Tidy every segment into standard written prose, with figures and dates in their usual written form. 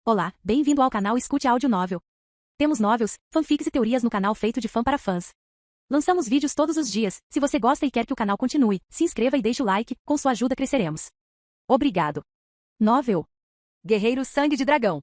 Olá, bem-vindo ao canal Escute Áudio Novel. Temos novels, fanfics e teorias no canal feito de fã para fãs. Lançamos vídeos todos os dias. Se você gosta e quer que o canal continue, se inscreva e deixe o like, com sua ajuda cresceremos. Obrigado. Novel. Guerreiro Sangue de Dragão.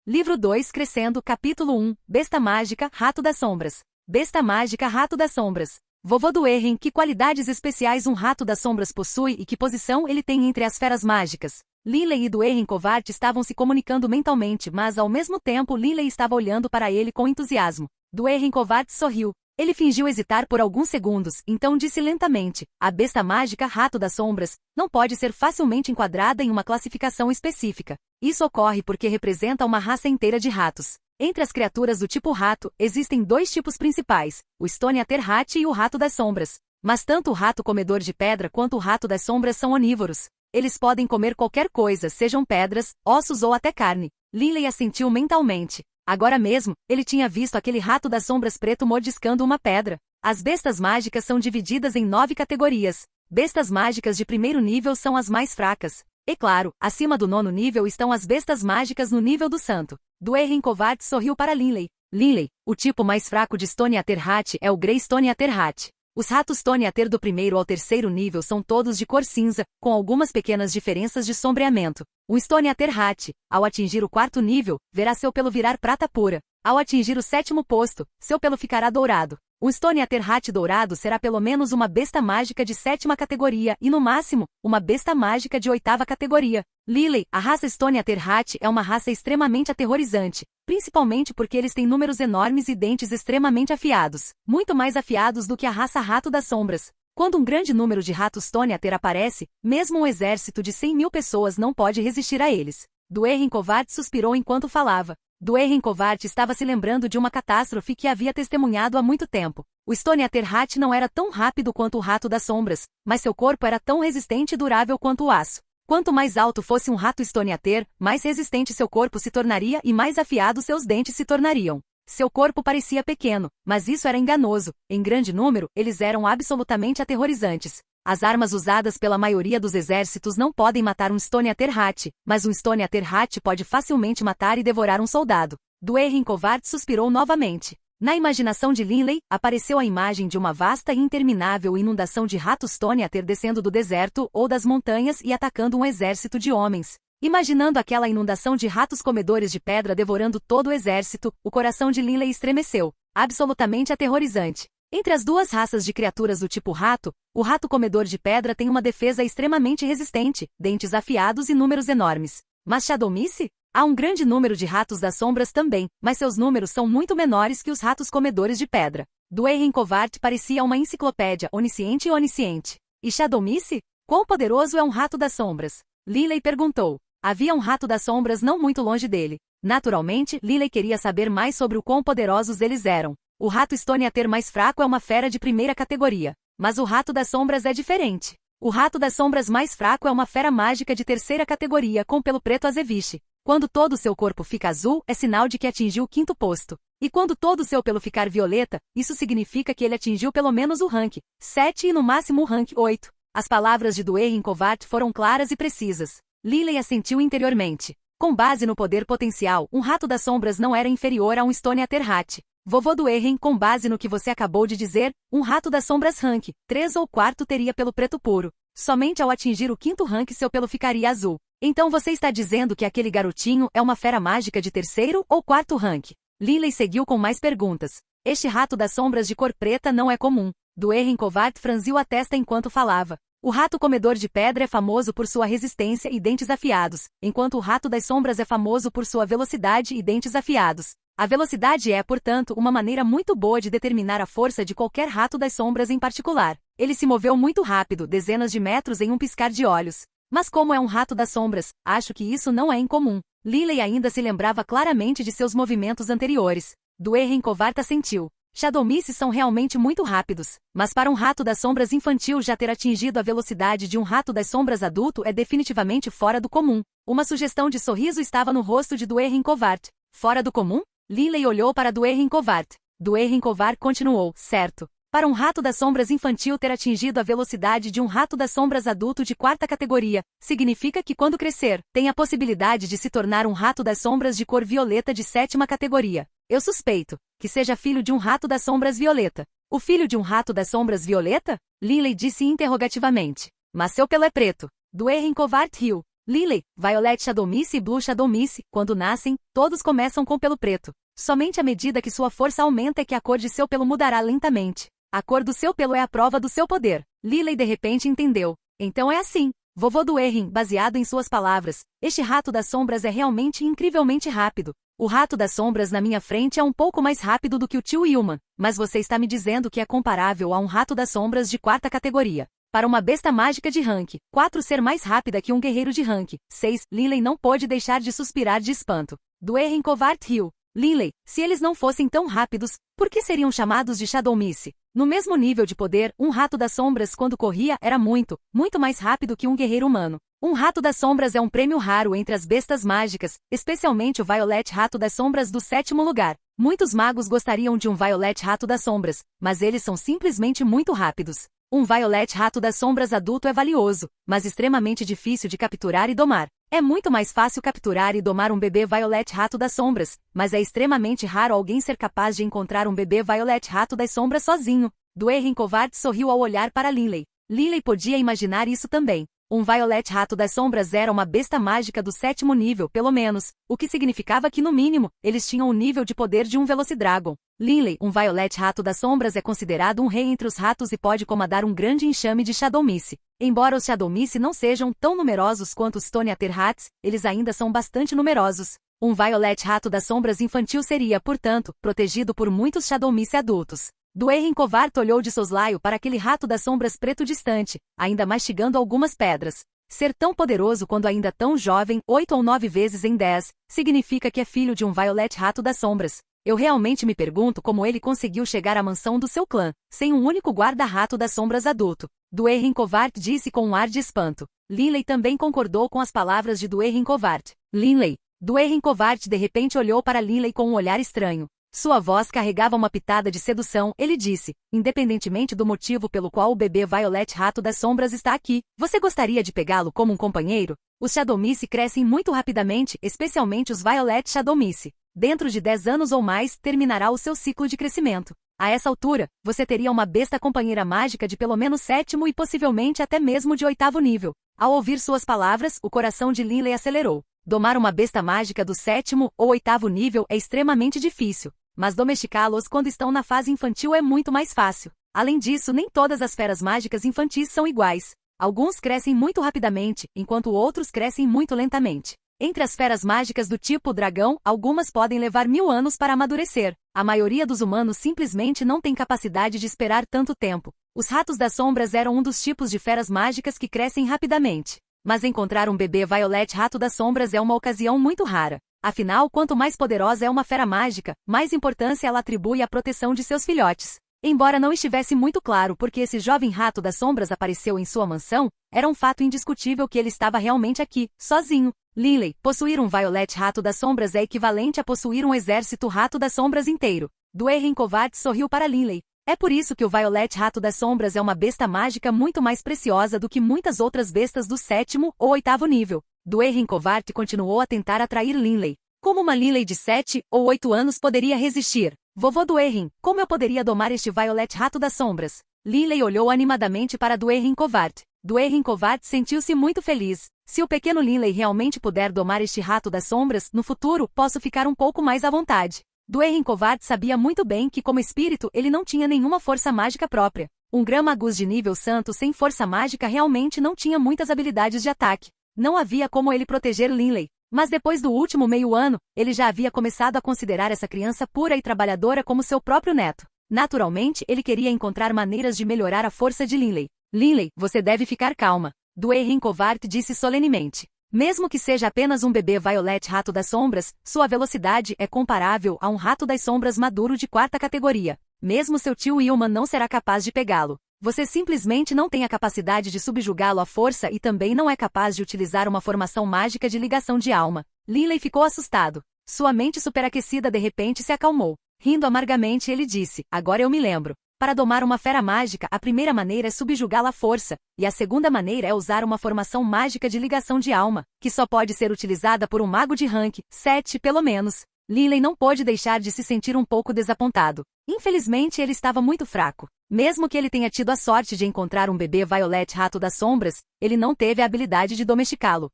Livro 2 Crescendo, Capítulo 1, Besta Mágica, Rato das Sombras. Besta Mágica, Rato das Sombras. Vovô do Erren, que qualidades especiais um Rato das Sombras possui e que posição ele tem entre as feras mágicas? Linley e do Erren Covart estavam se comunicando mentalmente, mas ao mesmo tempo Linley estava olhando para ele com entusiasmo. Do Erren Covart sorriu. Ele fingiu hesitar por alguns segundos, então disse lentamente: a besta mágica Rato das Sombras não pode ser facilmente enquadrada em uma classificação específica. Isso ocorre porque representa uma raça inteira de ratos. Entre as criaturas do tipo rato, existem dois tipos principais, o Stone Aterrat e o Rato das Sombras. Mas tanto o rato comedor de pedra quanto o Rato das Sombras são onívoros. Eles podem comer qualquer coisa, sejam pedras, ossos ou até carne. Linley assentiu mentalmente. Agora mesmo, ele tinha visto aquele Rato das Sombras preto mordiscando uma pedra. As bestas mágicas são divididas em 9 categorias. Bestas mágicas de primeiro nível são as mais fracas. E claro, acima do 9º nível estão as bestas mágicas no nível do santo. Do Erren Covart sorriu para Linley. Linley, o tipo mais fraco de Stone Aterrat é o Grey Stone Aterrat. Os ratos Stone Ater do primeiro ao terceiro nível são todos de cor cinza, com algumas pequenas diferenças de sombreamento. Um Stone Aterrat, ao atingir o 4º nível, verá seu pelo virar prata pura. Ao atingir o 7º posto, seu pelo ficará dourado. Um Stone Aterrat dourado será pelo menos uma besta mágica de 7ª categoria e, no máximo, uma besta mágica de 8ª categoria. Linley, a raça Stone Aterrat é uma raça extremamente aterrorizante, principalmente porque eles têm números enormes e dentes extremamente afiados, muito mais afiados do que a raça Rato das Sombras. Quando um grande número de ratos Stone Ater aparece, mesmo um exército de 100.000 pessoas não pode resistir a eles. Do Erren Covart suspirou enquanto falava. Do Erren Covart estava se lembrando de uma catástrofe que havia testemunhado há muito tempo. O Stone Aterrat não era tão rápido quanto o Rato das Sombras, mas seu corpo era tão resistente e durável quanto o aço. Quanto mais alto fosse um rato Stone Ater, mais resistente seu corpo se tornaria e mais afiados seus dentes se tornariam. Seu corpo parecia pequeno, mas isso era enganoso. Em grande número, eles eram absolutamente aterrorizantes. As armas usadas pela maioria dos exércitos não podem matar um Stone Aterrat, mas um Stone Aterrat pode facilmente matar e devorar um soldado. Do Erren Covart suspirou novamente. Na imaginação de Linley, apareceu a imagem de uma vasta e interminável inundação de ratos Stone Ater descendo do deserto ou das montanhas e atacando um exército de homens. Imaginando aquela inundação de ratos comedores de pedra devorando todo o exército, o coração de Linley estremeceu. Absolutamente aterrorizante. Entre as duas raças de criaturas do tipo rato, o rato comedor de pedra tem uma defesa extremamente resistente, dentes afiados e números enormes. Mas Shadowmisse? Há um grande número de ratos das sombras também, mas seus números são muito menores que os ratos comedores de pedra. Do Erren Covart parecia uma enciclopédia onisciente e onisciente. E Shadowmisse? Quão poderoso é um rato das sombras? Linley perguntou. Havia um rato das sombras não muito longe dele. Naturalmente, Linley queria saber mais sobre o quão poderosos eles eram. O rato Stone Ater mais fraco é uma fera de primeira categoria. Mas o Rato das Sombras é diferente. O Rato das Sombras mais fraco é uma fera mágica de terceira categoria com pelo preto azeviche. Quando todo o seu corpo fica azul, é sinal de que atingiu o 5º posto. E quando todo o seu pelo ficar violeta, isso significa que ele atingiu pelo menos o rank 7 e no máximo o rank 8. As palavras de do Erren Covart foram claras e precisas. Linley assentiu interiormente. Com base no poder potencial, um Rato das Sombras não era inferior a um Stone Aterrat. Vovô do Erren, com base no que você acabou de dizer, um Rato das Sombras rank 3 ou 4 teria pelo preto puro. Somente ao atingir o 5º rank seu pelo ficaria azul. Então você está dizendo que aquele garotinho é uma fera mágica de terceiro ou 4º rank? Linley seguiu com mais perguntas. Este Rato das Sombras de cor preta não é comum. Do Erren Covart franziu a testa enquanto falava. O rato comedor de pedra é famoso por sua resistência e dentes afiados, enquanto o Rato das Sombras é famoso por sua velocidade e dentes afiados. A velocidade é, portanto, uma maneira muito boa de determinar a força de qualquer Rato das Sombras em particular. Ele se moveu muito rápido, dezenas de metros em um piscar de olhos. Mas como é um Rato das Sombras, acho que isso não é incomum. Linley ainda se lembrava claramente de seus movimentos anteriores. Do Erren Covart assentiu. Shadowmisse são realmente muito rápidos, mas para um Rato das Sombras infantil já ter atingido a velocidade de um Rato das Sombras adulto é definitivamente fora do comum. Uma sugestão de sorriso estava no rosto de do Erren Covart. Fora do comum? Linley olhou para do Erren Covart. Do Erren Covart continuou, certo. Para um rato das sombras infantil ter atingido a velocidade de um rato das sombras adulto de 4ª categoria, significa que quando crescer, tem a possibilidade de se tornar um rato das sombras de cor violeta de 7ª categoria. Eu suspeito que seja filho de um rato das sombras violeta. O filho de um rato das sombras violeta? Linley disse interrogativamente. Mas seu pelo é preto. Dwayne Covart riu. Linley, Violet Shadowmissy e Blue Shadowmissy, quando nascem, todos começam com pelo preto. Somente à medida que sua força aumenta é que a cor de seu pelo mudará lentamente. A cor do seu pelo é a prova do seu poder. Linley de repente entendeu. Então é assim. Vovô Dwayne, baseado em suas palavras, este rato das sombras é realmente incrivelmente rápido. O rato das sombras na minha frente é um pouco mais rápido do que o tio Wilman, mas você está me dizendo que é comparável a um rato das sombras de 4ª categoria. Para uma besta mágica de rank 4 ser mais rápida que um guerreiro de rank 6, Linley não pôde deixar de suspirar de espanto. Dwayne Covart riu. Linley, se eles não fossem tão rápidos, por que seriam chamados de Shadowmissy? No mesmo nível de poder, um rato das sombras quando corria era muito mais rápido que um guerreiro humano. Um rato das sombras é um prêmio raro entre as bestas mágicas, especialmente o Violet Rato das Sombras do 7º lugar. Muitos magos gostariam de um Violet Rato das Sombras, mas eles são simplesmente muito rápidos. Um Violet Rato das Sombras adulto é valioso, mas extremamente difícil de capturar e domar. É muito mais fácil capturar e domar um bebê Violet Rato das Sombras, mas é extremamente raro alguém ser capaz de encontrar um bebê Violet Rato das Sombras sozinho. Dwayne Covart sorriu ao olhar para Linley. Linley podia imaginar isso também. Um Violet Rato das Sombras era uma besta mágica do 7º nível, pelo menos, o que significava que, no mínimo, eles tinham o nível de poder de um Velocidragon. Linley, um Violet Rato das Sombras é considerado um rei entre os ratos e pode comandar um grande enxame de Shadowmissy. Embora os Shadowmissy não sejam tão numerosos quanto os Toniater Rats, eles ainda são bastante numerosos. Um Violet Rato das Sombras infantil seria, portanto, protegido por muitos Shadowmissy adultos. Dwayne Covart olhou de soslaio para aquele rato das sombras preto distante, ainda mastigando algumas pedras. Ser tão poderoso quando ainda tão jovem, 8 ou 9 vezes em 10, significa que é filho de um Violet Rato das Sombras. Eu realmente me pergunto como ele conseguiu chegar à mansão do seu clã, sem um único guarda-rato das sombras adulto. Dwayne Covart disse com um ar de espanto. Linley também concordou com as palavras de Dwayne Covart. Linley. Dwayne Covart de repente olhou para Linley com um olhar estranho. Sua voz carregava uma pitada de sedução, ele disse, independentemente do motivo pelo qual o bebê Violet Rato das Sombras está aqui, você gostaria de pegá-lo como um companheiro? Os Shadowmissy crescem muito rapidamente, especialmente os Violet Shadowmissy. Dentro de 10 anos ou mais, terminará o seu ciclo de crescimento. A essa altura, você teria uma besta companheira mágica de pelo menos 7º e possivelmente até mesmo de 8º nível. Ao ouvir suas palavras, o coração de Linley acelerou. Domar uma besta mágica do 7º ou 8º nível é extremamente difícil. Mas domesticá-los quando estão na fase infantil é muito mais fácil. Além disso, nem todas as feras mágicas infantis são iguais. Alguns crescem muito rapidamente, enquanto outros crescem muito lentamente. Entre as feras mágicas do tipo dragão, algumas podem levar 1000 anos para amadurecer. A maioria dos humanos simplesmente não tem capacidade de esperar tanto tempo. Os ratos das sombras eram um dos tipos de feras mágicas que crescem rapidamente. Mas encontrar um bebê Violet Rato das Sombras é uma ocasião muito rara. Afinal, quanto mais poderosa é uma fera mágica, mais importância ela atribui à proteção de seus filhotes. Embora não estivesse muito claro porque esse jovem rato das sombras apareceu em sua mansão, era um fato indiscutível que ele estava realmente aqui, sozinho. Linley, possuir um Violet Rato das Sombras é equivalente a possuir um exército Rato das Sombras inteiro. Dwayne Covart sorriu para Linley. É por isso que o Violet Rato das Sombras é uma besta mágica muito mais preciosa do que muitas outras bestas do 7º ou 8º nível. Dwayne Covart continuou a tentar atrair Linley. Como uma Linley de 7 ou 8 anos poderia resistir? Vovô Dwayne, como eu poderia domar este Violet Rato das Sombras? Linley olhou animadamente para Dwayne Covart. Dwayne Covart sentiu-se muito feliz. Se o pequeno Linley realmente puder domar este Rato das Sombras, no futuro, posso ficar um pouco mais à vontade. Dwayne Covart sabia muito bem que, como espírito, ele não tinha nenhuma força mágica própria. Um Grã-Magus de nível santo sem força mágica realmente não tinha muitas habilidades de ataque. Não havia como ele proteger Linley. Mas depois do último meio-ano, ele já havia começado a considerar essa criança pura e trabalhadora como seu próprio neto. Naturalmente, ele queria encontrar maneiras de melhorar a força de Linley. Linley, você deve ficar calma. Dwayne Covart disse solenemente. Mesmo que seja apenas um bebê Violet Rato das Sombras, sua velocidade é comparável a um Rato das Sombras maduro de 4ª categoria. Mesmo seu tio Wilman não será capaz de pegá-lo. Você simplesmente não tem a capacidade de subjugá-lo à força e também não é capaz de utilizar uma formação mágica de ligação de alma. Linley ficou assustado. Sua mente superaquecida de repente se acalmou. Rindo amargamente ele disse, agora eu me lembro. Para domar uma fera mágica, a primeira maneira é subjugá-la à força, e a segunda maneira é usar uma formação mágica de ligação de alma, que só pode ser utilizada por um mago de rank 7 pelo menos. Linley não pôde deixar de se sentir um pouco desapontado. Infelizmente, ele estava muito fraco. Mesmo que ele tenha tido a sorte de encontrar um bebê Violet Rato das Sombras, ele não teve a habilidade de domesticá-lo.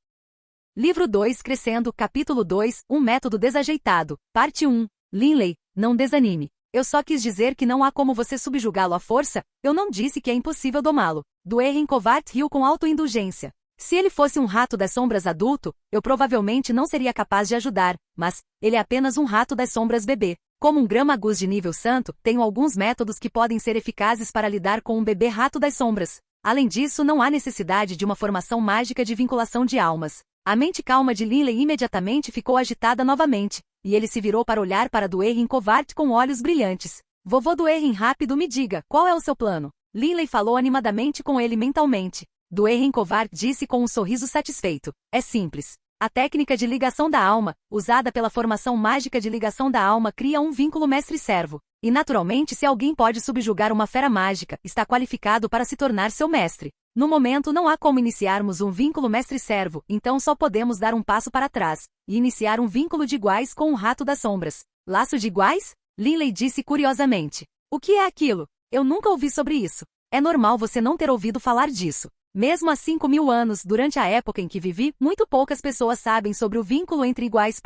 Livro 2 Crescendo, Capítulo 2, Um Método Desajeitado, Parte 1. Linley, não desanime. Eu só quis dizer que não há como você subjugá-lo à força, eu não disse que é impossível domá-lo. Dwayne Covart riu com autoindulgência. Se ele fosse um rato das sombras adulto, eu provavelmente não seria capaz de ajudar, mas ele é apenas um rato das sombras bebê. Como um grã-magus de nível santo, tenho alguns métodos que podem ser eficazes para lidar com um bebê rato das sombras. Além disso, não há necessidade de uma formação mágica de vinculação de almas. A mente calma de Linley imediatamente ficou agitada novamente, e ele se virou para olhar para Dwayne Covart com olhos brilhantes. Vovô Dwayne, rápido, me diga, qual é o seu plano? Linley falou animadamente com ele mentalmente. Dwayne Covart disse com um sorriso satisfeito. É simples. A técnica de ligação da alma, usada pela formação mágica de ligação da alma, cria um vínculo mestre-servo. E naturalmente, se alguém pode subjugar uma fera mágica, está qualificado para se tornar seu mestre. No momento não há como iniciarmos um vínculo mestre-servo, então só podemos dar um passo para trás, e iniciar um vínculo de iguais com o Rato das Sombras. Laço de iguais? Linley disse curiosamente. O que é aquilo? Eu nunca ouvi sobre isso. É normal você não ter ouvido falar disso. Mesmo há 5.000 anos, durante a época em que vivi, muito poucas pessoas sabem sobre o vínculo entre iguais.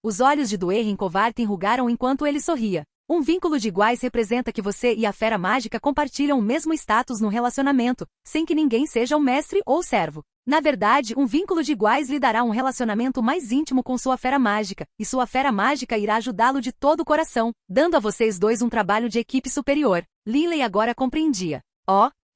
Os olhos de Dwayne Covart enrugaram enquanto ele sorria. Um vínculo de iguais representa que você e a fera mágica compartilham o mesmo status no relacionamento, sem que ninguém seja o mestre ou servo. Na verdade, um vínculo de iguais lhe dará um relacionamento mais íntimo com sua fera mágica, e sua fera mágica irá ajudá-lo de todo o coração, dando a vocês dois um trabalho de equipe superior. Linley agora compreendia.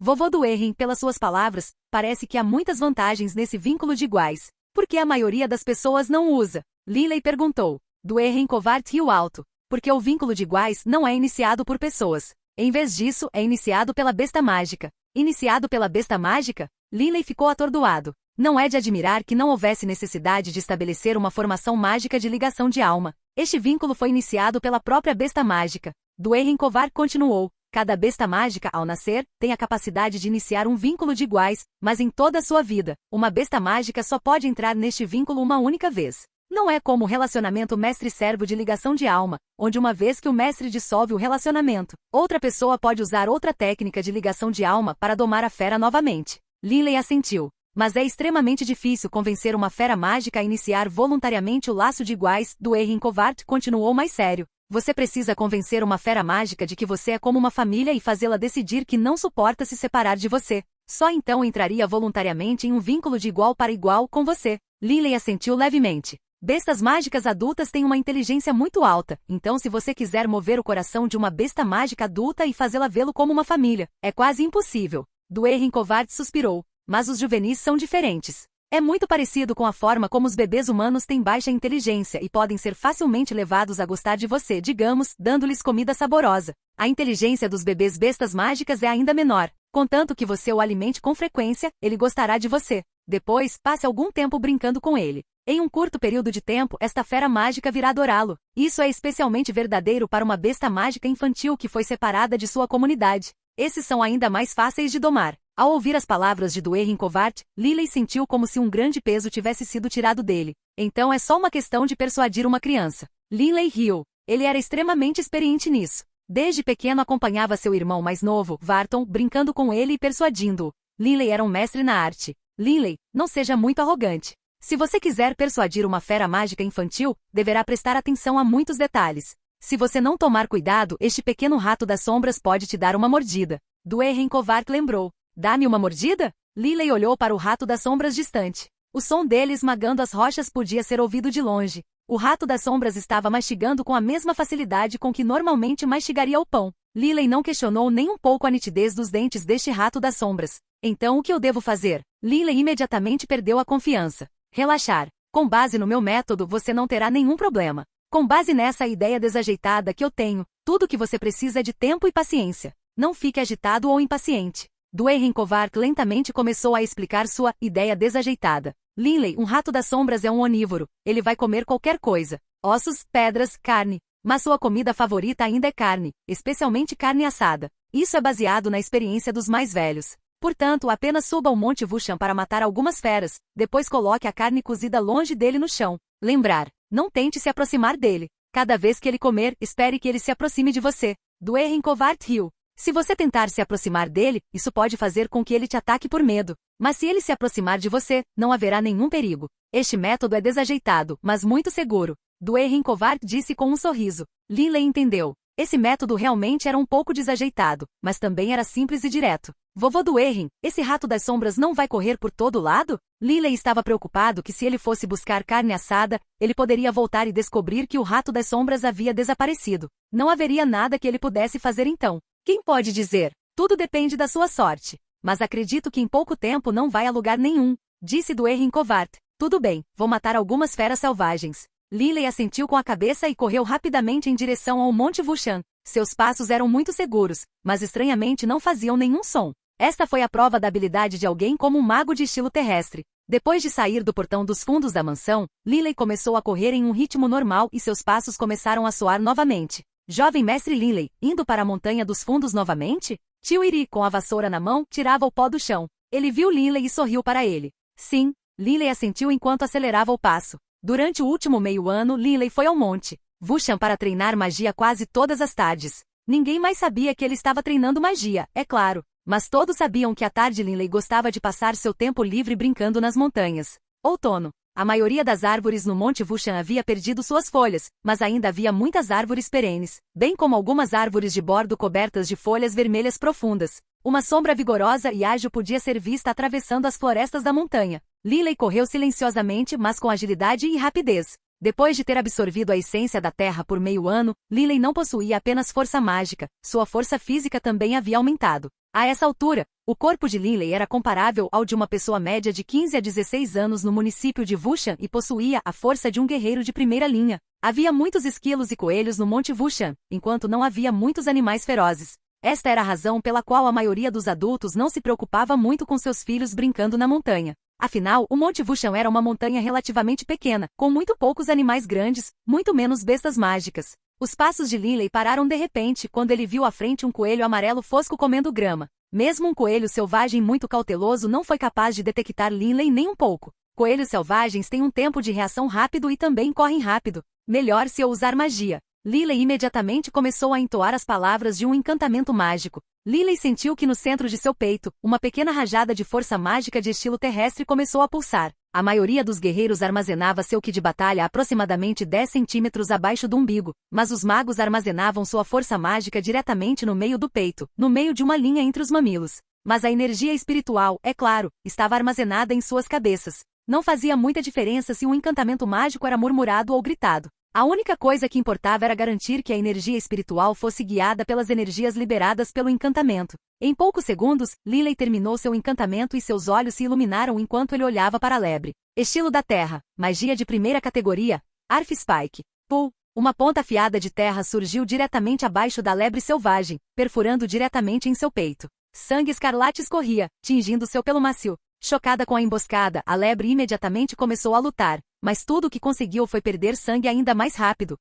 Vovô Dwayne, pelas suas palavras, parece que há muitas vantagens nesse vínculo de iguais. Por que a maioria das pessoas não usa? Linley perguntou. Dwayne Covart riu alto. Porque o vínculo de iguais não é iniciado por pessoas. Em vez disso, é iniciado pela besta mágica. Iniciado pela besta mágica? Linley ficou atordoado. Não é de admirar que não houvesse necessidade de estabelecer uma formação mágica de ligação de alma. Este vínculo foi iniciado pela própria besta mágica. Dwayne Covart continuou. Cada besta mágica, ao nascer, tem a capacidade de iniciar um vínculo de iguais, mas em toda a sua vida, uma besta mágica só pode entrar neste vínculo uma única vez. Não é como o relacionamento mestre-servo de ligação de alma, onde uma vez que o mestre dissolve o relacionamento, outra pessoa pode usar outra técnica de ligação de alma para domar a fera novamente. Linley assentiu. Mas é extremamente difícil convencer uma fera mágica a iniciar voluntariamente o laço de iguais. Dwayne Covart continuou mais sério. Você precisa convencer uma fera mágica de que você é como uma família e fazê-la decidir que não suporta se separar de você. Só então entraria voluntariamente em um vínculo de igual para igual com você. Linley assentiu levemente. Bestas mágicas adultas têm uma inteligência muito alta, então se você quiser mover o coração de uma besta mágica adulta e fazê-la vê-lo como uma família, é quase impossível. Dwayne Covart suspirou. Mas os juvenis são diferentes. É muito parecido com a forma como os bebês humanos têm baixa inteligência e podem ser facilmente levados a gostar de você, digamos, dando-lhes comida saborosa. A inteligência dos bebês bestas mágicas é ainda menor. Contanto que você o alimente com frequência, ele gostará de você. Depois, passe algum tempo brincando com ele. Em um curto período de tempo, esta fera mágica virá adorá-lo. Isso é especialmente verdadeiro para uma besta mágica infantil que foi separada de sua comunidade. Esses são ainda mais fáceis de domar. Ao ouvir as palavras de Dwayne Covart, Linley sentiu como se um grande peso tivesse sido tirado dele. Então é só uma questão de persuadir uma criança. Linley riu. Ele era extremamente experiente nisso. Desde pequeno acompanhava seu irmão mais novo, Varton, brincando com ele e persuadindo-o. Linley era um mestre na arte. Linley, não seja muito arrogante. Se você quiser persuadir uma fera mágica infantil, deverá prestar atenção a muitos detalhes. Se você não tomar cuidado, este pequeno rato das sombras pode te dar uma mordida. Dwayne Covart lembrou. Dá-me uma mordida? Linley olhou para o rato das sombras distante. O som dele esmagando as rochas podia ser ouvido de longe. O rato das sombras estava mastigando com a mesma facilidade com que normalmente mastigaria o pão. Linley não questionou nem um pouco a nitidez dos dentes deste rato das sombras. Então o que eu devo fazer? Linley imediatamente perdeu a confiança. Relaxar. Com base no meu método, você não terá nenhum problema. Com base nessa ideia desajeitada que eu tenho, tudo que você precisa é de tempo e paciência. Não fique agitado ou impaciente. Dwayne Covart lentamente começou a explicar sua ideia desajeitada. Linley, um rato das sombras é um onívoro. Ele vai comer qualquer coisa. Ossos, pedras, carne. Mas sua comida favorita ainda é carne, especialmente carne assada. Isso é baseado na experiência dos mais velhos. Portanto, apenas suba ao Monte Wushan para matar algumas feras, depois coloque a carne cozida longe dele no chão. Lembrar, não tente se aproximar dele. Cada vez que ele comer, espere que ele se aproxime de você. Duerren Covert Hill. Se você tentar se aproximar dele, isso pode fazer com que ele te ataque por medo. Mas se ele se aproximar de você, não haverá nenhum perigo. Este método é desajeitado, mas muito seguro. Duerren Covert disse com um sorriso. Linley entendeu. Esse método realmente era um pouco desajeitado, mas também era simples e direto. Vovô Duerren, esse rato das sombras não vai correr por todo lado? Linley estava preocupado que se ele fosse buscar carne assada, ele poderia voltar e descobrir que o rato das sombras havia desaparecido. Não haveria nada que ele pudesse fazer então. Quem pode dizer? Tudo depende da sua sorte. Mas acredito que em pouco tempo não vai a lugar nenhum, disse Duerren Covert. Tudo bem, vou matar algumas feras selvagens. Linley assentiu com a cabeça e correu rapidamente em direção ao Monte Wushan. Seus passos eram muito seguros, mas estranhamente não faziam nenhum som. Esta foi a prova da habilidade de alguém como um mago de estilo terrestre. Depois de sair do portão dos fundos da mansão, Linley começou a correr em um ritmo normal e seus passos começaram a soar novamente. Jovem mestre Linley, indo para a montanha dos fundos novamente? Tio Iri, com a vassoura na mão, tirava o pó do chão. Ele viu Linley e sorriu para ele. Sim, Linley assentiu enquanto acelerava o passo. Durante o último meio ano, Linley foi ao Monte Wushan para treinar magia quase todas as tardes. Ninguém mais sabia que ele estava treinando magia, é claro. Mas todos sabiam que à tarde Linley gostava de passar seu tempo livre brincando nas montanhas. Outono. A maioria das árvores no Monte Wushan havia perdido suas folhas, mas ainda havia muitas árvores perenes, bem como algumas árvores de bordo cobertas de folhas vermelhas profundas. Uma sombra vigorosa e ágil podia ser vista atravessando as florestas da montanha. Linley correu silenciosamente, mas com agilidade e rapidez. Depois de ter absorvido a essência da terra por meio ano, Linley não possuía apenas força mágica, sua força física também havia aumentado. A essa altura, o corpo de Linley era comparável ao de uma pessoa média de 15 a 16 anos no município de Wushan e possuía a força de um guerreiro de primeira linha. Havia muitos esquilos e coelhos no Monte Wushan, enquanto não havia muitos animais ferozes. Esta era a razão pela qual a maioria dos adultos não se preocupava muito com seus filhos brincando na montanha. Afinal, o Monte Wushan era uma montanha relativamente pequena, com muito poucos animais grandes, muito menos bestas mágicas. Os passos de Linley pararam de repente quando ele viu à frente um coelho amarelo fosco comendo grama. Mesmo um coelho selvagem muito cauteloso não foi capaz de detectar Linley nem um pouco. Coelhos selvagens têm um tempo de reação rápido e também correm rápido. Melhor se eu usar magia. Linley imediatamente começou a entoar as palavras de um encantamento mágico. Linley sentiu que no centro de seu peito, uma pequena rajada de força mágica de estilo terrestre começou a pulsar. A maioria dos guerreiros armazenava seu ki de batalha aproximadamente 10 centímetros abaixo do umbigo, mas os magos armazenavam sua força mágica diretamente no meio do peito, no meio de uma linha entre os mamilos. Mas a energia espiritual, é claro, estava armazenada em suas cabeças. Não fazia muita diferença se um encantamento mágico era murmurado ou gritado. A única coisa que importava era garantir que a energia espiritual fosse guiada pelas energias liberadas pelo encantamento. Em poucos segundos, Linley terminou seu encantamento e seus olhos se iluminaram enquanto ele olhava para a lebre. Estilo da terra, magia de primeira categoria, Arf Spike. Pull. Uma ponta afiada de terra surgiu diretamente abaixo da lebre selvagem, perfurando diretamente em seu peito. Sangue escarlate escorria, tingindo seu pelo macio. Chocada com a emboscada, a lebre imediatamente começou a lutar, mas tudo o que conseguiu foi perder sangue ainda mais rápido.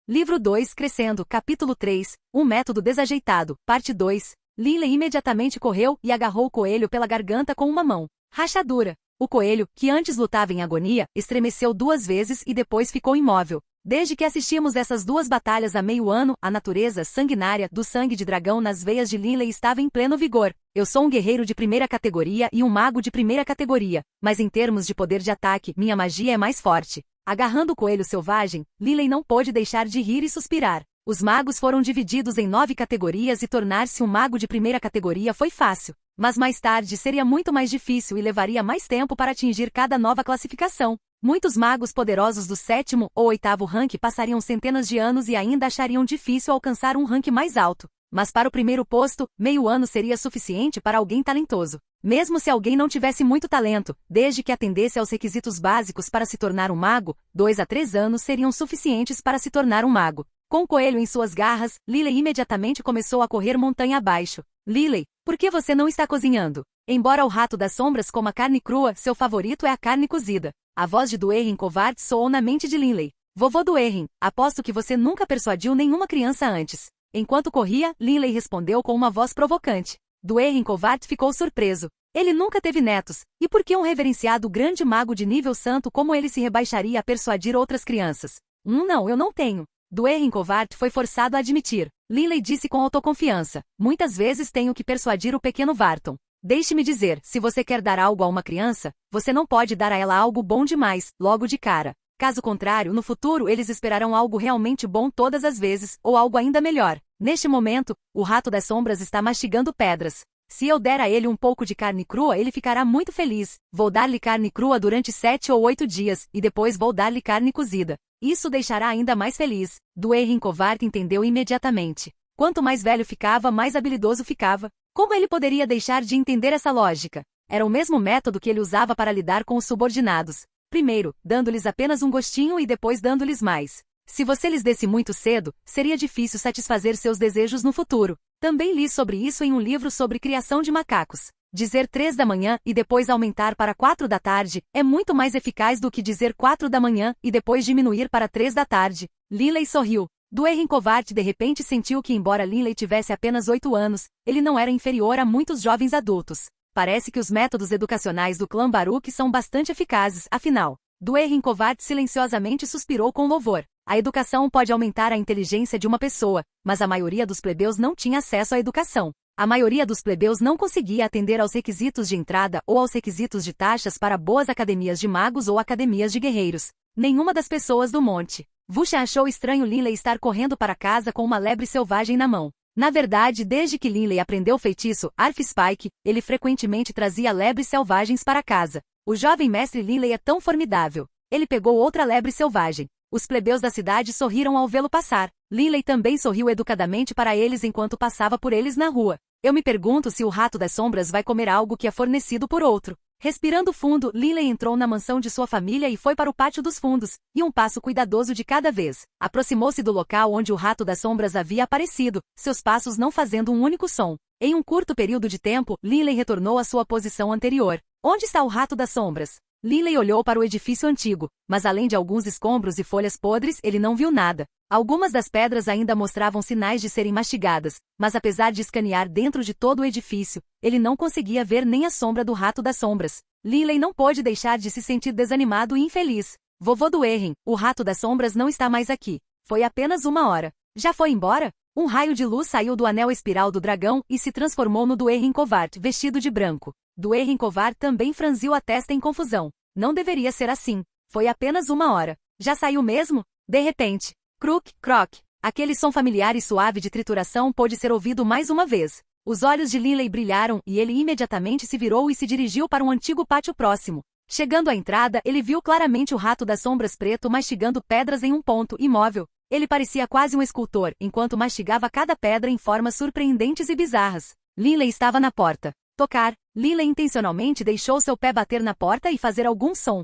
Livro 2 Crescendo, Capítulo 3, Um método desajeitado, Parte 2. Linley imediatamente correu e agarrou o coelho pela garganta com uma mão. Rachadura. O coelho, que antes lutava em agonia, estremeceu 2 vezes e depois ficou imóvel. Desde que assistimos essas 2 batalhas há meio ano, a natureza sanguinária do sangue de dragão nas veias de Linley estava em pleno vigor. Eu sou um guerreiro de primeira categoria e um mago de primeira categoria, mas em termos de poder de ataque, minha magia é mais forte. Agarrando o coelho selvagem, Linley não pôde deixar de rir e suspirar. Os magos foram divididos em 9 categorias e tornar-se um mago de primeira categoria foi fácil. Mas mais tarde seria muito mais difícil e levaria mais tempo para atingir cada nova classificação. Muitos magos poderosos do 7º ou 8º rank passariam centenas de anos e ainda achariam difícil alcançar um rank mais alto. Mas para o primeiro posto, meio ano seria suficiente para alguém talentoso. Mesmo se alguém não tivesse muito talento, desde que atendesse aos requisitos básicos para se tornar um mago, 2 a 3 anos seriam suficientes para se tornar um mago. Com o coelho em suas garras, Linley imediatamente começou a correr montanha abaixo. Linley, por que você não está cozinhando? Embora o rato das sombras coma carne crua, seu favorito é a carne cozida. A voz de Duerren Covert soou na mente de Linley. Vovô Duerrin, aposto que você nunca persuadiu nenhuma criança antes. Enquanto corria, Linley respondeu com uma voz provocante. Duerrin Covart ficou surpreso. Ele nunca teve netos, e por que um reverenciado grande mago de nível santo como ele se rebaixaria a persuadir outras crianças? Não, eu não tenho. Duerrin Covart foi forçado a admitir. Linley disse com autoconfiança. Muitas vezes tenho que persuadir o pequeno Varton. Deixe-me dizer, se você quer dar algo a uma criança, você não pode dar a ela algo bom demais, logo de cara. Caso contrário, no futuro eles esperarão algo realmente bom todas as vezes, ou algo ainda melhor. Neste momento, o rato das sombras está mastigando pedras. Se eu der a ele um pouco de carne crua, ele ficará muito feliz. Vou dar-lhe carne crua durante 7 ou 8 dias, e depois vou dar-lhe carne cozida. Isso deixará ainda mais feliz. Duerrin Covart entendeu imediatamente. Quanto mais velho ficava, mais habilidoso ficava. Como ele poderia deixar de entender essa lógica? Era o mesmo método que ele usava para lidar com os subordinados. Primeiro, dando-lhes apenas um gostinho e depois dando-lhes mais. Se você lhes desse muito cedo, seria difícil satisfazer seus desejos no futuro. Também li sobre isso em um livro sobre criação de macacos. Dizer 3 da manhã e depois aumentar para 4 da tarde é muito mais eficaz do que dizer 4 da manhã e depois diminuir para 3 da tarde. Linley sorriu. Duerrin Covart de repente sentiu que embora Linley tivesse apenas 8 anos, ele não era inferior a muitos jovens adultos. Parece que os métodos educacionais do clã Baruch são bastante eficazes, afinal. Duerrin Covart silenciosamente suspirou com louvor. A educação pode aumentar a inteligência de uma pessoa, mas a maioria dos plebeus não tinha acesso à educação. A maioria dos plebeus não conseguia atender aos requisitos de entrada ou aos requisitos de taxas para boas academias de magos ou academias de guerreiros. Nenhuma das pessoas do monte. Vusha achou estranho Linley estar correndo para casa com uma lebre selvagem na mão. Na verdade, desde que Linley aprendeu o feitiço Arfspike, ele frequentemente trazia lebres selvagens para casa. O jovem mestre Linley é tão formidável. Ele pegou outra lebre selvagem. Os plebeus da cidade sorriram ao vê-lo passar. Linley também sorriu educadamente para eles enquanto passava por eles na rua. Eu me pergunto se o rato das sombras vai comer algo que é fornecido por outro. Respirando fundo, Linley entrou na mansão de sua família e foi para o pátio dos fundos, e um passo cuidadoso de cada vez. Aproximou-se do local onde o rato das sombras havia aparecido, seus passos não fazendo um único som. Em um curto período de tempo, Linley retornou à sua posição anterior. Onde está o rato das sombras? Linley olhou para o edifício antigo, mas além de alguns escombros e folhas podres, ele não viu nada. Algumas das pedras ainda mostravam sinais de serem mastigadas, mas apesar de escanear dentro de todo o edifício, ele não conseguia ver nem a sombra do rato das sombras. Linley não pôde deixar de se sentir desanimado e infeliz. Vovô Duerrin, o rato das sombras não está mais aqui. Foi apenas 1 hora. Já foi embora? Um raio de luz saiu do anel espiral do dragão e se transformou no Duerrin Covart, vestido de branco. Duerrin Covart também franziu a testa em confusão. Não deveria ser assim. Foi apenas 1 hora. Já saiu mesmo? De repente. Cruk, croc. Aquele som familiar e suave de trituração pôde ser ouvido mais uma vez. Os olhos de Linley brilharam e ele imediatamente se virou e se dirigiu para um antigo pátio próximo. Chegando à entrada, ele viu claramente o rato das sombras preto mastigando pedras em um ponto imóvel. Ele parecia quase um escultor, enquanto mastigava cada pedra em formas surpreendentes e bizarras. Linley estava na porta. Tocar. Linley intencionalmente deixou seu pé bater na porta e fazer algum som.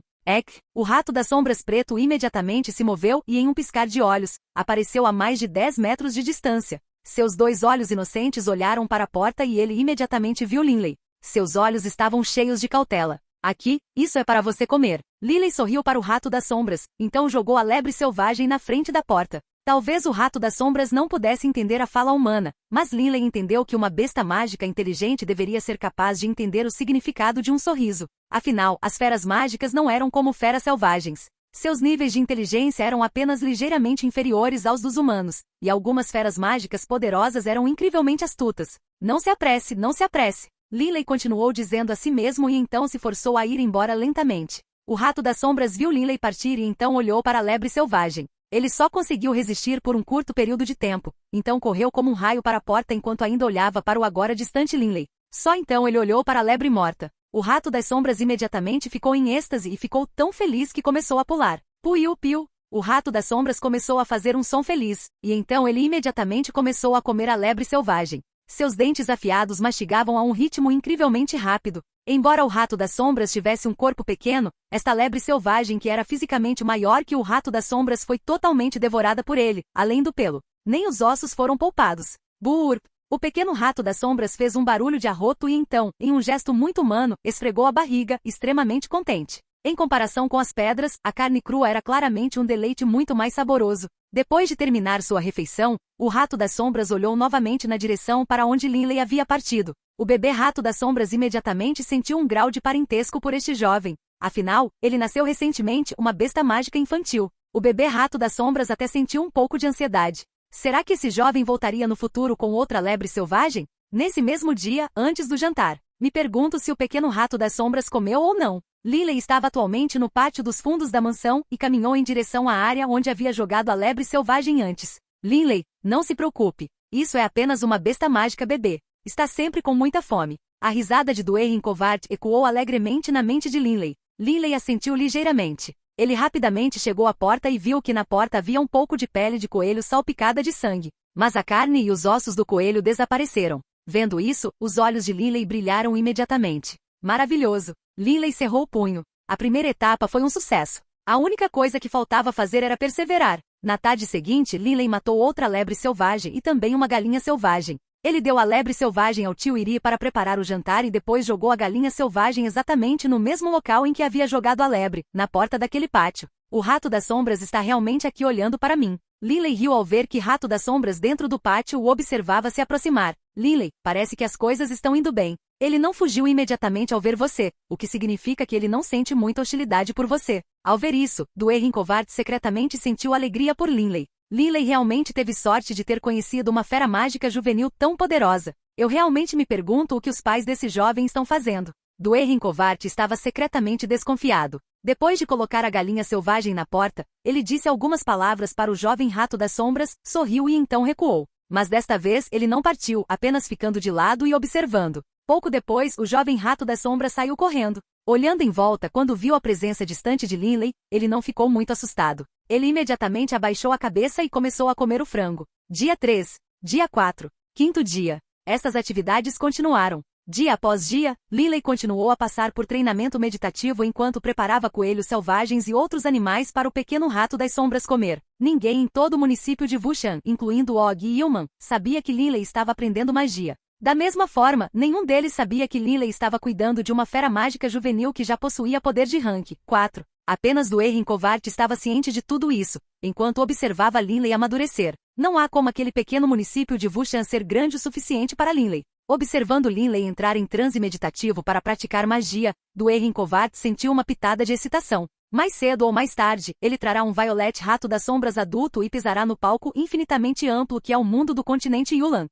O rato das sombras preto imediatamente se moveu e em um piscar de olhos, apareceu a mais de 10 metros de distância. Seus 2 olhos inocentes olharam para a porta e ele imediatamente viu Linley. Seus olhos estavam cheios de cautela. Aqui, isso é para você comer. Linley sorriu para o rato das sombras, então jogou a lebre selvagem na frente da porta. Talvez o rato das sombras não pudesse entender a fala humana, mas Linley entendeu que uma besta mágica inteligente deveria ser capaz de entender o significado de um sorriso. Afinal, as feras mágicas não eram como feras selvagens. Seus níveis de inteligência eram apenas ligeiramente inferiores aos dos humanos, e algumas feras mágicas poderosas eram incrivelmente astutas. Não se apresse, não se apresse. Linley continuou dizendo a si mesmo e então se forçou a ir embora lentamente. O rato das sombras viu Linley partir e então olhou para a lebre selvagem. Ele só conseguiu resistir por um curto período de tempo, então correu como um raio para a porta enquanto ainda olhava para o agora distante Linley. Só então ele olhou para a lebre morta. O rato das sombras imediatamente ficou em êxtase e ficou tão feliz que começou a pular. Piu-piu! O rato das sombras começou a fazer um som feliz, e então ele imediatamente começou a comer a lebre selvagem. Seus dentes afiados mastigavam a um ritmo incrivelmente rápido. Embora o rato das sombras tivesse um corpo pequeno, esta lebre selvagem que era fisicamente maior que o rato das sombras foi totalmente devorada por ele, além do pelo. Nem os ossos foram poupados. Burp! O pequeno rato das sombras fez um barulho de arroto e então, em um gesto muito humano, esfregou a barriga, extremamente contente. Em comparação com as pedras, a carne crua era claramente um deleite muito mais saboroso. Depois de terminar sua refeição, o Rato das Sombras olhou novamente na direção para onde Linley havia partido. O bebê Rato das Sombras imediatamente sentiu um grau de parentesco por este jovem. Afinal, ele nasceu recentemente uma besta mágica infantil. O bebê Rato das Sombras até sentiu um pouco de ansiedade. Será que esse jovem voltaria no futuro com outra lebre selvagem? Nesse mesmo dia, antes do jantar, me pergunto se o pequeno Rato das Sombras comeu ou não. Linley estava atualmente no pátio dos fundos da mansão e caminhou em direção à área onde havia jogado a lebre selvagem antes. Linley, não se preocupe. Isso é apenas uma besta mágica bebê. Está sempre com muita fome. A risada de Dwayne Covart ecoou alegremente na mente de Linley. Linley assentiu ligeiramente. Ele rapidamente chegou à porta e viu que na porta havia um pouco de pele de coelho salpicada de sangue. Mas a carne e os ossos do coelho desapareceram. Vendo isso, os olhos de Linley brilharam imediatamente. Maravilhoso! Linley cerrou o punho. A primeira etapa foi um sucesso. A única coisa que faltava fazer era perseverar. Na tarde seguinte, Linley matou outra lebre selvagem e também uma galinha selvagem. Ele deu a lebre selvagem ao tio Iri para preparar o jantar e depois jogou a galinha selvagem exatamente no mesmo local em que havia jogado a lebre, na porta daquele pátio. O Rato das Sombras está realmente aqui olhando para mim. Linley riu ao ver que Rato das Sombras dentro do pátio o observava se aproximar. Linley, parece que as coisas estão indo bem. Ele não fugiu imediatamente ao ver você, o que significa que ele não sente muita hostilidade por você. Ao ver isso, Dwayne Covart secretamente sentiu alegria por Linley. Linley realmente teve sorte de ter conhecido uma fera mágica juvenil tão poderosa. Eu realmente me pergunto o que os pais desse jovem estão fazendo. Dwayne Covart estava secretamente desconfiado. Depois de colocar a galinha selvagem na porta, ele disse algumas palavras para o jovem Rato das Sombras, sorriu e então recuou. Mas desta vez ele não partiu, apenas ficando de lado e observando. Pouco depois, o jovem Rato das Sombras saiu correndo. Olhando em volta quando viu a presença distante de Linley, ele não ficou muito assustado. Ele imediatamente abaixou a cabeça e começou a comer o frango. Dia 3, dia 4, quinto dia. Essas atividades continuaram. Dia após dia, Linley continuou a passar por treinamento meditativo enquanto preparava coelhos selvagens e outros animais para o pequeno Rato das Sombras comer. Ninguém em todo o município de Wushan, incluindo Og e Ilman, sabia que Linley estava aprendendo magia. Da mesma forma, nenhum deles sabia que Linley estava cuidando de uma fera mágica juvenil que já possuía poder de rank 4. Apenas Dwayne Covart estava ciente de tudo isso, enquanto observava Linley amadurecer. Não há como aquele pequeno município de Wushan ser grande o suficiente para Linley. Observando Linley entrar em transe meditativo para praticar magia, Dwayne Covart sentiu uma pitada de excitação. Mais cedo ou mais tarde, ele trará um Violet Rato das Sombras adulto e pisará no palco infinitamente amplo que é o mundo do continente Yulan.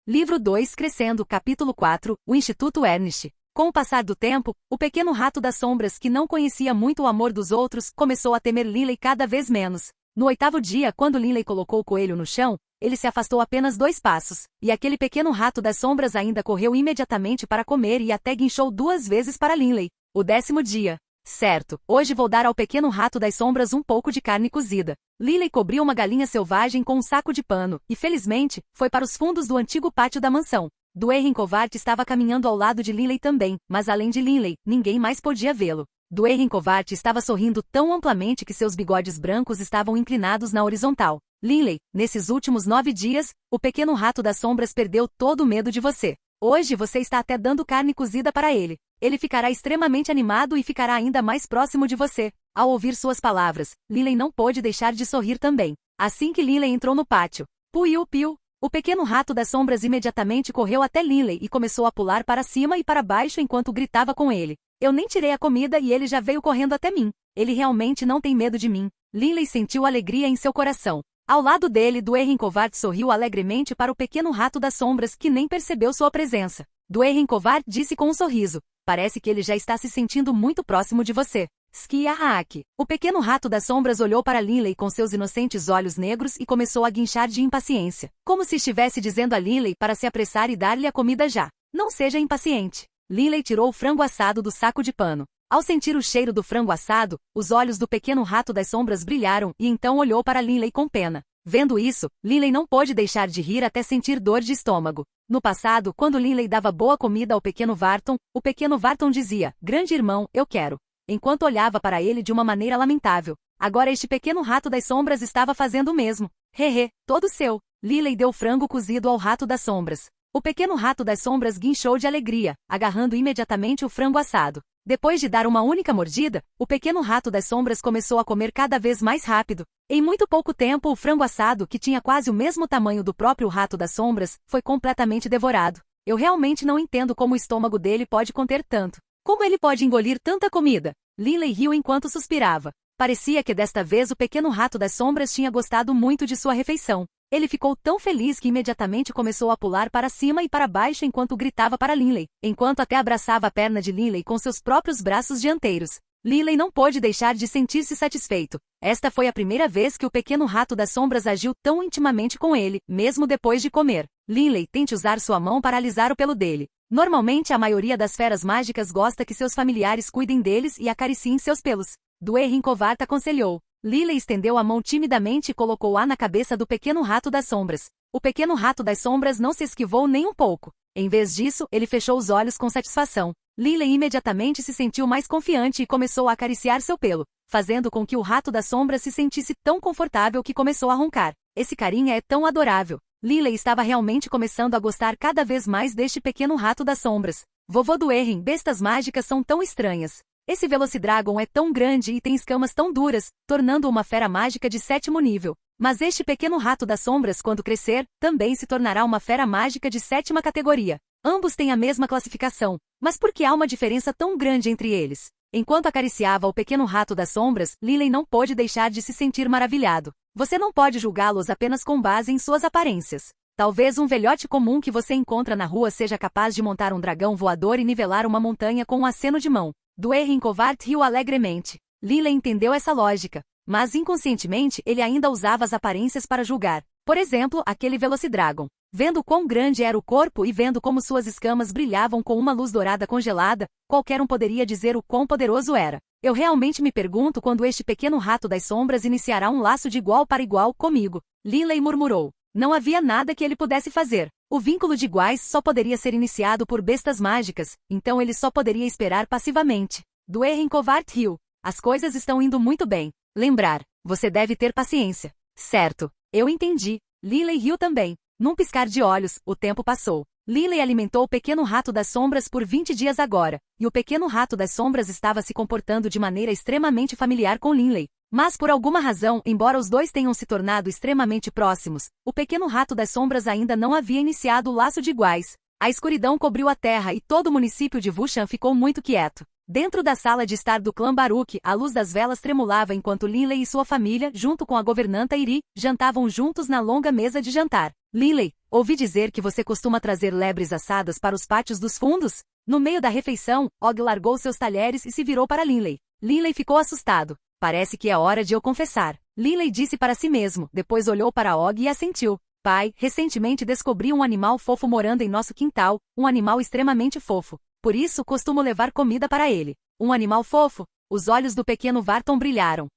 Livro 2 Crescendo Capítulo 4 O Instituto Ernest. Com o passar do tempo, o pequeno Rato das Sombras que não conhecia muito o amor dos outros, começou a temer Linley cada vez menos. No 8º dia, quando Linley colocou o coelho no chão, ele se afastou apenas 2 passos, e aquele pequeno Rato das Sombras ainda correu imediatamente para comer e até guinchou 2 vezes para Linley. O 10º dia. Certo, hoje vou dar ao pequeno Rato das Sombras um pouco de carne cozida. Linley cobriu uma galinha selvagem com um saco de pano, e felizmente, foi para os fundos do antigo pátio da mansão. Dwayne Covart estava caminhando ao lado de Linley também, mas além de Linley, ninguém mais podia vê-lo. Dwayne Covart estava sorrindo tão amplamente que seus bigodes brancos estavam inclinados na horizontal. Linley, nesses últimos 9 dias, o pequeno Rato das Sombras perdeu todo o medo de você. Hoje você está até dando carne cozida para ele. Ele ficará extremamente animado e ficará ainda mais próximo de você. Ao ouvir suas palavras, Linley não pôde deixar de sorrir também. Assim que Linley entrou no pátio, piu-piu, o pequeno Rato das Sombras imediatamente correu até Linley e começou a pular para cima e para baixo enquanto gritava com ele. Eu nem tirei a comida e ele já veio correndo até mim. Ele realmente não tem medo de mim. Linley sentiu alegria em seu coração. Ao lado dele, Dwayne Covart sorriu alegremente para o pequeno Rato das Sombras que nem percebeu sua presença. Dwayne Covart disse com um sorriso. Parece que ele já está se sentindo muito próximo de você. Skiahaak. O pequeno Rato das Sombras olhou para Linley com seus inocentes olhos negros e começou a guinchar de impaciência. Como se estivesse dizendo a Linley para se apressar e dar-lhe a comida já. Não seja impaciente. Linley tirou o frango assado do saco de pano. Ao sentir o cheiro do frango assado, os olhos do pequeno Rato das Sombras brilharam e então olhou para Linley com pena. Vendo isso, Linley não pôde deixar de rir até sentir dor de estômago. No passado, quando Linley dava boa comida ao pequeno Varton, o pequeno Varton dizia, grande irmão, eu quero. Enquanto olhava para ele de uma maneira lamentável. Agora este pequeno Rato das Sombras estava fazendo o mesmo. Hehe, todo seu. Linley deu frango cozido ao Rato das Sombras. O pequeno Rato das Sombras guinchou de alegria, agarrando imediatamente o frango assado. Depois de dar uma única mordida, o pequeno rato das sombras começou a comer cada vez mais rápido. Em muito pouco tempo, o frango assado, que tinha quase o mesmo tamanho do próprio rato das sombras, foi completamente devorado. Eu realmente não entendo como o estômago dele pode conter tanto. Como ele pode engolir tanta comida? Linley riu enquanto suspirava. Parecia que desta vez o pequeno rato das sombras tinha gostado muito de sua refeição. Ele ficou tão feliz que imediatamente começou a pular para cima e para baixo enquanto gritava para Linley, enquanto até abraçava a perna de Linley com seus próprios braços dianteiros. Linley não pôde deixar de sentir-se satisfeito. Esta foi a primeira vez que o pequeno rato das sombras agiu tão intimamente com ele, mesmo depois de comer. Linley tente usar sua mão para alisar o pelo dele. Normalmente a maioria das feras mágicas gosta que seus familiares cuidem deles e acariciem seus pelos. Duerrin Kovart aconselhou. Linley estendeu a mão timidamente e colocou-a na cabeça do pequeno rato das sombras. O pequeno rato das sombras não se esquivou nem um pouco. Em vez disso, ele fechou os olhos com satisfação. Linley imediatamente se sentiu mais confiante e começou a acariciar seu pelo, fazendo com que o rato das sombras se sentisse tão confortável que começou a roncar. Esse carinha é tão adorável. Linley estava realmente começando a gostar cada vez mais deste pequeno rato das sombras. Vovô Duerrin, bestas mágicas são tão estranhas. Esse Velocidragon é tão grande e tem escamas tão duras, tornando-o uma fera mágica de 7º nível. Mas este pequeno rato das sombras, quando crescer, também se tornará uma fera mágica de 7ª categoria. Ambos têm a mesma classificação, mas por que há uma diferença tão grande entre eles? Enquanto acariciava o pequeno rato das sombras, Linley não pôde deixar de se sentir maravilhado. Você não pode julgá-los apenas com base em suas aparências. Talvez um velhote comum que você encontra na rua seja capaz de montar um dragão voador e nivelar uma montanha com um aceno de mão. Duerrin Kovart riu alegremente. Linley entendeu essa lógica, mas inconscientemente ele ainda usava as aparências para julgar. Por exemplo, aquele Velocidragon. Vendo quão grande era o corpo e vendo como suas escamas brilhavam com uma luz dourada congelada, qualquer um poderia dizer o quão poderoso era. Eu realmente me pergunto quando este pequeno rato das sombras iniciará um laço de igual para igual comigo. Linley murmurou. Não havia nada que ele pudesse fazer. O vínculo de iguais só poderia ser iniciado por bestas mágicas, então ele só poderia esperar passivamente. Duerrin Kovart riu. As coisas estão indo muito bem. Lembrar, você deve ter paciência. Certo, eu entendi. Linley riu também. Num piscar de olhos, o tempo passou. Linley alimentou o pequeno rato das sombras por 20 dias agora, e o pequeno rato das sombras estava se comportando de maneira extremamente familiar com Linley. Mas por alguma razão, embora os dois tenham se tornado extremamente próximos, o pequeno rato das sombras ainda não havia iniciado o laço de iguais. A escuridão cobriu a terra e todo o município de Vushan ficou muito quieto. Dentro da sala de estar do clã Baruch, a luz das velas tremulava enquanto Linley e sua família, junto com a governanta Iri, jantavam juntos na longa mesa de jantar. Linley, ouvi dizer que você costuma trazer lebres assadas para os pátios dos fundos? No meio da refeição, Og largou seus talheres e se virou para Linley. Linley ficou assustado. Parece que é hora de eu confessar. Linley disse para si mesmo, depois olhou para Og e assentiu. Pai, recentemente descobri um animal fofo morando em nosso quintal, um animal extremamente fofo. Por isso costumo levar comida para ele. Um animal fofo? Os olhos do pequeno Varton brilharam.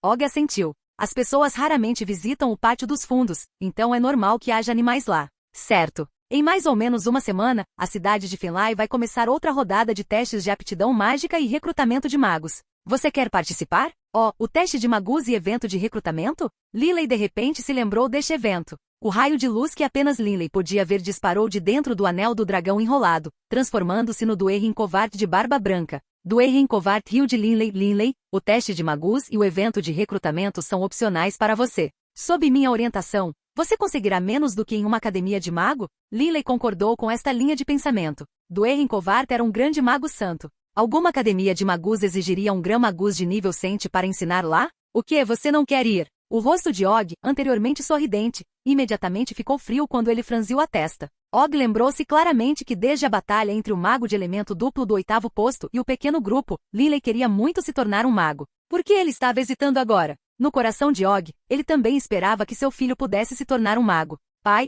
Og assentiu. As pessoas raramente visitam o pátio dos fundos, então é normal que haja animais lá. Certo. Em mais ou menos uma semana, a cidade de Fenlai vai começar outra rodada de testes de aptidão mágica e recrutamento de magos. Você quer participar? O teste de magus e evento de recrutamento? Linley de repente se lembrou deste evento. O raio de luz que apenas Linley podia ver disparou de dentro do anel do dragão enrolado, transformando-se no Duerrin Kovart de barba branca. Duerrin Kovart riu de Linley. Linley, o teste de magus e o evento de recrutamento são opcionais para você. Sob minha orientação, você conseguirá menos do que em uma academia de mago? Linley concordou com esta linha de pensamento. Duerrin Kovart era um grande mago santo. Alguma academia de magus exigiria um grã-magus de nível Sente para ensinar lá? O que você não quer ir? O rosto de Og, anteriormente sorridente, imediatamente ficou frio quando ele franziu a testa. Og lembrou-se claramente que desde a batalha entre o mago de elemento duplo do 8º posto e o pequeno grupo, Linley queria muito se tornar um mago. Por que ele estava hesitando agora? No coração de Og, ele também esperava que seu filho pudesse se tornar um mago. Pai,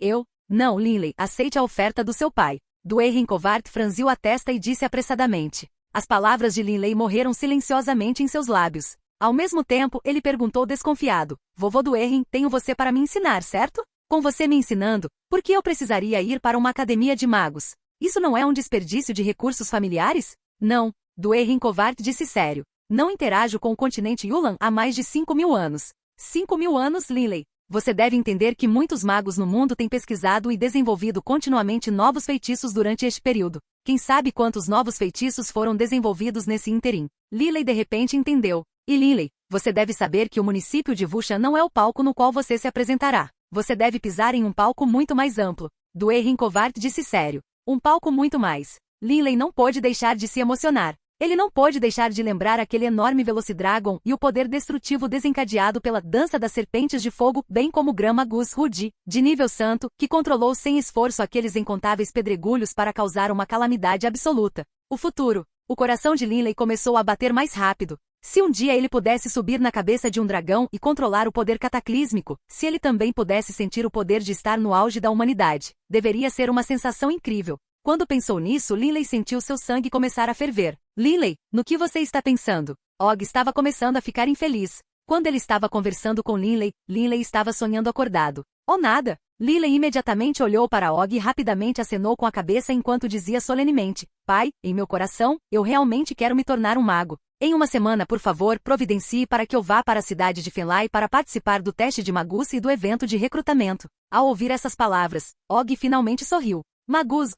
Não, Linley, aceite a oferta do seu pai. Duerrin Kovart franziu a testa e disse apressadamente. As palavras de Linley morreram silenciosamente em seus lábios. Ao mesmo tempo, ele perguntou desconfiado. Vovô Duerrin, tenho você para me ensinar, certo? Com você me ensinando, por que eu precisaria ir para uma academia de magos? Isso não é um desperdício de recursos familiares? Não, Duerrin Kovart disse sério. Não interajo com o continente Yulan há mais de 5.000 anos. 5.000 anos, Linley. Você deve entender que muitos magos no mundo têm pesquisado e desenvolvido continuamente novos feitiços durante este período. Quem sabe quantos novos feitiços foram desenvolvidos nesse ínterim? Lily de repente entendeu. E Lily, você deve saber que o município de Vusha não é o palco no qual você se apresentará. Você deve pisar em um palco muito mais amplo. Duerrin Kovart disse sério. Um palco muito mais. Lily não pôde deixar de se emocionar. Ele não pôde deixar de lembrar aquele enorme Velocidragon e o poder destrutivo desencadeado pela dança das serpentes de fogo, bem como Grama Gus Rudi, de nível santo, que controlou sem esforço aqueles incontáveis pedregulhos para causar uma calamidade absoluta. O futuro. O coração de Lily começou a bater mais rápido. Se um dia ele pudesse subir na cabeça de um dragão e controlar o poder cataclísmico, se ele também pudesse sentir o poder de estar no auge da humanidade, deveria ser uma sensação incrível. Quando pensou nisso, Lily sentiu seu sangue começar a ferver. Lily, no que você está pensando? Og estava começando a ficar infeliz. Quando ele estava conversando com Lily, Lily estava sonhando acordado. Oh nada! Lily imediatamente olhou para Og e rapidamente acenou com a cabeça enquanto dizia solenemente, Pai, em meu coração, eu realmente quero me tornar um mago. Em uma semana, por favor, providencie para que eu vá para a cidade de Fenlai para participar do teste de Magus e do evento de recrutamento. Ao ouvir essas palavras, Og finalmente sorriu. Magus,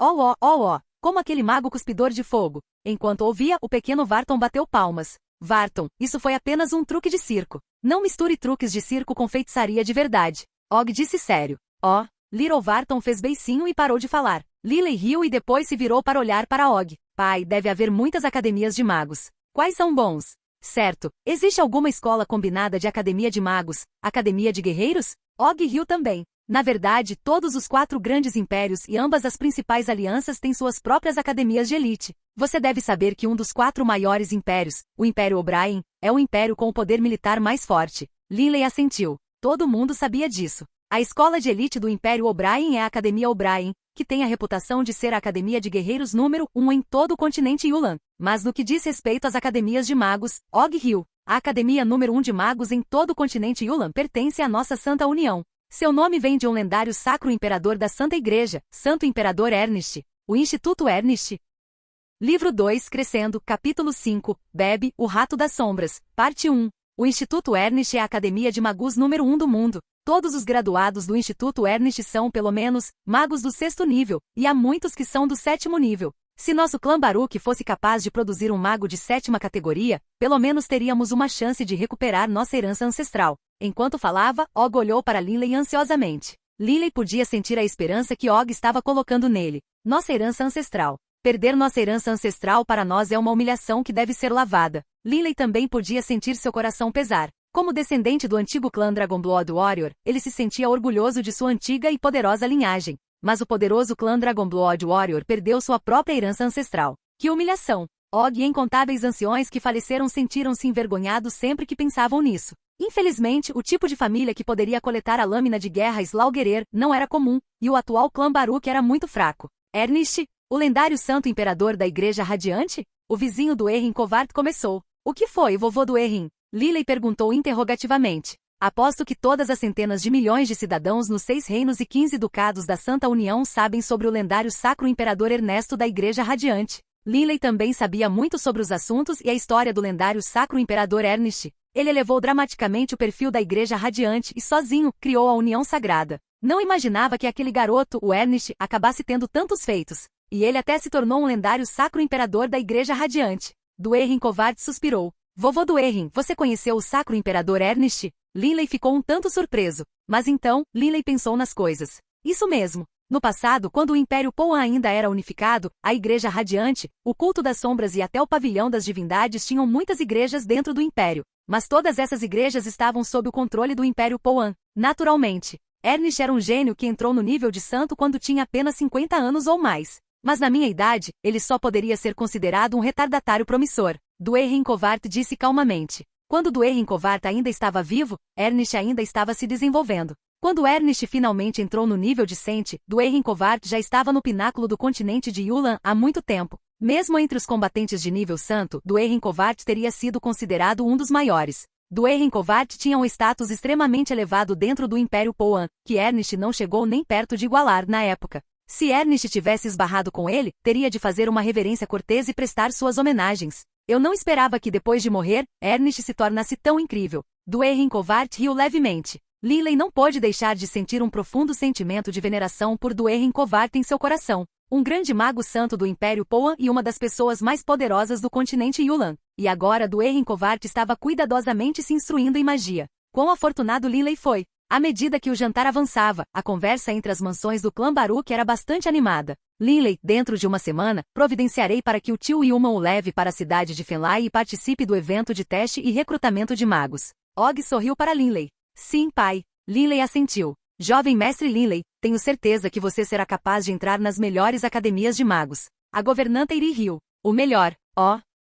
como aquele mago cuspidor de fogo. Enquanto ouvia, o pequeno Varton bateu palmas. Varton, isso foi apenas um truque de circo. Não misture truques de circo com feitiçaria de verdade. Og disse sério. Little Varton fez beicinho e parou de falar. Lily riu e depois se virou para olhar para Og. Pai, deve haver muitas academias de magos. Quais são bons? Certo. Existe alguma escola combinada de academia de magos, academia de guerreiros? Og riu também. Na verdade, todos os 4 grandes impérios e ambas as principais alianças têm suas próprias academias de elite. Você deve saber que um dos 4 maiores impérios, o Império O'Brien, é o império com o poder militar mais forte. Lily assentiu. Todo mundo sabia disso. A escola de elite do Império O'Brien é a Academia O'Brien, que tem a reputação de ser a academia de guerreiros número 1 em todo o continente Yulan. Mas no que diz respeito às academias de magos, Og riu. A academia número 1 de magos em todo o continente Yulan pertence à nossa Santa União. Seu nome vem de um lendário sacro imperador da Santa Igreja, Santo Imperador Ernest. O Instituto Ernest. Livro 2 Crescendo, capítulo 5, Bebe, o Rato das Sombras, parte 1. O Instituto Ernest é a academia de magus número 1 do mundo. Todos os graduados do Instituto Ernest são, pelo menos, magos do 6º nível, e há muitos que são do 7º nível. Se nosso clã Baruch fosse capaz de produzir um mago de 7ª categoria, pelo menos teríamos uma chance de recuperar nossa herança ancestral. Enquanto falava, Og olhou para Lily ansiosamente. Lily podia sentir a esperança que Og estava colocando nele. Nossa herança ancestral. Perder nossa herança ancestral para nós é uma humilhação que deve ser lavada. Lily também podia sentir seu coração pesar. Como descendente do antigo clã Dragonblood Warrior, ele se sentia orgulhoso de sua antiga e poderosa linhagem. Mas o poderoso clã Dragonblood Warrior perdeu sua própria herança ancestral. Que humilhação! Og e incontáveis anciões que faleceram sentiram-se envergonhados sempre que pensavam nisso. Infelizmente, o tipo de família que poderia coletar a lâmina de guerra Slaugerer não era comum, e o atual clã Baruch era muito fraco. Ernest, o lendário santo imperador da Igreja Radiante? O vizinho do Duerrin Kovart começou. O que foi, vovô Duerrin? Lily perguntou interrogativamente. Aposto que todas as centenas de milhões de cidadãos nos 6 reinos e 15 ducados da Santa União sabem sobre o lendário sacro imperador Ernesto da Igreja Radiante. Lily também sabia muito sobre os assuntos e a história do lendário sacro imperador Ernest. Ele elevou dramaticamente o perfil da Igreja Radiante e, sozinho, criou a União Sagrada. Não imaginava que aquele garoto, o Ernest, acabasse tendo tantos feitos. E ele até se tornou um lendário sacro imperador da Igreja Radiante. Duerrin Kovart suspirou. Vovô Duerrin, você conheceu o sacro imperador Ernest? Lily ficou um tanto surpreso. Mas então, Lily pensou nas coisas. Isso mesmo. No passado, quando o Império Poan ainda era unificado, a Igreja Radiante, o Culto das Sombras e até o Pavilhão das Divindades tinham muitas igrejas dentro do Império. Mas todas essas igrejas estavam sob o controle do Império Poan. Naturalmente. Ernest era um gênio que entrou no nível de santo quando tinha apenas 50 anos ou mais. Mas na minha idade, ele só poderia ser considerado um retardatário promissor. Duerrin Kovart disse calmamente. Quando Duerrin Kovart ainda estava vivo, Ernest ainda estava se desenvolvendo. Quando Ernest finalmente entrou no nível de Sente, Duerrin Kovart já estava no pináculo do continente de Yulan há muito tempo. Mesmo entre os combatentes de nível santo, Duerrin Kovart teria sido considerado um dos maiores. Duerrin Kovart tinha um status extremamente elevado dentro do Império Poan, que Ernest não chegou nem perto de igualar na época. Se Ernest tivesse esbarrado com ele, teria de fazer uma reverência cortês e prestar suas homenagens. Eu não esperava que depois de morrer, Ernest se tornasse tão incrível. Duerrin Kovart riu levemente. Linley não pôde deixar de sentir um profundo sentimento de veneração por Duerrin Covart em seu coração, um grande mago santo do Império Poan e uma das pessoas mais poderosas do continente Yulan. E agora Duerrin Covart estava cuidadosamente se instruindo em magia. Quão afortunado Linley foi! À medida que o jantar avançava, a conversa entre as mansões do clã Baruch era bastante animada. Linley, dentro de uma semana, providenciarei para que o tio Yuman o leve para a cidade de Fenlai e participe do evento de teste e recrutamento de magos. Og sorriu para Linley. Sim, pai. Linley assentiu. Jovem mestre Linley, tenho certeza que você será capaz de entrar nas melhores academias de magos. A governanta Iri riu. O melhor.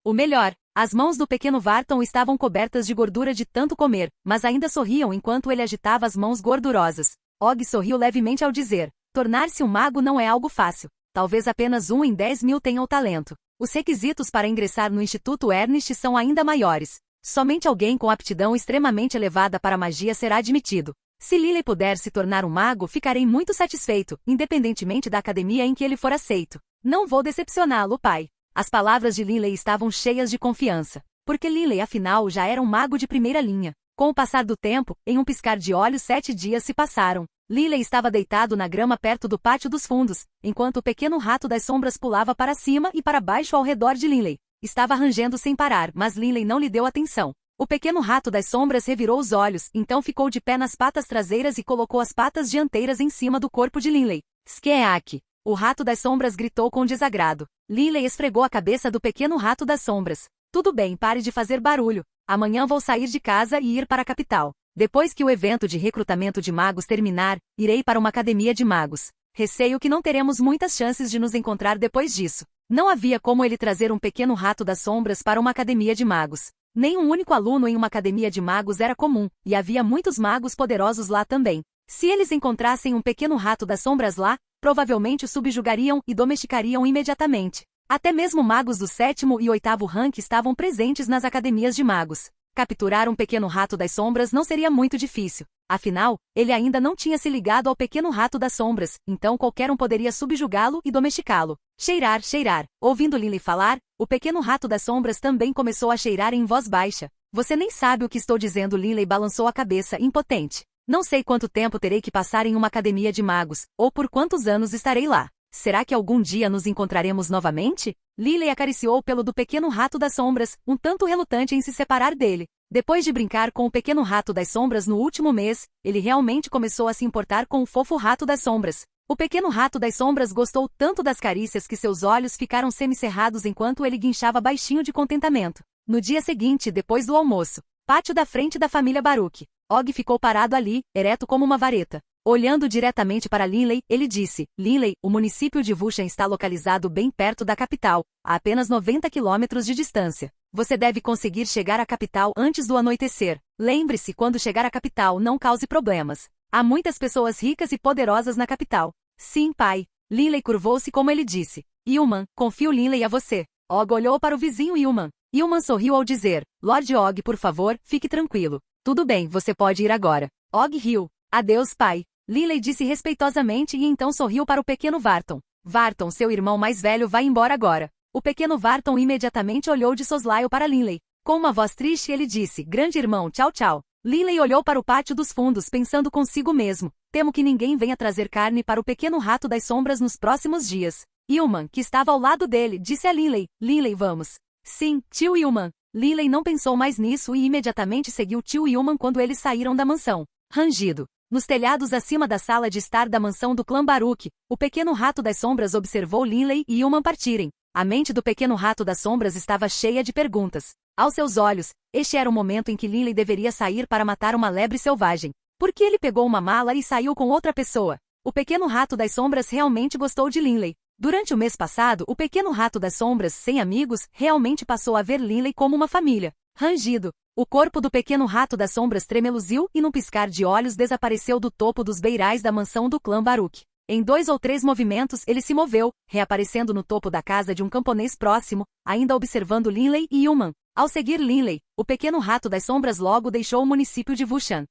O melhor. As mãos do pequeno Varton estavam cobertas de gordura de tanto comer, mas ainda sorriam enquanto ele agitava as mãos gordurosas. Og sorriu levemente ao dizer, tornar-se um mago não é algo fácil. Talvez apenas 1 em 10.000 tenha o talento. Os requisitos para ingressar no Instituto Ernest são ainda maiores. Somente alguém com aptidão extremamente elevada para a magia será admitido. Se Linley puder se tornar um mago, ficarei muito satisfeito, independentemente da academia em que ele for aceito. Não vou decepcioná-lo, pai. As palavras de Linley estavam cheias de confiança, porque Linley afinal já era um mago de primeira linha. Com o passar do tempo, em um piscar de olhos 7 dias se passaram. Linley estava deitado na grama perto do pátio dos fundos, enquanto o pequeno rato das sombras pulava para cima e para baixo ao redor de Linley. Estava rangendo sem parar, mas Linley não lhe deu atenção. O pequeno rato das sombras revirou os olhos, então ficou de pé nas patas traseiras e colocou as patas dianteiras em cima do corpo de Linley. Skeak! O rato das sombras gritou com desagrado. Linley esfregou a cabeça do pequeno rato das sombras. Tudo bem, pare de fazer barulho. Amanhã vou sair de casa e ir para a capital. Depois que o evento de recrutamento de magos terminar, irei para uma academia de magos. Receio que não teremos muitas chances de nos encontrar depois disso. Não havia como ele trazer um pequeno rato das sombras para uma academia de magos. Nem um único aluno em uma academia de magos era comum, e havia muitos magos poderosos lá também. Se eles encontrassem um pequeno rato das sombras lá, provavelmente o subjugariam e domesticariam imediatamente. Até mesmo magos do 7º e 8º rank estavam presentes nas academias de magos. Capturar um pequeno rato das sombras não seria muito difícil. Afinal, ele ainda não tinha se ligado ao pequeno rato das sombras, então qualquer um poderia subjugá-lo e domesticá-lo. Cheirar, cheirar. Ouvindo Linley falar, o pequeno rato das sombras também começou a cheirar em voz baixa. Você nem sabe o que estou dizendo. Linley balançou a cabeça, impotente. Não sei quanto tempo terei que passar em uma academia de magos, ou por quantos anos estarei lá. Será que algum dia nos encontraremos novamente? Linley acariciou o pelo do pequeno rato das sombras, um tanto relutante em se separar dele. Depois de brincar com o pequeno rato das sombras no último mês, ele realmente começou a se importar com o fofo rato das sombras. O pequeno rato das sombras gostou tanto das carícias que seus olhos ficaram semicerrados enquanto ele guinchava baixinho de contentamento. No dia seguinte, depois do almoço, pátio da frente da família Baruch. Og ficou parado ali, ereto como uma vareta. Olhando diretamente para Linley, ele disse, Linley, o município de Vushan está localizado bem perto da capital, a apenas 90 quilômetros de distância. Você deve conseguir chegar à capital antes do anoitecer. Lembre-se, quando chegar à capital, não cause problemas. Há muitas pessoas ricas e poderosas na capital. Sim, pai. Linley curvou-se como ele disse. Yuman, confio Linley a você. Og olhou para o vizinho Yuman. Yuman sorriu ao dizer, Lord Og, por favor, fique tranquilo. Tudo bem, você pode ir agora. Og riu. Adeus, pai. Linley disse respeitosamente e então sorriu para o pequeno Varton. Varton, seu irmão mais velho, vai embora agora. O pequeno Varton imediatamente olhou de soslaio para Linley. Com uma voz triste ele disse, grande irmão, tchau tchau. Linley olhou para o pátio dos fundos pensando consigo mesmo. Temo que ninguém venha trazer carne para o pequeno rato das sombras nos próximos dias. Yuman, que estava ao lado dele, disse a Linley. Linley, vamos. Sim, tio Yuman. Linley não pensou mais nisso e imediatamente seguiu tio Yuman quando eles saíram da mansão. Rangido. Nos telhados acima da sala de estar da mansão do clã Baruch, o pequeno rato das sombras observou Linley e Yuman partirem. A mente do pequeno rato das sombras estava cheia de perguntas. Aos seus olhos, este era o momento em que Linley deveria sair para matar uma lebre selvagem. Por que ele pegou uma mala e saiu com outra pessoa? O pequeno rato das sombras realmente gostou de Linley. Durante o mês passado, o pequeno rato das sombras, sem amigos, realmente passou a ver Linley como uma família. Rangido. O corpo do pequeno rato das sombras tremeluziu e num piscar de olhos desapareceu do topo dos beirais da mansão do clã Baruch. Em 2 ou 3 movimentos ele se moveu, reaparecendo no topo da casa de um camponês próximo, ainda observando Linley e Yuman. Ao seguir Linley, o pequeno rato das sombras logo deixou o município de Vushan.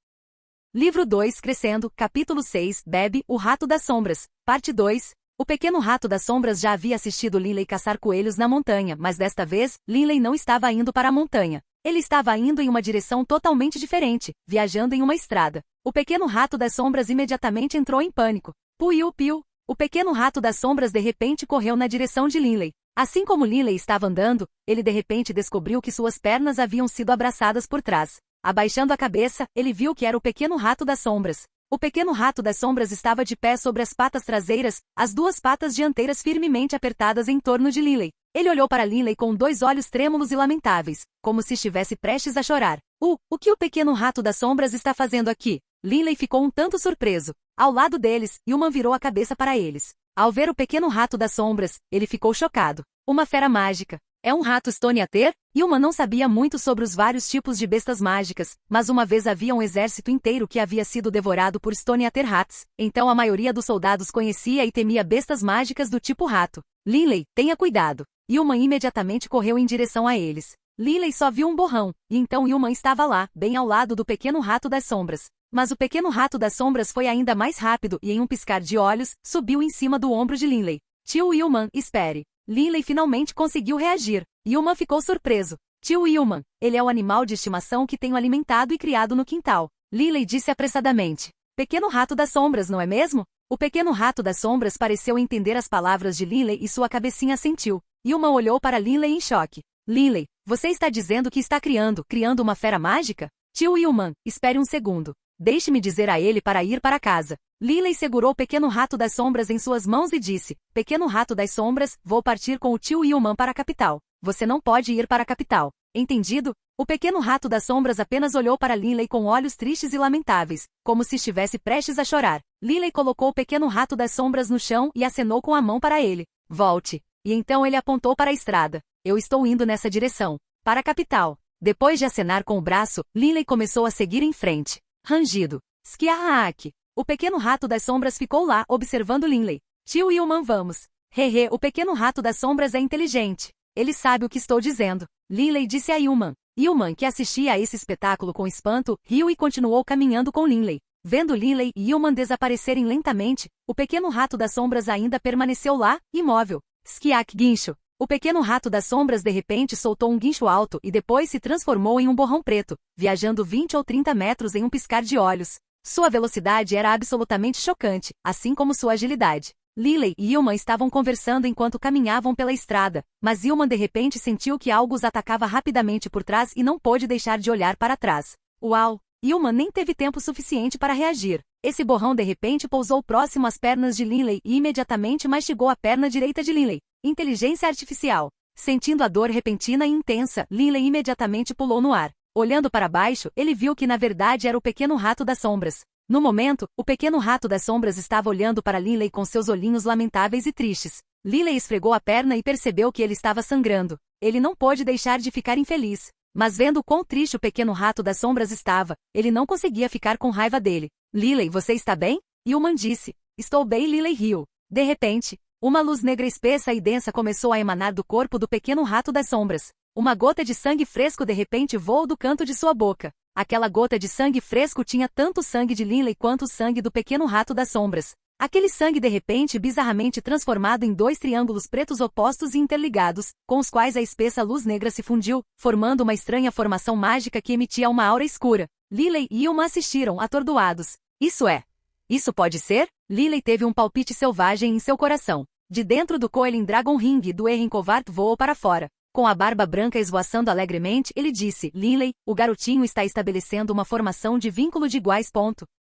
Livro 2 Crescendo, capítulo 6 Bebe, o rato das sombras, parte 2. O pequeno rato das sombras já havia assistido Linley caçar coelhos na montanha, mas desta vez, Linley não estava indo para a montanha. Ele estava indo em uma direção totalmente diferente, viajando em uma estrada. O pequeno rato das sombras imediatamente entrou em pânico. Piu-piu! O pequeno rato das sombras de repente correu na direção de Linley. Assim como Linley estava andando, ele de repente descobriu que suas pernas haviam sido abraçadas por trás. Abaixando a cabeça, ele viu que era o pequeno rato das sombras. O pequeno rato das sombras estava de pé sobre as patas traseiras, as duas patas dianteiras firmemente apertadas em torno de Linley. Ele olhou para Linley com 2 olhos trêmulos e lamentáveis, como se estivesse prestes a chorar. O que o pequeno rato das sombras está fazendo aqui? Linley ficou um tanto surpreso. Ao lado deles, Yuman virou a cabeça para eles. Ao ver o pequeno rato das sombras, ele ficou chocado. Uma fera mágica. É um rato Stoniater? Yuman não sabia muito sobre os vários tipos de bestas mágicas, mas uma vez havia um exército inteiro que havia sido devorado por Stoniater Rats, então a maioria dos soldados conhecia e temia bestas mágicas do tipo rato. Linley, tenha cuidado. Yuman imediatamente correu em direção a eles. Linley só viu um borrão, e então Yuman estava lá, bem ao lado do pequeno rato das sombras. Mas o pequeno rato das sombras foi ainda mais rápido e em um piscar de olhos, subiu em cima do ombro de Linley. Tio Yuman, espere. Linley finalmente conseguiu reagir. Yuman ficou surpreso. Tio Yuman, ele é o animal de estimação que tenho alimentado e criado no quintal. Linley disse apressadamente. Pequeno rato das sombras, não é mesmo? O pequeno rato das sombras pareceu entender as palavras de Linley e sua cabecinha assentiu. Yuman olhou para Linley em choque. Linley, você está dizendo que está criando uma fera mágica? Tio Yuman, espere um segundo. Deixe-me dizer a ele para ir para casa. Linley segurou o pequeno rato das sombras em suas mãos e disse, pequeno rato das sombras, vou partir com o tio Yuman para a capital. Você não pode ir para a capital. Entendido? O pequeno rato das sombras apenas olhou para Linley com olhos tristes e lamentáveis, como se estivesse prestes a chorar. Linley colocou o pequeno rato das sombras no chão e acenou com a mão para ele. Volte. E então ele apontou para a estrada. Eu estou indo nessa direção. Para a capital. Depois de acenar com o braço, Linley começou a seguir em frente. Rangido. Skiahaak. O pequeno rato das sombras ficou lá, observando Linley. Tio Yuman, vamos. Hehe, o pequeno rato das sombras é inteligente. Ele sabe o que estou dizendo. Linley disse a Yuman. Yuman, que assistia a esse espetáculo com espanto, riu e continuou caminhando com Linley. Vendo Linley e Yuman desaparecerem lentamente, o pequeno rato das sombras ainda permaneceu lá, imóvel. Skiak guincho. O pequeno rato das sombras de repente soltou um guincho alto e depois se transformou em um borrão preto, viajando 20 ou 30 metros em um piscar de olhos. Sua velocidade era absolutamente chocante, assim como sua agilidade. Linley e Yuman estavam conversando enquanto caminhavam pela estrada, mas Yuman de repente sentiu que algo os atacava rapidamente por trás e não pôde deixar de olhar para trás. Uau! Yuman nem teve tempo suficiente para reagir. Esse borrão de repente pousou próximo às pernas de Linley e imediatamente mastigou a perna direita de Linley. Inteligência artificial. Sentindo a dor repentina e intensa, Linley imediatamente pulou no ar. Olhando para baixo, ele viu que na verdade era o pequeno rato das sombras. No momento, o pequeno rato das sombras estava olhando para Linley com seus olhinhos lamentáveis e tristes. Linley esfregou a perna e percebeu que ele estava sangrando. Ele não pôde deixar de ficar infeliz. Mas vendo quão triste o pequeno rato das sombras estava, ele não conseguia ficar com raiva dele. Linley, você está bem? Yuman disse. Estou bem, Linley riu. De repente, uma luz negra espessa e densa começou a emanar do corpo do pequeno rato das sombras. Uma gota de sangue fresco de repente voou do canto de sua boca. Aquela gota de sangue fresco tinha tanto o sangue de Linley quanto o sangue do pequeno rato das sombras. Aquele sangue de repente bizarramente transformado em 2 triângulos pretos opostos e interligados, com os quais a espessa luz negra se fundiu, formando uma estranha formação mágica que emitia uma aura escura. Linley e Yuman assistiram, atordoados. Isso pode ser? Linley teve um palpite selvagem em seu coração. De dentro do Coelin Dragon Ring do Ehrenkovart voou para fora. Com a barba branca esvoaçando alegremente, ele disse, Linley, o garotinho está estabelecendo uma formação de vínculo de iguais.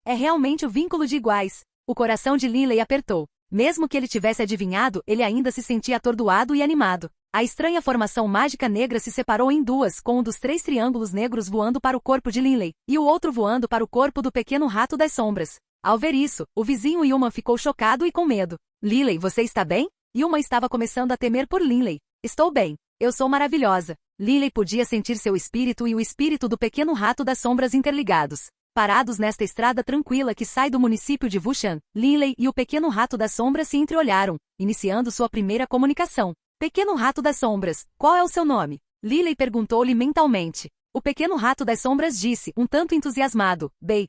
É realmente o vínculo de iguais. O coração de Linley apertou. Mesmo que ele tivesse adivinhado, ele ainda se sentia atordoado e animado. A estranha formação mágica negra se separou em duas, com um dos 3 triângulos negros voando para o corpo de Linley, e o outro voando para o corpo do pequeno rato das sombras. Ao ver isso, o vizinho Yuman ficou chocado e com medo. Linley, você está bem? Yuman estava começando a temer por Linley. Estou bem. Eu sou maravilhosa. Linley podia sentir seu espírito e o espírito do pequeno rato das sombras interligados. Parados nesta estrada tranquila que sai do município de Wushan, Linley e o pequeno rato das sombras se entreolharam, iniciando sua primeira comunicação. Pequeno rato das sombras, qual é o seu nome? Linley perguntou-lhe mentalmente. O pequeno rato das sombras disse, um tanto entusiasmado, Bei.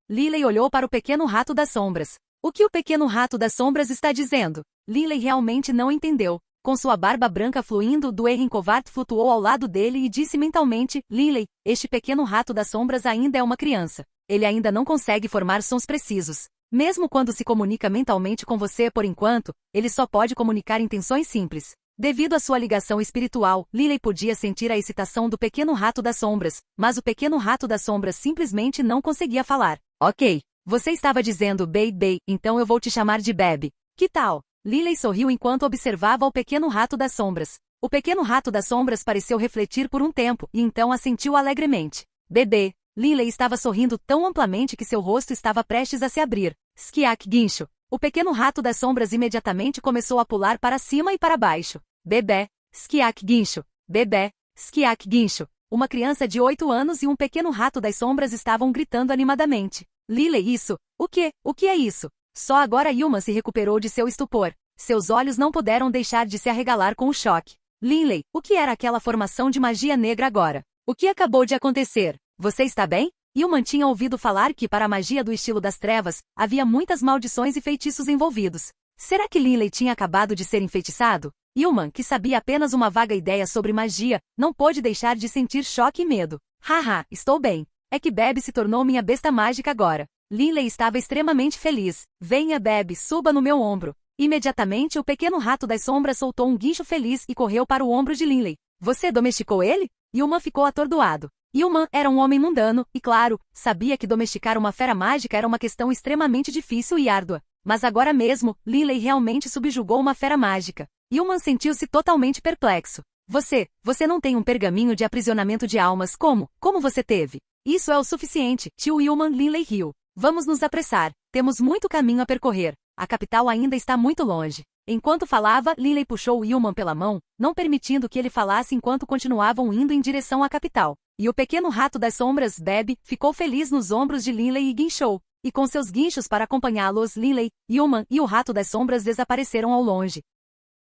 Linley olhou para o pequeno rato das sombras. O que o pequeno rato das sombras está dizendo? Linley realmente não entendeu. com sua barba branca fluindo, Duerrin Covart flutuou ao lado dele e disse mentalmente, Linley, este pequeno rato das sombras ainda é uma criança. Ele ainda não consegue formar sons precisos. Mesmo quando se comunica mentalmente com você por enquanto, ele só pode comunicar intenções simples. Devido à sua ligação espiritual, Linley podia sentir a excitação do pequeno rato das sombras, mas o pequeno rato das sombras simplesmente não conseguia falar. Ok, você estava dizendo Baby, então eu vou te chamar de Bebe. Que tal? Linley sorriu enquanto observava o pequeno rato das sombras. O pequeno rato das sombras pareceu refletir por um tempo, e então assentiu alegremente. Bebê. Linley estava sorrindo tão amplamente que seu rosto estava prestes a se abrir. Skiak guincho. O pequeno rato das sombras imediatamente começou a pular para cima e para baixo. Bebê. Skiak guincho. Bebê. Skiak guincho. Uma criança de 8 anos e um pequeno rato das sombras estavam gritando animadamente. Linley, isso? O quê? O que é isso? Só agora Yulman se recuperou de seu estupor. Seus olhos não puderam deixar de se arregalar com o choque. Linley, o que era aquela formação de magia negra agora? O que acabou de acontecer? Você está bem? Yulman tinha ouvido falar que para a magia do estilo das trevas, havia muitas maldições e feitiços envolvidos. Será que Linley tinha acabado de ser enfeitiçado? Yulman, que sabia apenas uma vaga ideia sobre magia, não pôde deixar de sentir choque e medo. Haha, estou bem. É que Bebe se tornou minha besta mágica agora. Linley estava extremamente feliz. Venha, Bebe, suba no meu ombro. Imediatamente o pequeno rato das sombras soltou um guincho feliz e correu para o ombro de Linley. Você domesticou ele? Yulman ficou atordoado. Yulman era um homem mundano, e claro, sabia que domesticar uma fera mágica era uma questão extremamente difícil e árdua. Mas agora mesmo, Linley realmente subjugou uma fera mágica. Yulman sentiu-se totalmente perplexo. Você não tem um pergaminho de aprisionamento de almas como você teve? Isso é o suficiente, tio Yulman. Linley riu. Vamos nos apressar, temos muito caminho a percorrer. A capital ainda está muito longe. Enquanto falava, Linley puxou Yulman pela mão, não permitindo que ele falasse enquanto continuavam indo em direção à capital. E o pequeno rato das sombras, Bebe, ficou feliz nos ombros de Linley e guinchou. E com seus guinchos para acompanhá-los, Linley, Yulman e o rato das sombras desapareceram ao longe.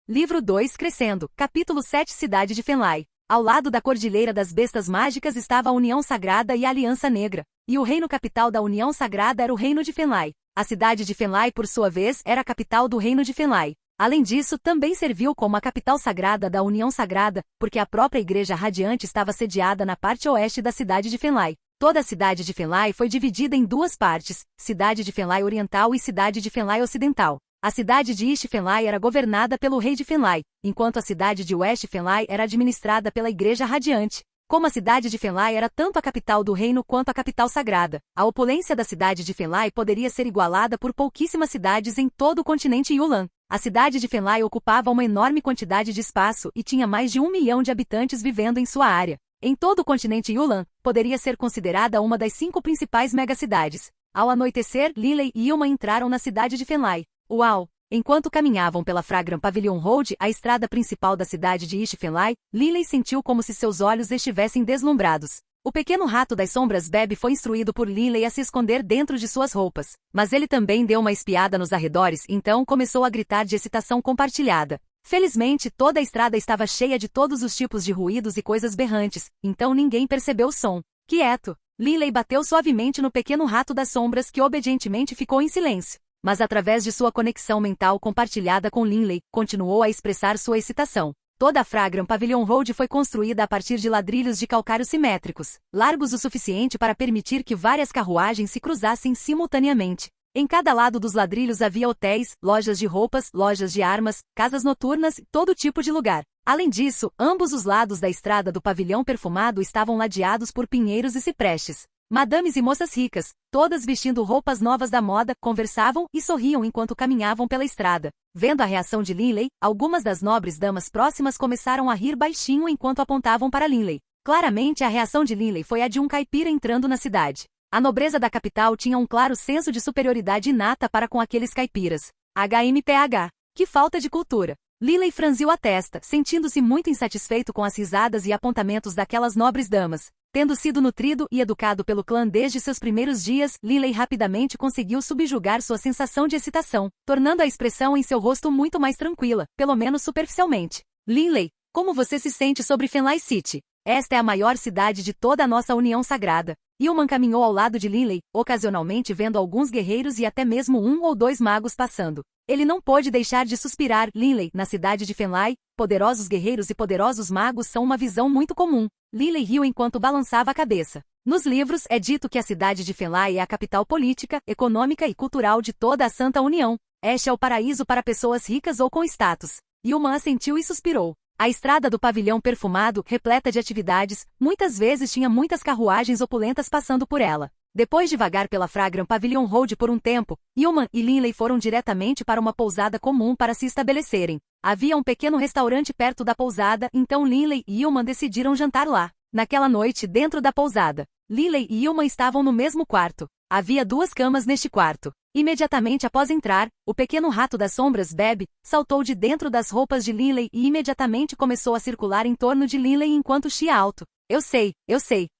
Livro 2 Crescendo, capítulo 7 Cidade de Fenlai. Ao lado da Cordilheira das Bestas Mágicas estava a União Sagrada e a Aliança Negra, e o reino capital da União Sagrada era o Reino de Fenlai. A cidade de Fenlai, por sua vez, era a capital do Reino de Fenlai. Além disso, também serviu como a capital sagrada da União Sagrada, porque a própria Igreja Radiante estava sediada na parte oeste da cidade de Fenlai. Toda a cidade de Fenlai foi dividida em duas partes, Cidade de Fenlai Oriental e Cidade de Fenlai Ocidental. A cidade de East Fenlai era governada pelo rei de Fenlai, enquanto a cidade de West Fenlai era administrada pela Igreja Radiante. Como a cidade de Fenlai era tanto a capital do reino quanto a capital sagrada, a opulência da cidade de Fenlai poderia ser igualada por pouquíssimas cidades em todo o continente Yulan. A cidade de Fenlai ocupava uma enorme quantidade de espaço e tinha mais de 1 milhão de habitantes vivendo em sua área. Em todo o continente Yulan, poderia ser considerada uma das 5 principais megacidades. Ao anoitecer, Linley e Yulman entraram na cidade de Fenlai. Uau! Enquanto caminhavam pela Fragrant Pavilion Road, a estrada principal da cidade de East Fenlai, Linley sentiu como se seus olhos estivessem deslumbrados. O pequeno rato das sombras Bebe foi instruído por Linley a se esconder dentro de suas roupas. Mas ele também deu uma espiada nos arredores, então começou a gritar de excitação compartilhada. Felizmente, toda a estrada estava cheia de todos os tipos de ruídos e coisas berrantes, então ninguém percebeu o som. Quieto! Linley bateu suavemente no pequeno rato das sombras que obedientemente ficou em silêncio. Mas através de sua conexão mental compartilhada com Linley, continuou a expressar sua excitação. Toda a Fragrant Pavilion Road foi construída a partir de ladrilhos de calcário simétricos, largos o suficiente para permitir que várias carruagens se cruzassem simultaneamente. Em cada lado dos ladrilhos havia hotéis, lojas de roupas, lojas de armas, casas noturnas e todo tipo de lugar. Além disso, ambos os lados da estrada do pavilhão perfumado estavam ladeados por pinheiros e ciprestes. Madames e moças ricas, todas vestindo roupas novas da moda, conversavam e sorriam enquanto caminhavam pela estrada. Vendo a reação de Linley, algumas das nobres damas próximas começaram a rir baixinho enquanto apontavam para Linley. Claramente a reação de Linley foi a de um caipira entrando na cidade. A nobreza da capital tinha um claro senso de superioridade inata para com aqueles caipiras. HMPH. Que falta de cultura. Linley franziu a testa, sentindo-se muito insatisfeito com as risadas e apontamentos daquelas nobres damas. Tendo sido nutrido e educado pelo clã desde seus primeiros dias, Linley rapidamente conseguiu subjugar sua sensação de excitação, tornando a expressão em seu rosto muito mais tranquila, pelo menos superficialmente. Linley, Como você se sente sobre Fenlai City? Esta é a maior cidade de toda a nossa União Sagrada. Yeoman caminhou ao lado de Linley, ocasionalmente vendo alguns guerreiros e até mesmo um ou dois magos passando. Ele não pôde deixar de suspirar. Linley, na cidade de Fenlai, poderosos guerreiros e poderosos magos são uma visão muito comum. Linley riu enquanto balançava a cabeça. Nos livros, é dito que a cidade de Fenlai é a capital política, econômica e cultural de toda a Santa União. Este é o paraíso para pessoas ricas ou com status. Yeoman assentiu e suspirou. A estrada do pavilhão perfumado, repleta de atividades, muitas vezes tinha muitas carruagens opulentas passando por ela. Depois de vagar pela Fragrant Pavilion Road por um tempo, Yeoman e Linley foram diretamente para uma pousada comum para se estabelecerem. Havia um pequeno restaurante perto da pousada, então Linley e Yeoman decidiram jantar lá. Naquela noite, dentro da pousada, Linley e Yeoman estavam no mesmo quarto. Havia 2 camas neste quarto. Imediatamente após entrar, o pequeno rato das sombras Beb saltou de dentro das roupas de Linley e imediatamente começou a circular em torno de Linley enquanto chia alto. Eu sei,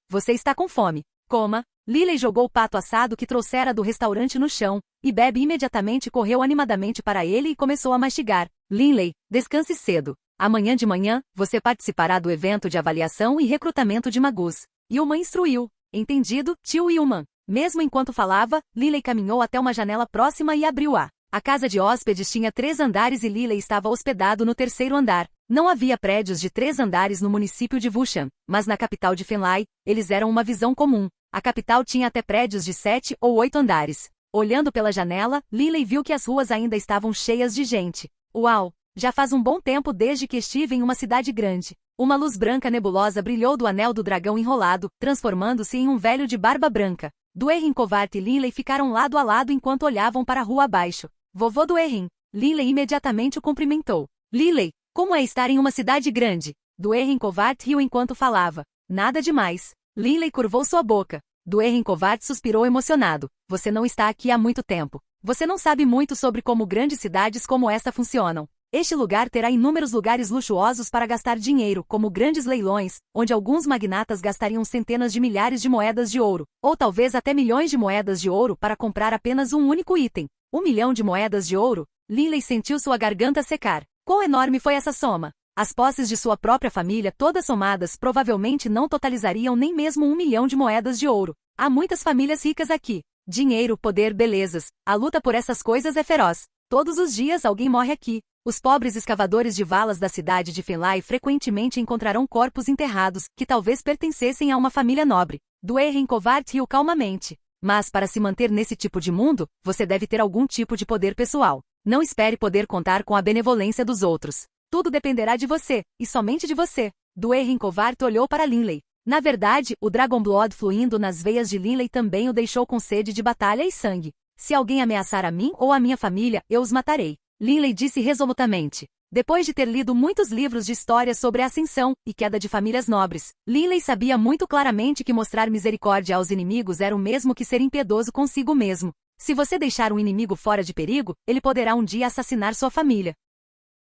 você está com fome. Coma. Linley jogou o pato assado que trouxera do restaurante no chão, e Beb imediatamente correu animadamente para ele e começou a mastigar. Linley, descanse cedo. Amanhã de manhã, você participará do evento de avaliação e recrutamento de magus. Yeoman instruiu. Entendido, tio Yeoman. Mesmo enquanto falava, Linley caminhou até uma janela próxima e abriu-a. A casa de hóspedes tinha 3 andares e Linley estava hospedado no 3º andar. Não havia prédios de 3 andares no município de Wushan, mas na capital de Fenlai, eles eram uma visão comum. A capital tinha até prédios de 7 ou 8 andares. Olhando pela janela, Linley viu que as ruas ainda estavam cheias de gente. Uau! Já faz um bom tempo desde que estive em uma cidade grande. Uma luz branca nebulosa brilhou do anel do dragão enrolado, transformando-se em um velho de barba branca. Duerrin Kovart e Linley ficaram lado a lado enquanto olhavam para a rua abaixo. Vovô Duerrin. Linley imediatamente o cumprimentou. Linley, como é estar em uma cidade grande? Duerrin Kovart riu enquanto falava. Nada demais. Linley curvou sua boca. Duerrin Kovart suspirou emocionado. Você não está aqui há muito tempo. Você não sabe muito sobre como grandes cidades como esta funcionam. Este lugar terá inúmeros lugares luxuosos para gastar dinheiro, como grandes leilões, onde alguns magnatas gastariam centenas de milhares de moedas de ouro, ou talvez até milhões de moedas de ouro para comprar apenas um único item. 1 milhão de moedas de ouro? Linley sentiu sua garganta secar. Quão enorme foi essa soma? As posses de sua própria família, todas somadas, provavelmente não totalizariam nem mesmo 1 milhão de moedas de ouro. Há muitas famílias ricas aqui. Dinheiro, poder, belezas. A luta por essas coisas é feroz. Todos os dias alguém morre aqui. Os pobres escavadores de valas da cidade de Fenlai frequentemente encontrarão corpos enterrados, que talvez pertencessem a uma família nobre. Duerrin Kovart riu calmamente. Mas para se manter nesse tipo de mundo, você deve ter algum tipo de poder pessoal. Não espere poder contar com a benevolência dos outros. Tudo dependerá de você, e somente de você. Duerrin Kovart olhou para Linley. Na verdade, o Dragon Blood fluindo nas veias de Linley também o deixou com sede de batalha e sangue. Se alguém ameaçar a mim ou a minha família, eu os matarei. Linley disse resolutamente. Depois de ter lido muitos livros de histórias sobre a ascensão e queda de famílias nobres, Linley sabia muito claramente que mostrar misericórdia aos inimigos era o mesmo que ser impiedoso consigo mesmo. Se você deixar um inimigo fora de perigo, ele poderá um dia assassinar sua família.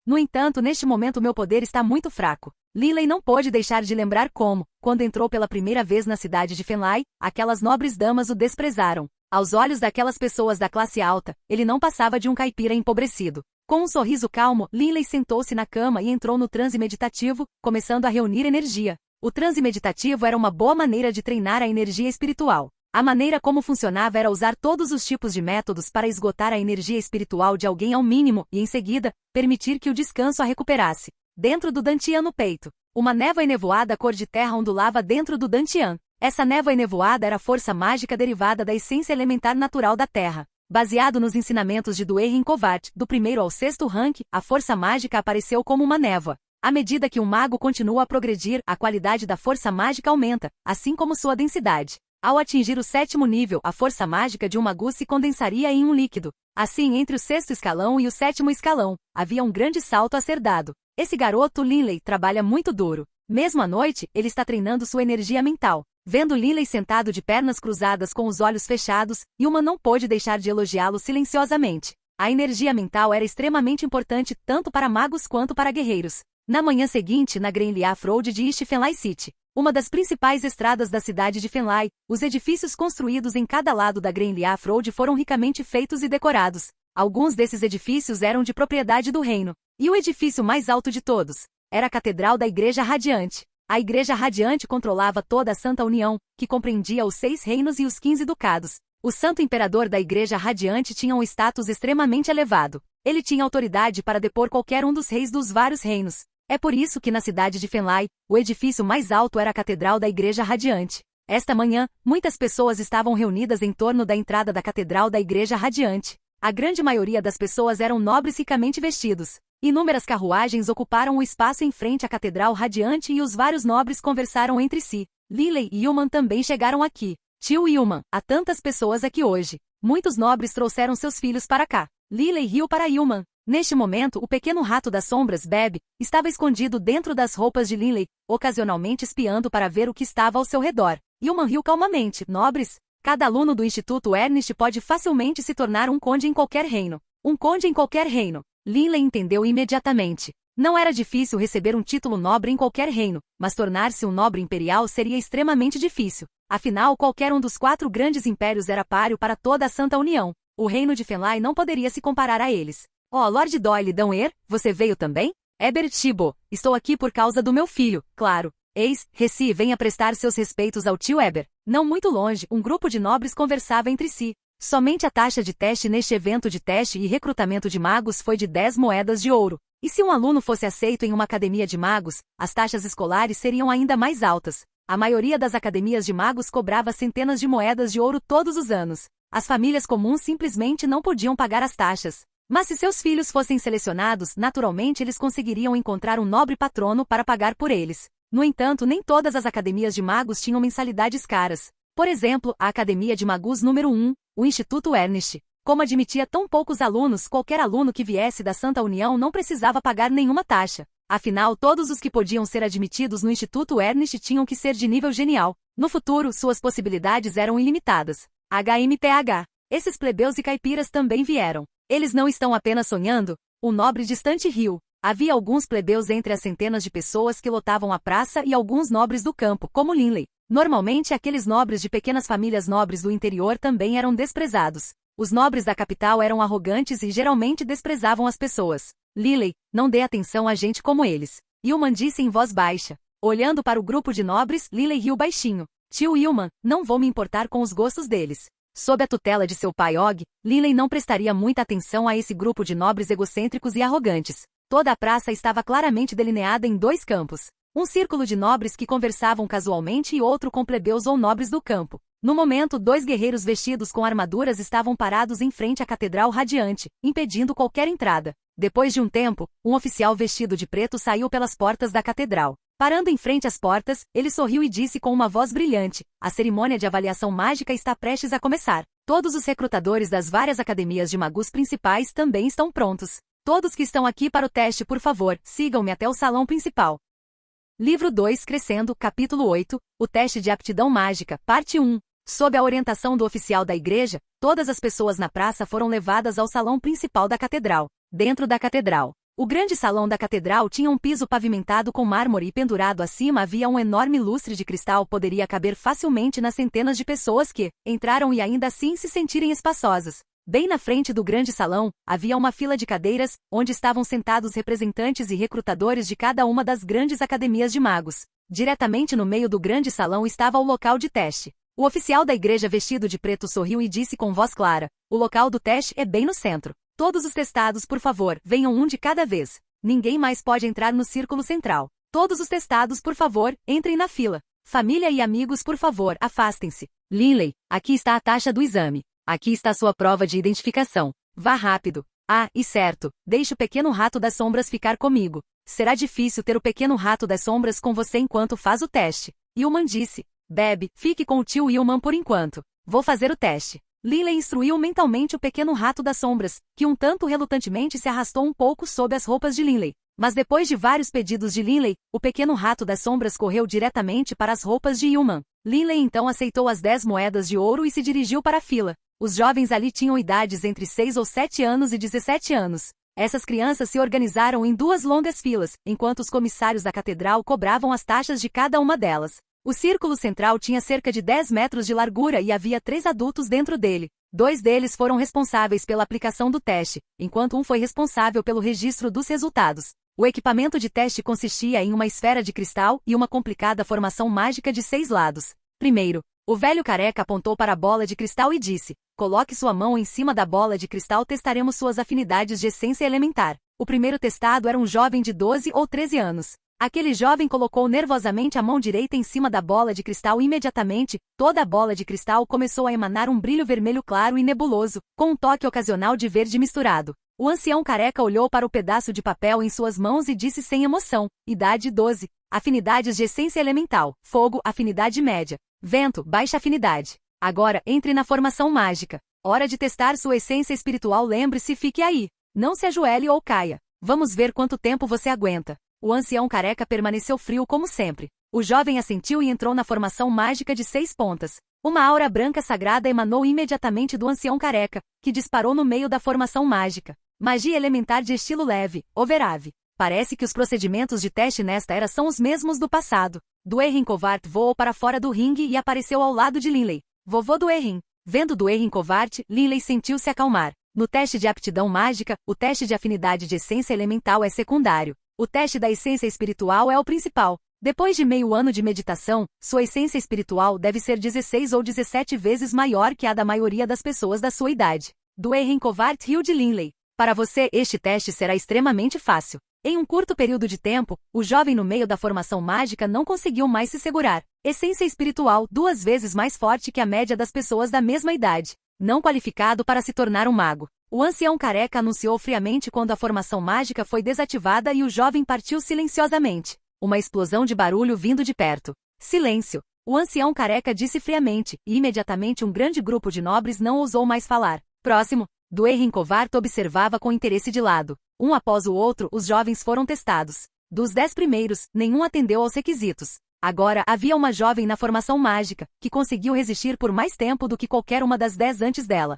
No entanto, neste momento meu poder está muito fraco. Linley não pôde deixar de lembrar como, quando entrou pela primeira vez na cidade de Fenlai, aquelas nobres damas o desprezaram. Aos olhos daquelas pessoas da classe alta, ele não passava de um caipira empobrecido. Com um sorriso calmo, Linley sentou-se na cama e entrou no transe meditativo, começando a reunir energia. O transe meditativo era uma boa maneira de treinar a energia espiritual. A maneira como funcionava era usar todos os tipos de métodos para esgotar a energia espiritual de alguém ao mínimo e, em seguida, permitir que o descanso a recuperasse. Dentro do Dantian no peito, uma névoa enevoada cor de terra ondulava dentro do Dantian. Essa névoa enevoada era força mágica derivada da essência elementar natural da Terra. Baseado nos ensinamentos de Duerrin Kovart, do 1º ao 6º rank, a força mágica apareceu como uma névoa. À medida que um mago continua a progredir, a qualidade da força mágica aumenta, assim como sua densidade. Ao atingir o 7º nível, a força mágica de um mago se condensaria em um líquido. Assim, entre o 6º escalão e o 7º escalão, havia um grande salto a ser dado. Esse garoto, Linley, trabalha muito duro. Mesmo à noite, ele está treinando sua energia mental. Vendo Linley sentado de pernas cruzadas com os olhos fechados, Yeoman não pôde deixar de elogiá-lo silenciosamente. A energia mental era extremamente importante tanto para magos quanto para guerreiros. Na manhã seguinte, na Grand Liaf Road de East Fenlai City, uma das principais estradas da cidade de Fenlai, os edifícios construídos em cada lado da Grand Liaf Road foram ricamente feitos e decorados. Alguns desses edifícios eram de propriedade do reino. E o edifício mais alto de todos, Era a Catedral da Igreja Radiante. A Igreja Radiante controlava toda a Santa União, que compreendia os 6 reinos e os 15 ducados. O Santo Imperador da Igreja Radiante tinha um status extremamente elevado. Ele tinha autoridade para depor qualquer um dos reis dos vários reinos. É por isso que na cidade de Fenlai, o edifício mais alto era a Catedral da Igreja Radiante. Esta manhã, muitas pessoas estavam reunidas em torno da entrada da Catedral da Igreja Radiante. A grande maioria das pessoas eram nobres ricamente vestidos. Inúmeras carruagens ocuparam o espaço em frente à Catedral Radiante e os vários nobres conversaram entre si. Linley e Yuman também chegaram aqui. Tio Yuman, há tantas pessoas aqui hoje. Muitos nobres trouxeram seus filhos para cá. Linley riu para Yuman. Neste momento, o pequeno rato das sombras, Beb, estava escondido dentro das roupas de Linley, ocasionalmente espiando para ver o que estava ao seu redor. Yuman riu calmamente. Nobres? Cada aluno do Instituto Ernest pode facilmente se tornar um conde em qualquer reino. Um conde em qualquer reino. Linley entendeu imediatamente. Não era difícil receber um título nobre em qualquer reino, mas tornar-se um nobre imperial seria extremamente difícil. Afinal, qualquer um dos 4 grandes impérios era páreo para toda a Santa União. O reino de Fenlai não poderia se comparar a eles. Lord Doyle Downey, você veio também? Ebert Chibo, estou aqui por causa do meu filho, claro. Reci, venha prestar seus respeitos ao tio Eber. Não muito longe, um grupo de nobres conversava entre si. Somente a taxa de teste neste evento de teste e recrutamento de magos foi de 10 moedas de ouro. E se um aluno fosse aceito em uma academia de magos, as taxas escolares seriam ainda mais altas. A maioria das academias de magos cobrava centenas de moedas de ouro todos os anos. As famílias comuns simplesmente não podiam pagar as taxas. Mas se seus filhos fossem selecionados, naturalmente eles conseguiriam encontrar um nobre patrono para pagar por eles. No entanto, nem todas as academias de magos tinham mensalidades caras. Por exemplo, a Academia de Magus número 1, o Instituto Ernest. Como admitia tão poucos alunos, qualquer aluno que viesse da Santa União não precisava pagar nenhuma taxa. Afinal, todos os que podiam ser admitidos no Instituto Ernest tinham que ser de nível genial. No futuro, suas possibilidades eram ilimitadas. HMPH. Esses plebeus e caipiras também vieram. Eles não estão apenas sonhando? O nobre distante riu. Havia alguns plebeus entre as centenas de pessoas que lotavam a praça e alguns nobres do campo, como Linley. Normalmente aqueles nobres de pequenas famílias nobres do interior também eram desprezados. Os nobres da capital eram arrogantes e geralmente desprezavam as pessoas. Linley, não dê atenção a gente como eles. Yuman disse em voz baixa. Olhando para o grupo de nobres, Linley riu baixinho. Tio Yuman, não vou me importar com os gostos deles. Sob a tutela de seu pai Og, Linley não prestaria muita atenção a esse grupo de nobres egocêntricos e arrogantes. Toda a praça estava claramente delineada em 2 campos. Um círculo de nobres que conversavam casualmente e outro com plebeus ou nobres do campo. No momento, 2 guerreiros vestidos com armaduras estavam parados em frente à Catedral Radiante, impedindo qualquer entrada. Depois de um tempo, um oficial vestido de preto saiu pelas portas da catedral. Parando em frente às portas, ele sorriu e disse com uma voz brilhante: a cerimônia de avaliação mágica está prestes a começar. Todos os recrutadores das várias academias de magus principais também estão prontos. Todos que estão aqui para o teste, por favor, sigam-me até o salão principal. Livro 2 Crescendo, capítulo 8, o teste de aptidão mágica, parte 1. Sob a orientação do oficial da igreja, todas as pessoas na praça foram levadas ao salão principal da catedral. Dentro da catedral, o grande salão da catedral tinha um piso pavimentado com mármore e pendurado acima havia um enorme lustre de cristal poderia caber facilmente nas centenas de pessoas que entraram e ainda assim se sentirem espaçosas. Bem na frente do grande salão, havia uma fila de cadeiras, onde estavam sentados representantes e recrutadores de cada uma das grandes academias de magos. Diretamente no meio do grande salão estava o local de teste. O oficial da igreja vestido de preto sorriu e disse com voz clara: o local do teste é bem no centro. Todos os testados, por favor, venham um de cada vez. Ninguém mais pode entrar no círculo central. Todos os testados, por favor, entrem na fila. Família e amigos, por favor, afastem-se. Linley, aqui está a taxa do exame. Aqui está sua prova de identificação. Vá rápido. E certo, deixe o pequeno rato das sombras ficar comigo. Será difícil ter o pequeno rato das sombras com você enquanto faz o teste. Yuman disse. Beb, fique com o tio Yuman por enquanto. Vou fazer o teste. Linley instruiu mentalmente o pequeno rato das sombras, que um tanto relutantemente se arrastou um pouco sob as roupas de Linley. Mas depois de vários pedidos de Linley, o pequeno rato das sombras correu diretamente para as roupas de Yuman. Linley então aceitou as 10 moedas de ouro e se dirigiu para a fila. Os jovens ali tinham idades entre 6 ou 7 anos e 17 anos. Essas crianças se organizaram em 2 longas filas, enquanto os comissários da catedral cobravam as taxas de cada uma delas. O círculo central tinha cerca de 10 metros de largura e havia 3 adultos dentro dele. 2 deles foram responsáveis pela aplicação do teste, enquanto um foi responsável pelo registro dos resultados. O equipamento de teste consistia em uma esfera de cristal e uma complicada formação mágica de 6 lados. Primeiro, o velho careca apontou para a bola de cristal e disse: coloque sua mão em cima da bola de cristal, testaremos suas afinidades de essência elementar. O primeiro testado era um jovem de 12 ou 13 anos. Aquele jovem colocou nervosamente a mão direita em cima da bola de cristal e imediatamente, toda a bola de cristal começou a emanar um brilho vermelho claro e nebuloso, com um toque ocasional de verde misturado. O ancião careca olhou para o pedaço de papel em suas mãos e disse sem emoção: idade 12. Afinidades de essência elemental. Fogo, afinidade média. Vento, baixa afinidade. Agora, entre na formação mágica. Hora de testar sua essência espiritual. Lembre-se, fique aí. Não se ajoelhe ou caia. Vamos ver quanto tempo você aguenta. O ancião careca permaneceu frio como sempre. O jovem assentiu e entrou na formação mágica de 6 pontas. Uma aura branca sagrada emanou imediatamente do ancião careca, que disparou no meio da formação mágica. Magia elementar de estilo leve, Overave. Parece que os procedimentos de teste nesta era são os mesmos do passado. Duerrin Kovart voou para fora do ringue e apareceu ao lado de Linley. Vovô Duerrin. Vendo Duerrin Kovart, Linley sentiu-se acalmar. No teste de aptidão mágica, o teste de afinidade de essência elemental é secundário. O teste da essência espiritual é o principal. Depois de meio ano de meditação, sua essência espiritual deve ser 16 ou 17 vezes maior que a da maioria das pessoas da sua idade. Duerrin Kovart riu de Linley. Para você, este teste será extremamente fácil. Em um curto período de tempo, o jovem no meio da formação mágica não conseguiu mais se segurar. Essência espiritual 2 vezes mais forte que a média das pessoas da mesma idade. Não qualificado para se tornar um mago. O ancião careca anunciou friamente quando a formação mágica foi desativada e o jovem partiu silenciosamente. Uma explosão de barulho vindo de perto. Silêncio. O ancião careca disse friamente, e imediatamente um grande grupo de nobres não ousou mais falar. Próximo. Duerrin Kovart observava com interesse de lado. Um após o outro, os jovens foram testados. Dos 10 primeiros, nenhum atendeu aos requisitos. Agora, havia uma jovem na formação mágica, que conseguiu resistir por mais tempo do que qualquer uma das 10 antes dela.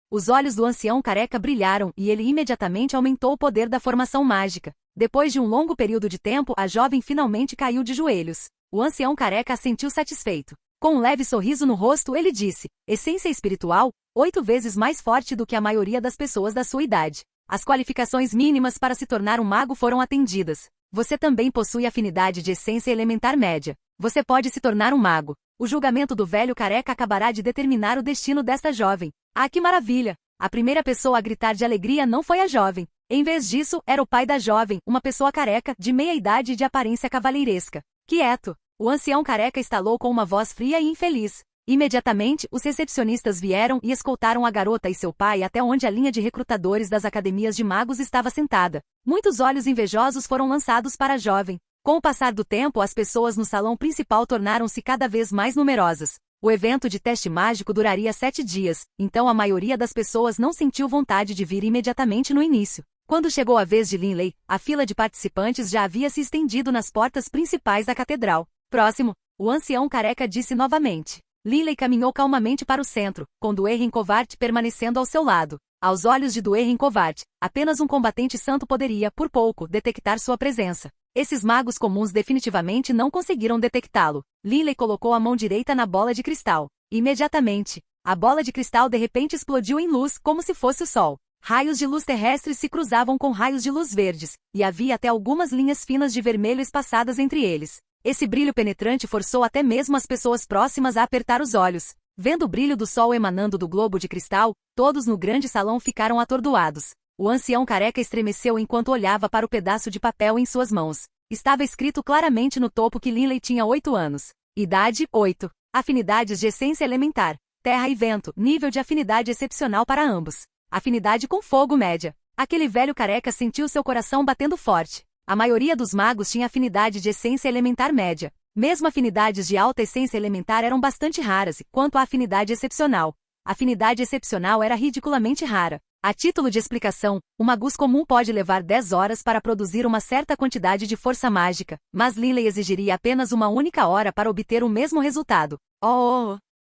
Os olhos do ancião careca brilharam e ele imediatamente aumentou o poder da formação mágica. Depois de um longo período de tempo, a jovem finalmente caiu de joelhos. O ancião careca assentiu satisfeito. Com um leve sorriso no rosto, ele disse: essência espiritual, 8 vezes mais forte do que a maioria das pessoas da sua idade. As qualificações mínimas para se tornar um mago foram atendidas. Você também possui afinidade de essência elementar média. Você pode se tornar um mago. O julgamento do velho careca acabará de determinar o destino desta jovem. Ah, que maravilha! A primeira pessoa a gritar de alegria não foi a jovem. Em vez disso, era o pai da jovem, uma pessoa careca, de meia idade e de aparência cavalheiresca. Quieto! O ancião careca estalou com uma voz fria e infeliz. Imediatamente, os recepcionistas vieram e escoltaram a garota e seu pai até onde a linha de recrutadores das academias de magos estava sentada. Muitos olhos invejosos foram lançados para a jovem. Com o passar do tempo, as pessoas no salão principal tornaram-se cada vez mais numerosas. O evento de teste mágico duraria 7 dias, então a maioria das pessoas não sentiu vontade de vir imediatamente no início. Quando chegou a vez de Linley, a fila de participantes já havia se estendido nas portas principais da catedral. Próximo, o ancião careca disse novamente. Linley caminhou calmamente para o centro, com Duerrin Kovart permanecendo ao seu lado. Aos olhos de Duerrin Kovart, apenas um combatente santo poderia, por pouco, detectar sua presença. Esses magos comuns definitivamente não conseguiram detectá-lo. Linley colocou a mão direita na bola de cristal. Imediatamente, a bola de cristal de repente explodiu em luz, como se fosse o sol. Raios de luz terrestres se cruzavam com raios de luz verdes, e havia até algumas linhas finas de vermelho espaçadas entre eles. Esse brilho penetrante forçou até mesmo as pessoas próximas a apertar os olhos. Vendo o brilho do sol emanando do globo de cristal, todos no grande salão ficaram atordoados. O ancião careca estremeceu enquanto olhava para o pedaço de papel em suas mãos. Estava escrito claramente no topo que Linley tinha 8 anos. Idade, 8. Afinidades de essência elementar. Terra e vento, nível de afinidade excepcional para ambos. Afinidade com fogo média. Aquele velho careca sentiu seu coração batendo forte. A maioria dos magos tinha afinidade de essência elementar média. Mesmo afinidades de alta essência elementar eram bastante raras, quanto à afinidade excepcional. A afinidade excepcional era ridiculamente rara. A título de explicação, um magus comum pode levar 10 horas para produzir uma certa quantidade de força mágica, mas Linley exigiria apenas uma única hora para obter o mesmo resultado.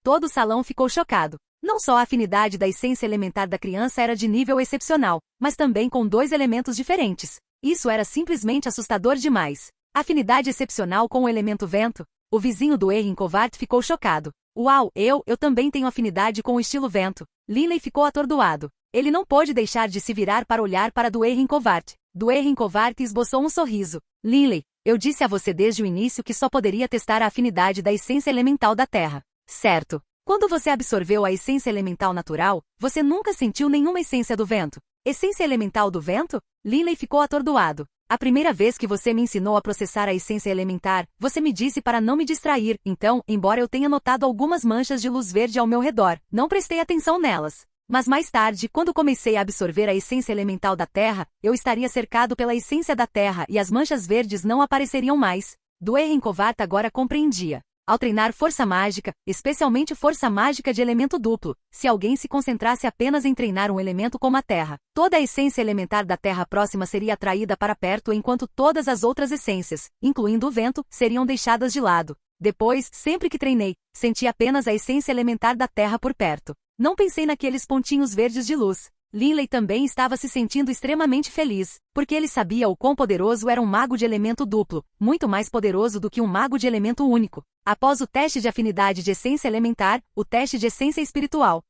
Todo o salão ficou chocado. Não só a afinidade da essência elementar da criança era de nível excepcional, mas também com 2 elementos diferentes. Isso era simplesmente assustador demais. Afinidade excepcional com o elemento vento. O vizinho do Duerrin Kovart ficou chocado. Uau, eu também tenho afinidade com o estilo vento. Linley ficou atordoado. Ele não pôde deixar de se virar para olhar para Duerrin Kovart. Dwayne Covart esboçou um sorriso. Linley, eu disse a você desde o início que só poderia testar a afinidade da essência elemental da Terra. Certo. Quando você absorveu a essência elemental natural, você nunca sentiu nenhuma essência do vento. Essência elemental do vento? Linley ficou atordoado. A primeira vez que você me ensinou a processar a essência elementar, você me disse para não me distrair, então, embora eu tenha notado algumas manchas de luz verde ao meu redor, não prestei atenção nelas. Mas mais tarde, quando comecei a absorver a essência elemental da Terra, eu estaria cercado pela essência da Terra e as manchas verdes não apareceriam mais. Dwayne Covart agora compreendia. Ao treinar força mágica, especialmente força mágica de elemento duplo, se alguém se concentrasse apenas em treinar um elemento como a Terra, toda a essência elementar da Terra próxima seria atraída para perto enquanto todas as outras essências, incluindo o vento, seriam deixadas de lado. Depois, sempre que treinei, senti apenas a essência elementar da Terra por perto. Não pensei naqueles pontinhos verdes de luz. Linley também estava se sentindo extremamente feliz, porque ele sabia o quão poderoso era um mago de elemento duplo, muito mais poderoso do que um mago de elemento único. Após o teste de afinidade de essência elementar, o teste de essência espiritual.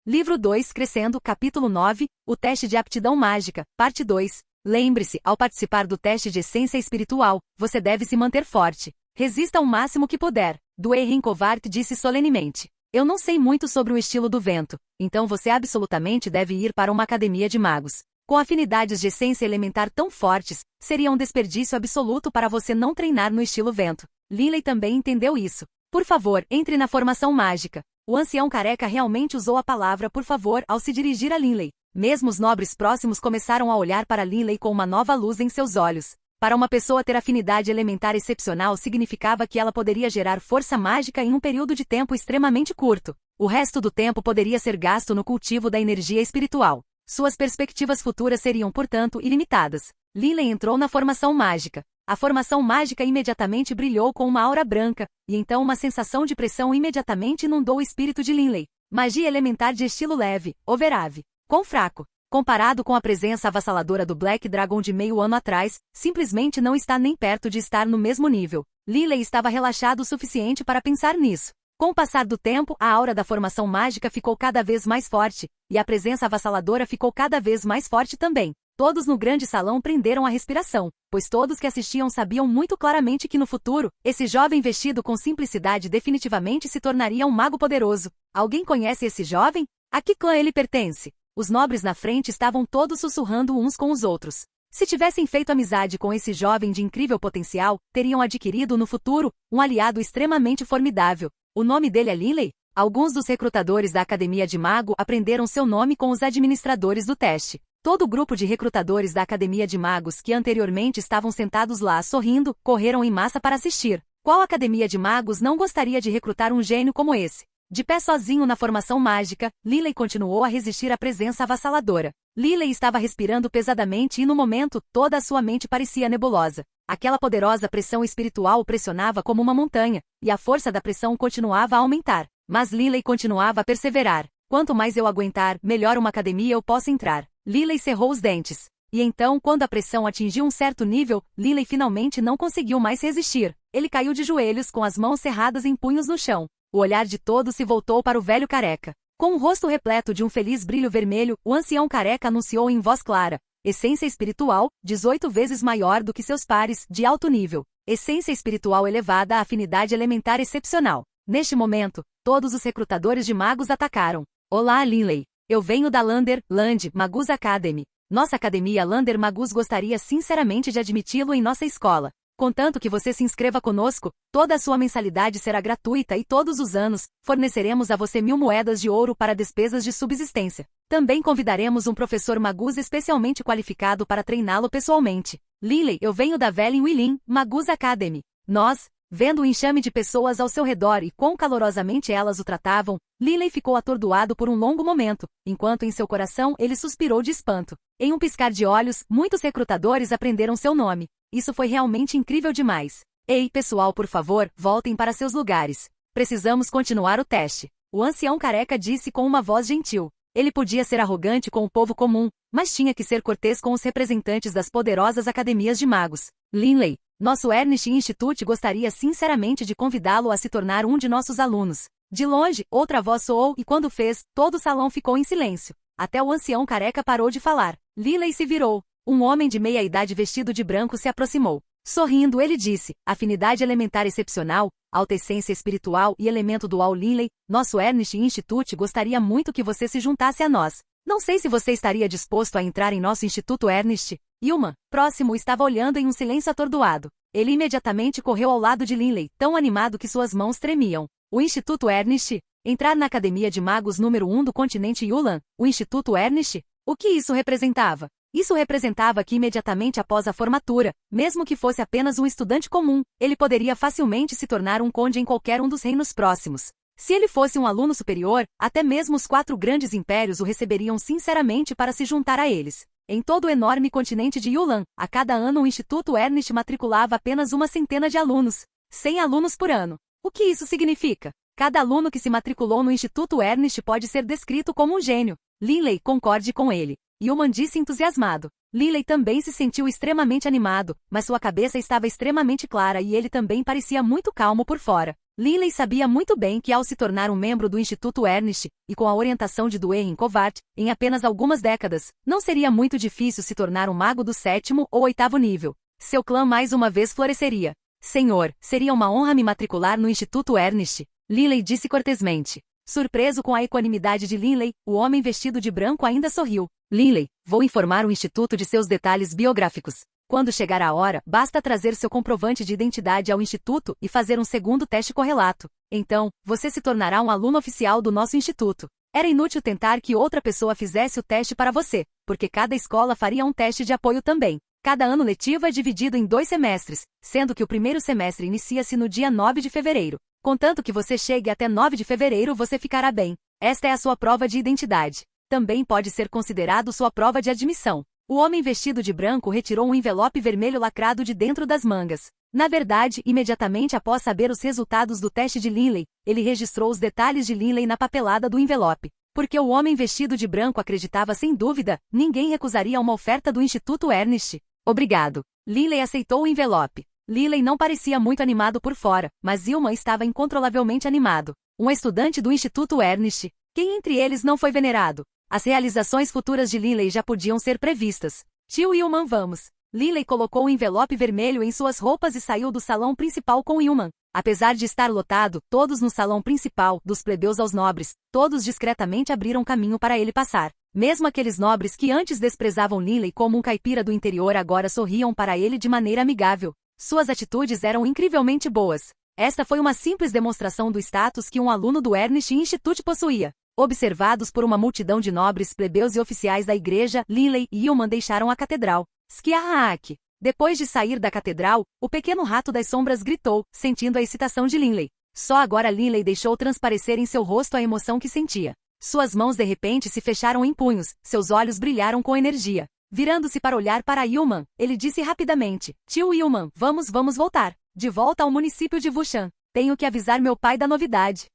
Livro 2 Crescendo, capítulo 9, o teste de aptidão mágica, parte 2. Lembre-se, ao participar do teste de essência espiritual, você deve se manter forte. Resista ao máximo que puder, Dwayne Covart disse solenemente. Eu não sei muito sobre o estilo do vento, então você absolutamente deve ir para uma academia de magos. Com afinidades de essência elementar tão fortes, seria um desperdício absoluto para você não treinar no estilo vento. Linley também entendeu isso. Por favor, entre na formação mágica. O ancião careca realmente usou a palavra por favor ao se dirigir a Linley. Mesmo os nobres próximos começaram a olhar para Linley com uma nova luz em seus olhos. Para uma pessoa ter afinidade elementar excepcional significava que ela poderia gerar força mágica em um período de tempo extremamente curto. O resto do tempo poderia ser gasto no cultivo da energia espiritual. Suas perspectivas futuras seriam, portanto, ilimitadas. Linley entrou na formação mágica. A formação mágica imediatamente brilhou com uma aura branca, e então uma sensação de pressão imediatamente inundou o espírito de Linley. Magia elementar de estilo leve, overave. Quão fraco. Comparado com a presença avassaladora do Black Dragon de meio ano atrás, simplesmente não está nem perto de estar no mesmo nível. Linley estava relaxado o suficiente para pensar nisso. Com o passar do tempo, a aura da formação mágica ficou cada vez mais forte, e a presença avassaladora ficou cada vez mais forte também. Todos no grande salão prenderam a respiração, pois todos que assistiam sabiam muito claramente que no futuro, esse jovem vestido com simplicidade definitivamente se tornaria um mago poderoso. Alguém conhece esse jovem? A que clã ele pertence? Os nobres na frente estavam todos sussurrando uns com os outros. Se tivessem feito amizade com esse jovem de incrível potencial, teriam adquirido no futuro um aliado extremamente formidável. O nome dele é Linley? Alguns dos recrutadores da Academia de Mago aprenderam seu nome com os administradores do teste. Todo o grupo de recrutadores da Academia de Magos que anteriormente estavam sentados lá sorrindo, correram em massa para assistir. Qual Academia de Magos não gostaria de recrutar um gênio como esse? De pé sozinho na formação mágica, Linley continuou a resistir à presença avassaladora. Linley estava respirando pesadamente e no momento, toda a sua mente parecia nebulosa. Aquela poderosa pressão espiritual o pressionava como uma montanha, e a força da pressão continuava a aumentar. Mas Linley continuava a perseverar. Quanto mais eu aguentar, melhor uma academia eu posso entrar. Linley cerrou os dentes. E então, quando a pressão atingiu um certo nível, Linley finalmente não conseguiu mais resistir. Ele caiu de joelhos com as mãos cerradas em punhos no chão. O olhar de todos se voltou para o velho careca. Com um rosto repleto de um feliz brilho vermelho, o ancião careca anunciou em voz clara. Essência espiritual, 18 vezes maior do que seus pares, de alto nível. Essência espiritual elevada à afinidade elementar excepcional. Neste momento, todos os recrutadores de magos atacaram. Olá, Linley. Eu venho da Land Magus Academy. Nossa academia Lander Magus gostaria sinceramente de admiti-lo em nossa escola. Contanto que você se inscreva conosco, toda a sua mensalidade será gratuita e todos os anos, forneceremos a você 1000 moedas de ouro para despesas de subsistência. Também convidaremos um professor Magus especialmente qualificado para treiná-lo pessoalmente. Linley, eu venho da Velen Willin, Magus Academy. Nós, vendo o enxame de pessoas ao seu redor e quão calorosamente elas o tratavam, Linley ficou atordoado por um longo momento, enquanto em seu coração ele suspirou de espanto. Em um piscar de olhos, muitos recrutadores aprenderam seu nome. Isso foi realmente incrível demais. Ei, pessoal, por favor, voltem para seus lugares. Precisamos continuar o teste. O ancião careca disse com uma voz gentil. Ele podia ser arrogante com o povo comum, mas tinha que ser cortês com os representantes das poderosas academias de magos. Linley, nosso Ernest Institute gostaria sinceramente de convidá-lo a se tornar um de nossos alunos. De longe, outra voz soou e quando fez, todo o salão ficou em silêncio. Até o ancião careca parou de falar. Linley se virou. Um homem de meia-idade vestido de branco se aproximou. Sorrindo, ele disse: afinidade elementar excepcional, alta essência espiritual e elemento dual Linley, nosso Ernest Institute gostaria muito que você se juntasse a nós. Não sei se você estaria disposto a entrar em nosso Instituto Ernest. Yulman, próximo, estava olhando em um silêncio atordoado. Ele imediatamente correu ao lado de Linley, tão animado que suas mãos tremiam. O Instituto Ernest? Entrar na Academia de Magos número 1 do continente Yulan, o Instituto Ernest? O que isso representava? Isso representava que imediatamente após a formatura, mesmo que fosse apenas um estudante comum, ele poderia facilmente se tornar um conde em qualquer um dos reinos próximos. Se ele fosse um aluno superior, até mesmo os 4 grandes impérios o receberiam sinceramente para se juntar a eles. Em todo o enorme continente de Yulan, a cada ano o Instituto Ernest matriculava apenas uma centena de alunos. 100 alunos por ano. O que isso significa? Cada aluno que se matriculou no Instituto Ernest pode ser descrito como um gênio. Linley, concorde com ele. Yulman disse entusiasmado. Linley também se sentiu extremamente animado, mas sua cabeça estava extremamente clara e ele também parecia muito calmo por fora. Linley sabia muito bem que ao se tornar um membro do Instituto Ernest, e com a orientação de Duein Covart, em apenas algumas décadas, não seria muito difícil se tornar um mago do 7º ou 8º nível. Seu clã mais uma vez floresceria. Senhor, seria uma honra me matricular no Instituto Ernest, Linley disse cortesmente. Surpreso com a equanimidade de Linley, o homem vestido de branco ainda sorriu. Linley, vou informar o Instituto de seus detalhes biográficos. Quando chegar a hora, basta trazer seu comprovante de identidade ao Instituto e fazer um segundo teste correlato. Então, você se tornará um aluno oficial do nosso Instituto. Era inútil tentar que outra pessoa fizesse o teste para você, porque cada escola faria um teste de apoio também. Cada ano letivo é dividido em 2 semestres, sendo que o primeiro semestre inicia-se no dia 9 de fevereiro. Contanto que você chegue até 9 de fevereiro, você ficará bem. Esta é a sua prova de identidade. Também pode ser considerado sua prova de admissão. O homem vestido de branco retirou um envelope vermelho lacrado de dentro das mangas. Na verdade, imediatamente após saber os resultados do teste de Linley, ele registrou os detalhes de Linley na papelada do envelope. Porque o homem vestido de branco acreditava sem dúvida, ninguém recusaria uma oferta do Instituto Ernest. Obrigado. Linley aceitou o envelope. Linley não parecia muito animado por fora, mas Yulman estava incontrolavelmente animado. Um estudante do Instituto Ernest. Quem entre eles não foi venerado? As realizações futuras de Linley já podiam ser previstas. Tio Yulman, vamos. Linley colocou o envelope vermelho em suas roupas e saiu do salão principal com Yulman. Apesar de estar lotado, todos no salão principal, dos plebeus aos nobres, todos discretamente abriram caminho para ele passar. Mesmo aqueles nobres que antes desprezavam Linley como um caipira do interior agora sorriam para ele de maneira amigável. Suas atitudes eram incrivelmente boas. Esta foi uma simples demonstração do status que um aluno do Ernest Institute possuía. Observados por uma multidão de nobres, plebeus e oficiais da igreja, Linley e Yulman deixaram a catedral. Skiahaak. Depois de sair da catedral, o pequeno rato das sombras gritou, sentindo a excitação de Linley. Só agora Linley deixou transparecer em seu rosto a emoção que sentia. Suas mãos de repente se fecharam em punhos, seus olhos brilharam com energia. Virando-se para olhar para Yulman, ele disse rapidamente: Tio Yulman, vamos voltar. De volta ao município de Wushan. Tenho que avisar meu pai da novidade.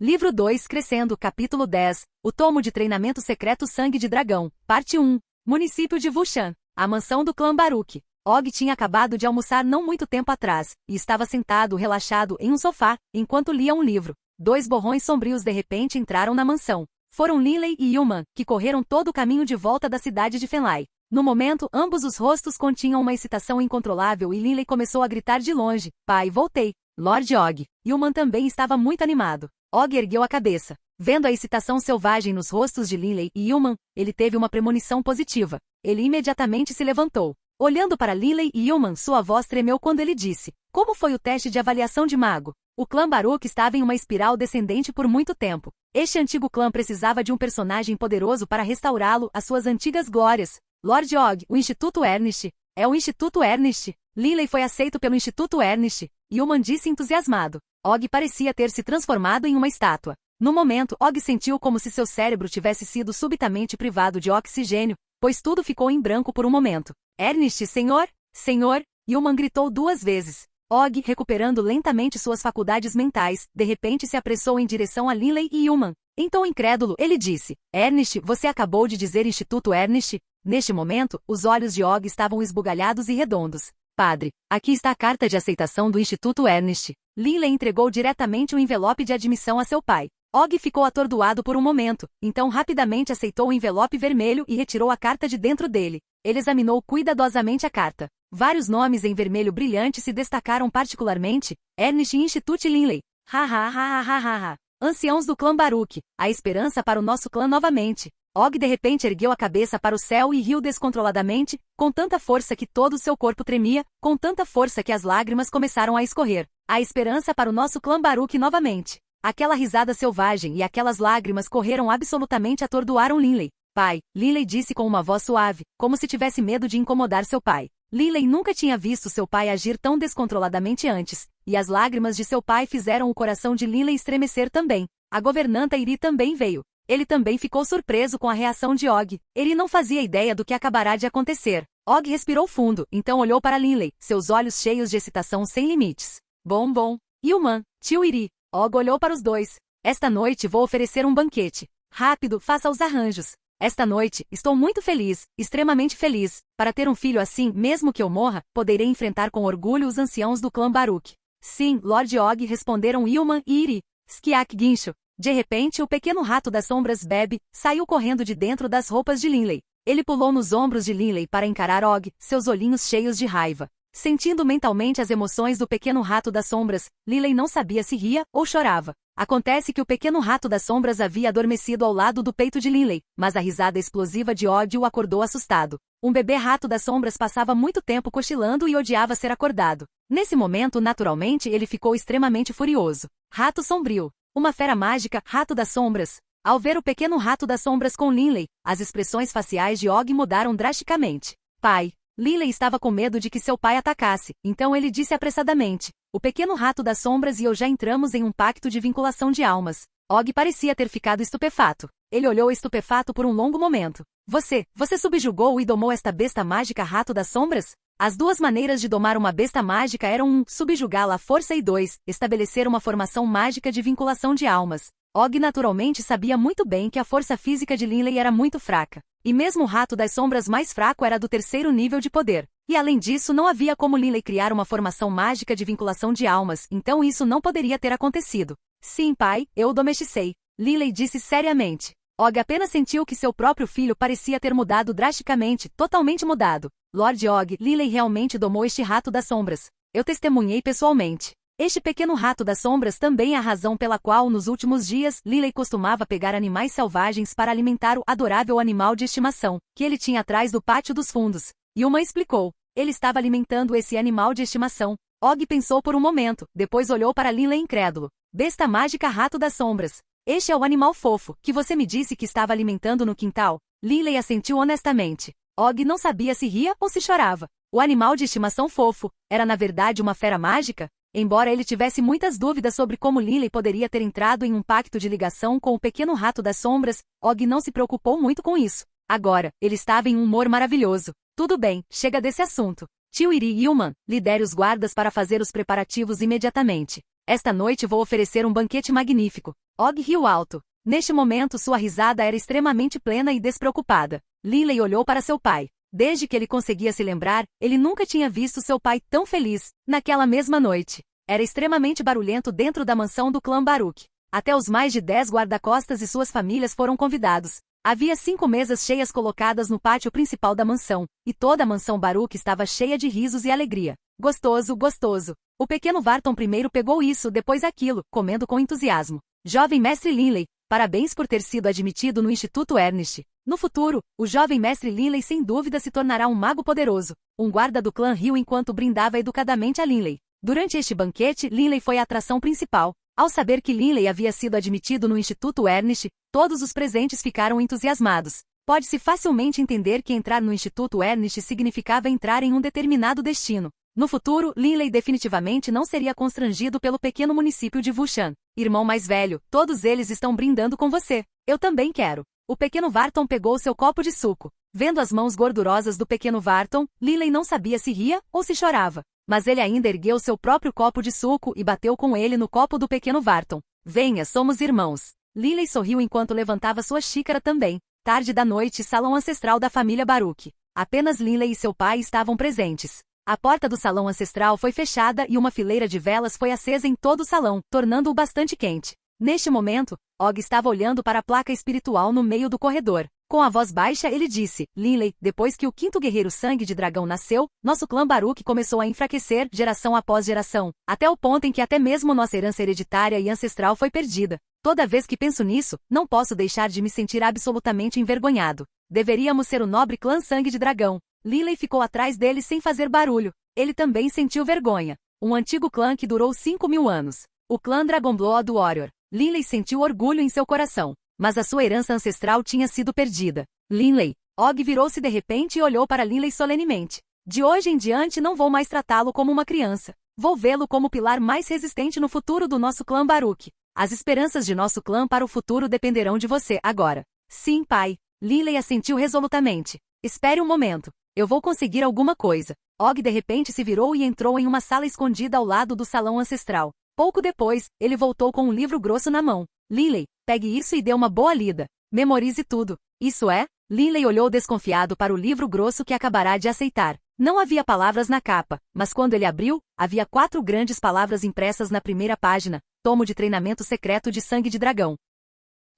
Livro 2 Crescendo, capítulo 10, o tomo de treinamento secreto Sangue de Dragão, parte 1, município de Wushan, a mansão do clã Baruch. Og tinha acabado de almoçar não muito tempo atrás, e estava sentado relaxado em um sofá, enquanto lia um livro. 2 borrões sombrios de repente entraram na mansão. Foram Linley e Yulman, que correram todo o caminho de volta da cidade de Fenlai. No momento, ambos os rostos continham uma excitação incontrolável e Linley começou a gritar de longe: Pai, voltei! Lord Og. Yulman também estava muito animado. Og ergueu a cabeça. Vendo a excitação selvagem nos rostos de Linley e Yulman, ele teve uma premonição positiva. Ele imediatamente se levantou. Olhando para Linley e Yulman, sua voz tremeu quando ele disse: Como foi o teste de avaliação de mago? O clã Baruch estava em uma espiral descendente por muito tempo. Este antigo clã precisava de um personagem poderoso para restaurá-lo às suas antigas glórias. Lord Og, o Instituto Ernest. É o Instituto Ernest. Linley foi aceito pelo Instituto Ernest. Yulman disse entusiasmado. Og parecia ter se transformado em uma estátua. No momento, Og sentiu como se seu cérebro tivesse sido subitamente privado de oxigênio, pois tudo ficou em branco por um momento. Ernest, senhor? Senhor? Yulman gritou 2 vezes. Og, recuperando lentamente suas faculdades mentais, de repente se apressou em direção a Linley e Yulman. Em tom incrédulo, ele disse: Ernest, você acabou de dizer Instituto Ernest? Neste momento, os olhos de Og estavam esbugalhados e redondos. Padre, aqui está a carta de aceitação do Instituto Ernest. Linley entregou diretamente o envelope de admissão a seu pai. Og ficou atordoado por um momento, então rapidamente aceitou o envelope vermelho e retirou a carta de dentro dele. Ele examinou cuidadosamente a carta. Vários nomes em vermelho brilhante se destacaram particularmente: Ernest Institute Linley. Ha ha ha ha ha ha. Anciãos do clã Baruch, a esperança para o nosso clã novamente. Og de repente ergueu a cabeça para o céu e riu descontroladamente, com tanta força que todo o seu corpo tremia, com tanta força que as lágrimas começaram a escorrer. A esperança para o nosso clã Baruch novamente. Aquela risada selvagem e aquelas lágrimas correram absolutamente atordoaram Linley. Pai, Linley disse com uma voz suave, como se tivesse medo de incomodar seu pai. Linley nunca tinha visto seu pai agir tão descontroladamente antes, e as lágrimas de seu pai fizeram o coração de Linley estremecer também. A governanta Iri também veio. Ele também ficou surpreso com a reação de Og. Ele não fazia ideia do que acabará de acontecer. Og respirou fundo, então olhou para Linley, seus olhos cheios de excitação sem limites. Bom. Ilman, tio Iri. Og olhou para os dois. Esta noite vou oferecer um banquete. Rápido, faça os arranjos. Esta noite, estou muito feliz, extremamente feliz. Para ter um filho assim, mesmo que eu morra, poderei enfrentar com orgulho os anciãos do clã Baruch. Sim, Lord Og, responderam Ilman e Iri. Skiak Guincho. De repente, o pequeno rato das sombras Bebe saiu correndo de dentro das roupas de Linley. Ele pulou nos ombros de Linley para encarar Og, seus olhinhos cheios de raiva. Sentindo mentalmente as emoções do pequeno rato das sombras, Linley não sabia se ria ou chorava. Acontece que o pequeno rato das sombras havia adormecido ao lado do peito de Linley, mas a risada explosiva de Og o acordou assustado. Um bebê rato das sombras passava muito tempo cochilando e odiava ser acordado. Nesse momento, naturalmente, ele ficou extremamente furioso. Rato sombrio. Uma fera mágica, rato das sombras. Ao ver o pequeno rato das sombras com Linley, as expressões faciais de Og mudaram drasticamente. Pai. Linley estava com medo de que seu pai atacasse, então ele disse apressadamente: o pequeno rato das sombras e eu já entramos em um pacto de vinculação de almas. Og parecia ter ficado estupefato. Ele olhou estupefato por um longo momento. Você subjugou e domou esta besta mágica rato das sombras? As duas maneiras de domar uma besta mágica eram 1. Subjugá-la à força e 2. Estabelecer uma formação mágica de vinculação de almas. Og naturalmente sabia muito bem que a força física de Linley era muito fraca. E mesmo o rato das sombras mais fraco era do 3º nível de poder. E além disso não havia como Linley criar uma formação mágica de vinculação de almas, então isso não poderia ter acontecido. Sim, pai, eu o domesticei. Linley disse seriamente. Og apenas sentiu que seu próprio filho parecia ter mudado drasticamente, totalmente mudado. Lord Og, Linley realmente domou este rato das sombras. Eu testemunhei pessoalmente. Este pequeno rato das sombras também é a razão pela qual, nos últimos dias, Linley costumava pegar animais selvagens para alimentar o adorável animal de estimação, que ele tinha atrás do pátio dos fundos. Yuma explicou. Ele estava alimentando esse animal de estimação. Og pensou por um momento, depois olhou para Linley incrédulo. Besta mágica rato das sombras. Este é o animal fofo, que você me disse que estava alimentando no quintal? Linley assentiu honestamente. Og não sabia se ria ou se chorava. O animal de estimação fofo era na verdade uma fera mágica? Embora ele tivesse muitas dúvidas sobre como Linley poderia ter entrado em um pacto de ligação com o pequeno rato das sombras, Og não se preocupou muito com isso. Agora, ele estava em um humor maravilhoso. Tudo bem, chega desse assunto. Tio Iri e Ilman, lidere os guardas para fazer os preparativos imediatamente. Esta noite vou oferecer um banquete magnífico. Og riu alto. Neste momento sua risada era extremamente plena e despreocupada. Linley olhou para seu pai. Desde que ele conseguia se lembrar, ele nunca tinha visto seu pai tão feliz. Naquela mesma noite, era extremamente barulhento dentro da mansão do clã Baruch. Até os mais de 10 guarda-costas e suas famílias foram convidados. Havia 5 mesas cheias colocadas no pátio principal da mansão, e toda a mansão Baruch estava cheia de risos e alegria. Gostoso, gostoso. O pequeno Varton primeiro pegou isso, depois aquilo, comendo com entusiasmo. Jovem mestre Linley, parabéns por ter sido admitido no Instituto Ernest. No futuro, o jovem mestre Linley sem dúvida se tornará um mago poderoso. Um guarda do clã riu enquanto brindava educadamente a Linley. Durante este banquete, Linley foi a atração principal. Ao saber que Linley havia sido admitido no Instituto Ernest, todos os presentes ficaram entusiasmados. Pode-se facilmente entender que entrar no Instituto Ernest significava entrar em um determinado destino. No futuro, Linley definitivamente não seria constrangido pelo pequeno município de Wushan. Irmão mais velho, todos eles estão brindando com você. Eu também quero. O pequeno Varton pegou seu copo de suco. Vendo as mãos gordurosas do pequeno Varton, Linley não sabia se ria ou se chorava. Mas ele ainda ergueu seu próprio copo de suco e bateu com ele no copo do pequeno Varton. Venha, somos irmãos. Linley sorriu enquanto levantava sua xícara também. Tarde da noite, salão ancestral da família Baruch. Apenas Linley e seu pai estavam presentes. A porta do salão ancestral foi fechada e uma fileira de velas foi acesa em todo o salão, tornando-o bastante quente. Neste momento, Og estava olhando para a placa espiritual no meio do corredor. Com a voz baixa ele disse, Linley, depois que o quinto guerreiro sangue de dragão nasceu, nosso clã Baruch começou a enfraquecer geração após geração, até o ponto em que até mesmo nossa herança hereditária e ancestral foi perdida. Toda vez que penso nisso, não posso deixar de me sentir absolutamente envergonhado. Deveríamos ser o nobre clã sangue de dragão. Linley ficou atrás dele sem fazer barulho. Ele também sentiu vergonha. Um antigo clã que durou 5.000 anos. O clã Dragonblood Warrior. Linley sentiu orgulho em seu coração. Mas a sua herança ancestral tinha sido perdida. Linley. Og virou-se de repente e olhou para Linley solenemente. De hoje em diante não vou mais tratá-lo como uma criança. Vou vê-lo como o pilar mais resistente no futuro do nosso clã Baruch. As esperanças de nosso clã para o futuro dependerão de você agora. Sim, pai. Linley assentiu resolutamente. Espere um momento. Eu vou conseguir alguma coisa. Og de repente se virou e entrou em uma sala escondida ao lado do salão ancestral. Pouco depois, ele voltou com um livro grosso na mão. Linley, pegue isso e dê uma boa lida. Memorize tudo. Isso é? Linley olhou desconfiado para o livro grosso que acabará de aceitar. Não havia palavras na capa, mas quando ele abriu, havia 4 grandes palavras impressas na primeira página. Tomo de treinamento secreto de sangue de dragão.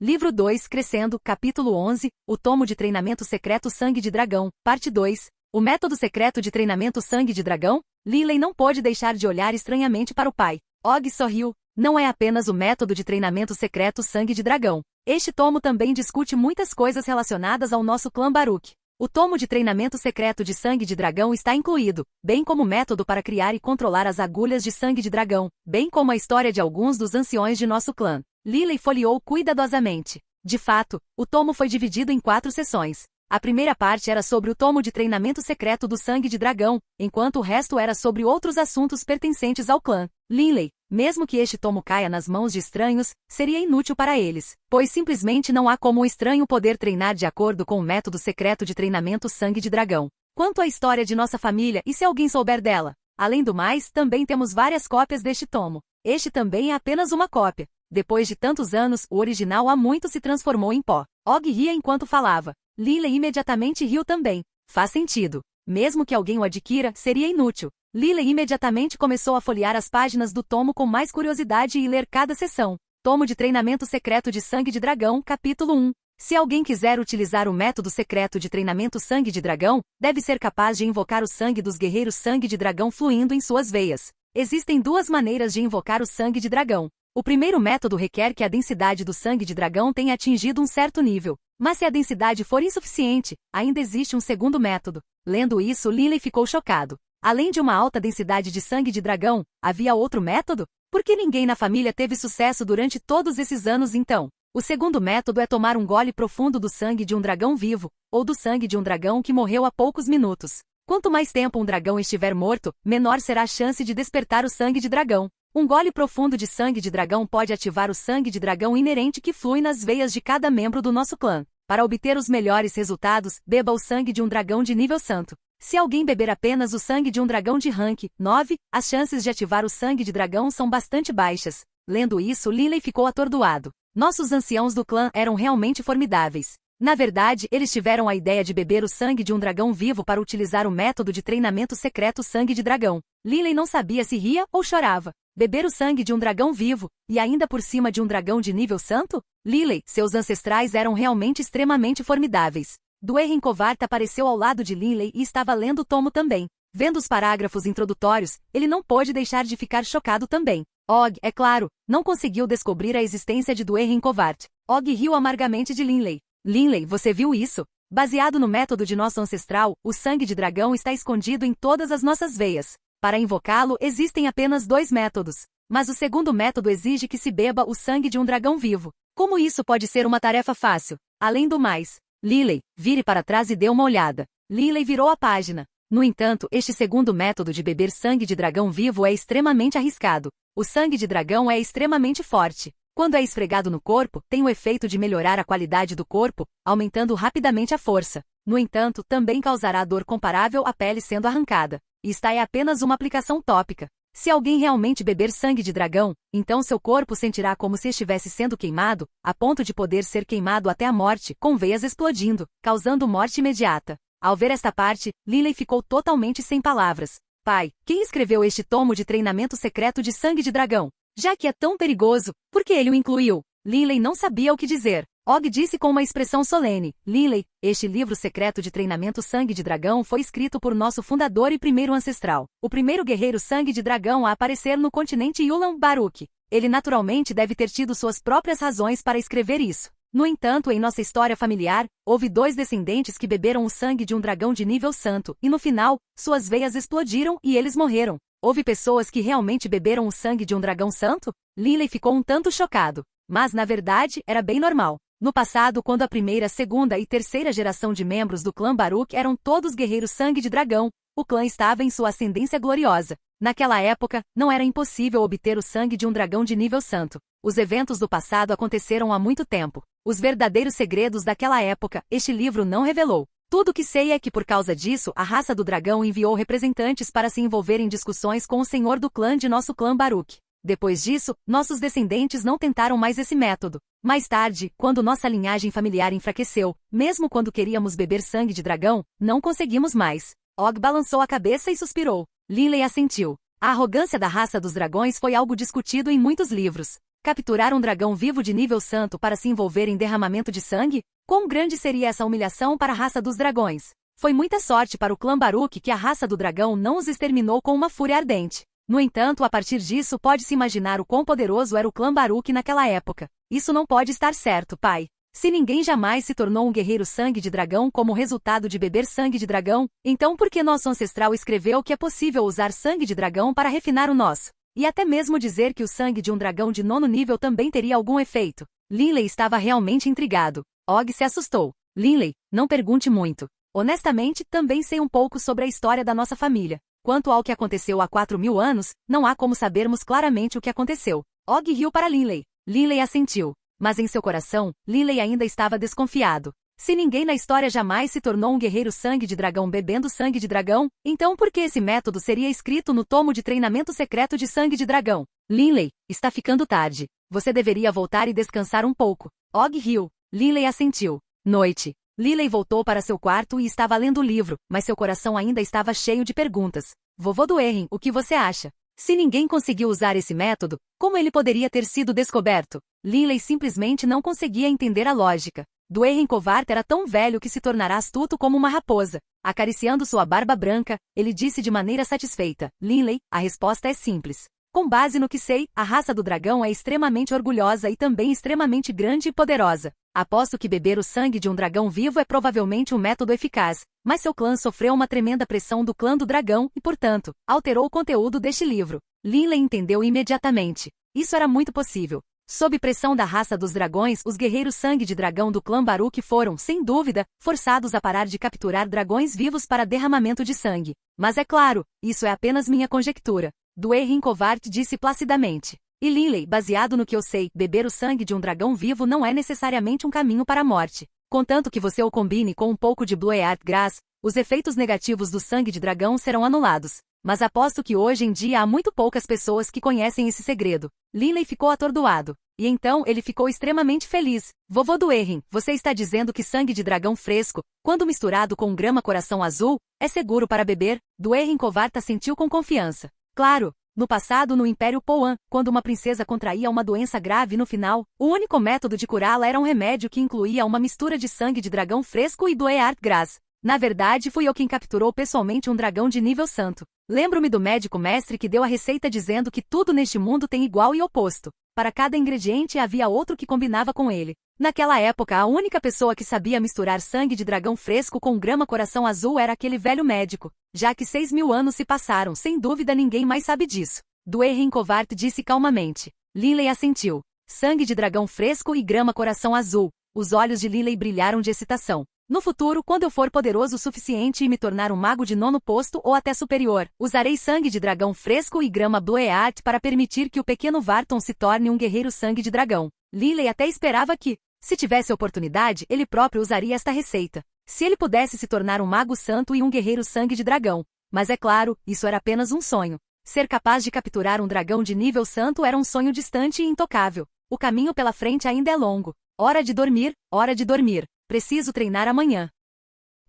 Livro 2, Crescendo, capítulo 11, o tomo de treinamento secreto sangue de dragão, parte 2. O método secreto de treinamento sangue de dragão? Linley não pôde deixar de olhar estranhamente para o pai. Og sorriu. Não é apenas o método de treinamento secreto sangue de dragão. Este tomo também discute muitas coisas relacionadas ao nosso clã Baruch. O tomo de treinamento secreto de sangue de dragão está incluído, bem como o método para criar e controlar as agulhas de sangue de dragão, bem como a história de alguns dos anciões de nosso clã. Linley folheou cuidadosamente. De fato, o tomo foi dividido em 4 seções. A primeira parte era sobre o tomo de treinamento secreto do sangue de dragão, enquanto o resto era sobre outros assuntos pertencentes ao clã. Linley, mesmo que este tomo caia nas mãos de estranhos, seria inútil para eles, pois simplesmente não há como um estranho poder treinar de acordo com o método secreto de treinamento sangue de dragão. Quanto à história de nossa família e se alguém souber dela? Além do mais, também temos várias cópias deste tomo. Este também é apenas uma cópia. Depois de tantos anos, o original há muito se transformou em pó. Og ria enquanto falava. Linley imediatamente riu também. Faz sentido. Mesmo que alguém o adquira, seria inútil. Linley imediatamente começou a folhear as páginas do tomo com mais curiosidade e ler cada seção. Tomo de treinamento secreto de sangue de dragão, capítulo 1. Se alguém quiser utilizar o método secreto de treinamento sangue de dragão, deve ser capaz de invocar o sangue dos guerreiros sangue de dragão fluindo em suas veias. Existem 2 maneiras de invocar o sangue de dragão. O primeiro método requer que a densidade do sangue de dragão tenha atingido um certo nível. Mas se a densidade for insuficiente, ainda existe um segundo método. Lendo isso, Linley ficou chocado. Além de uma alta densidade de sangue de dragão, havia outro método? Por que ninguém na família teve sucesso durante todos esses anos então? O segundo método é tomar um gole profundo do sangue de um dragão vivo, ou do sangue de um dragão que morreu há poucos minutos. Quanto mais tempo um dragão estiver morto, menor será a chance de despertar o sangue de dragão. Um gole profundo de sangue de dragão pode ativar o sangue de dragão inerente que flui nas veias de cada membro do nosso clã. Para obter os melhores resultados, beba o sangue de um dragão de nível santo. Se alguém beber apenas o sangue de um dragão de rank 9, as chances de ativar o sangue de dragão são bastante baixas. Lendo isso, Linley ficou atordoado. Nossos anciãos do clã eram realmente formidáveis. Na verdade, eles tiveram a ideia de beber o sangue de um dragão vivo para utilizar o método de treinamento secreto sangue de dragão. Linley não sabia se ria ou chorava. Beber o sangue de um dragão vivo, e ainda por cima de um dragão de nível santo? Linley, seus ancestrais eram realmente extremamente formidáveis. Duerren Kovart apareceu ao lado de Linley e estava lendo o tomo também. Vendo os parágrafos introdutórios, ele não pôde deixar de ficar chocado também. Og, é claro, não conseguiu descobrir a existência de Duerren Kovart. Og riu amargamente de Linley. Linley, você viu isso? Baseado no método de nosso ancestral, o sangue de dragão está escondido em todas as nossas veias. Para invocá-lo, existem apenas 2 métodos. Mas o segundo método exige que se beba o sangue de um dragão vivo. Como isso pode ser uma tarefa fácil? Além do mais, Linley, vire para trás e dê uma olhada. Linley virou a página. No entanto, este segundo método de beber sangue de dragão vivo é extremamente arriscado. O sangue de dragão é extremamente forte. Quando é esfregado no corpo, tem o efeito de melhorar a qualidade do corpo, aumentando rapidamente a força. No entanto, também causará dor comparável à pele sendo arrancada. Esta é apenas uma aplicação tópica. Se alguém realmente beber sangue de dragão, então seu corpo sentirá como se estivesse sendo queimado, a ponto de poder ser queimado até a morte, com veias explodindo, causando morte imediata. Ao ver esta parte, Linley ficou totalmente sem palavras. Pai, quem escreveu este tomo de treinamento secreto de sangue de dragão? Já que é tão perigoso, por que ele o incluiu? Linley não sabia o que dizer. Og disse com uma expressão solene. Linley, este livro secreto de treinamento Sangue de Dragão foi escrito por nosso fundador e primeiro ancestral, o primeiro guerreiro Sangue de Dragão a aparecer no continente Yulan Baruch. Ele naturalmente deve ter tido suas próprias razões para escrever isso. No entanto, em nossa história familiar, houve 2 descendentes que beberam o sangue de um dragão de nível santo, e no final, suas veias explodiram e eles morreram. Houve pessoas que realmente beberam o sangue de um dragão santo? Linley ficou um tanto chocado. Mas, na verdade, era bem normal. No passado, quando a primeira, segunda e terceira geração de membros do clã Baruch eram todos guerreiros sangue de dragão, o clã estava em sua ascendência gloriosa. Naquela época, não era impossível obter o sangue de um dragão de nível santo. Os eventos do passado aconteceram há muito tempo. Os verdadeiros segredos daquela época, este livro não revelou. Tudo o que sei é que por causa disso, a raça do dragão enviou representantes para se envolver em discussões com o senhor do clã de nosso clã Baruch. Depois disso, nossos descendentes não tentaram mais esse método. Mais tarde, quando nossa linhagem familiar enfraqueceu, mesmo quando queríamos beber sangue de dragão, não conseguimos mais. Og balançou a cabeça e suspirou. Linley assentiu. A arrogância da raça dos dragões foi algo discutido em muitos livros. Capturar um dragão vivo de nível santo para se envolver em derramamento de sangue? Quão grande seria essa humilhação para a raça dos dragões? Foi muita sorte para o clã Baruch que a raça do dragão não os exterminou com uma fúria ardente. No entanto, a partir disso pode-se imaginar o quão poderoso era o clã Baruch naquela época. Isso não pode estar certo, pai. Se ninguém jamais se tornou um guerreiro sangue de dragão como resultado de beber sangue de dragão, então por que nosso ancestral escreveu que é possível usar sangue de dragão para refinar o nosso? E até mesmo dizer que o sangue de um dragão de 9º nível também teria algum efeito. Linley estava realmente intrigado. Og se assustou. Linley, não pergunte muito. Honestamente, também sei um pouco sobre a história da nossa família. Quanto ao que aconteceu há 4.000 anos, não há como sabermos claramente o que aconteceu. Og riu para Linley. Linley assentiu. Mas em seu coração, Linley ainda estava desconfiado. Se ninguém na história jamais se tornou um guerreiro sangue de dragão bebendo sangue de dragão, então por que esse método seria escrito no tomo de treinamento secreto de sangue de dragão? Linley, está ficando tarde. Você deveria voltar e descansar um pouco. Og riu. Linley assentiu. Noite. Linley voltou para seu quarto e estava lendo o livro, mas seu coração ainda estava cheio de perguntas. Vovô do Erin, o que você acha? Se ninguém conseguiu usar esse método, como ele poderia ter sido descoberto? Linley simplesmente não conseguia entender a lógica. Duerrin Kovart era tão velho que se tornará astuto como uma raposa. Acariciando sua barba branca, ele disse de maneira satisfeita. Linley, a resposta é simples. Com base no que sei, a raça do dragão é extremamente orgulhosa e também extremamente grande e poderosa. Aposto que beber o sangue de um dragão vivo é provavelmente um método eficaz, mas seu clã sofreu uma tremenda pressão do clã do dragão e, portanto, alterou o conteúdo deste livro. Linley entendeu imediatamente. Isso era muito possível. Sob pressão da raça dos dragões, os guerreiros sangue de dragão do clã Baruch foram, sem dúvida, forçados a parar de capturar dragões vivos para derramamento de sangue. Mas é claro, isso é apenas minha conjectura. Duerrin Kovart disse placidamente. E Linley, baseado no que eu sei, beber o sangue de um dragão vivo não é necessariamente um caminho para a morte. Contanto que você o combine com um pouco de Blueart Grass, os efeitos negativos do sangue de dragão serão anulados. Mas aposto que hoje em dia há muito poucas pessoas que conhecem esse segredo. Linley ficou atordoado. E então ele ficou extremamente feliz. Vovô Duerrin, você está dizendo que sangue de dragão fresco, quando misturado com grama coração azul, é seguro para beber? Duerrin Kovart assentiu com confiança. Claro. No passado, no Império Poan, quando uma princesa contraía uma doença grave no final, o único método de curá-la era um remédio que incluía uma mistura de sangue de dragão fresco e Blueart Grass. Na verdade, fui eu quem capturou pessoalmente um dragão de nível santo. Lembro-me do médico mestre que deu a receita dizendo que tudo neste mundo tem igual e oposto. Para cada ingrediente havia outro que combinava com ele. Naquela época, a única pessoa que sabia misturar sangue de dragão fresco com grama coração azul era aquele velho médico. Já que 6.000 anos se passaram, sem dúvida ninguém mais sabe disso. Duerrin Kovart disse calmamente. Linley assentiu. Sangue de dragão fresco e grama coração azul. Os olhos de Linley brilharam de excitação. No futuro, quando eu for poderoso o suficiente e me tornar um mago de 9º posto ou até superior, usarei sangue de dragão fresco e grama Blueart para permitir que o pequeno Varton se torne um guerreiro sangue de dragão. Linley até esperava que, se tivesse oportunidade, ele próprio usaria esta receita. Se ele pudesse se tornar um mago santo e um guerreiro sangue de dragão. Mas é claro, isso era apenas um sonho. Ser capaz de capturar um dragão de nível santo era um sonho distante e intocável. O caminho pela frente ainda é longo. Hora de dormir, hora de dormir. Preciso treinar amanhã.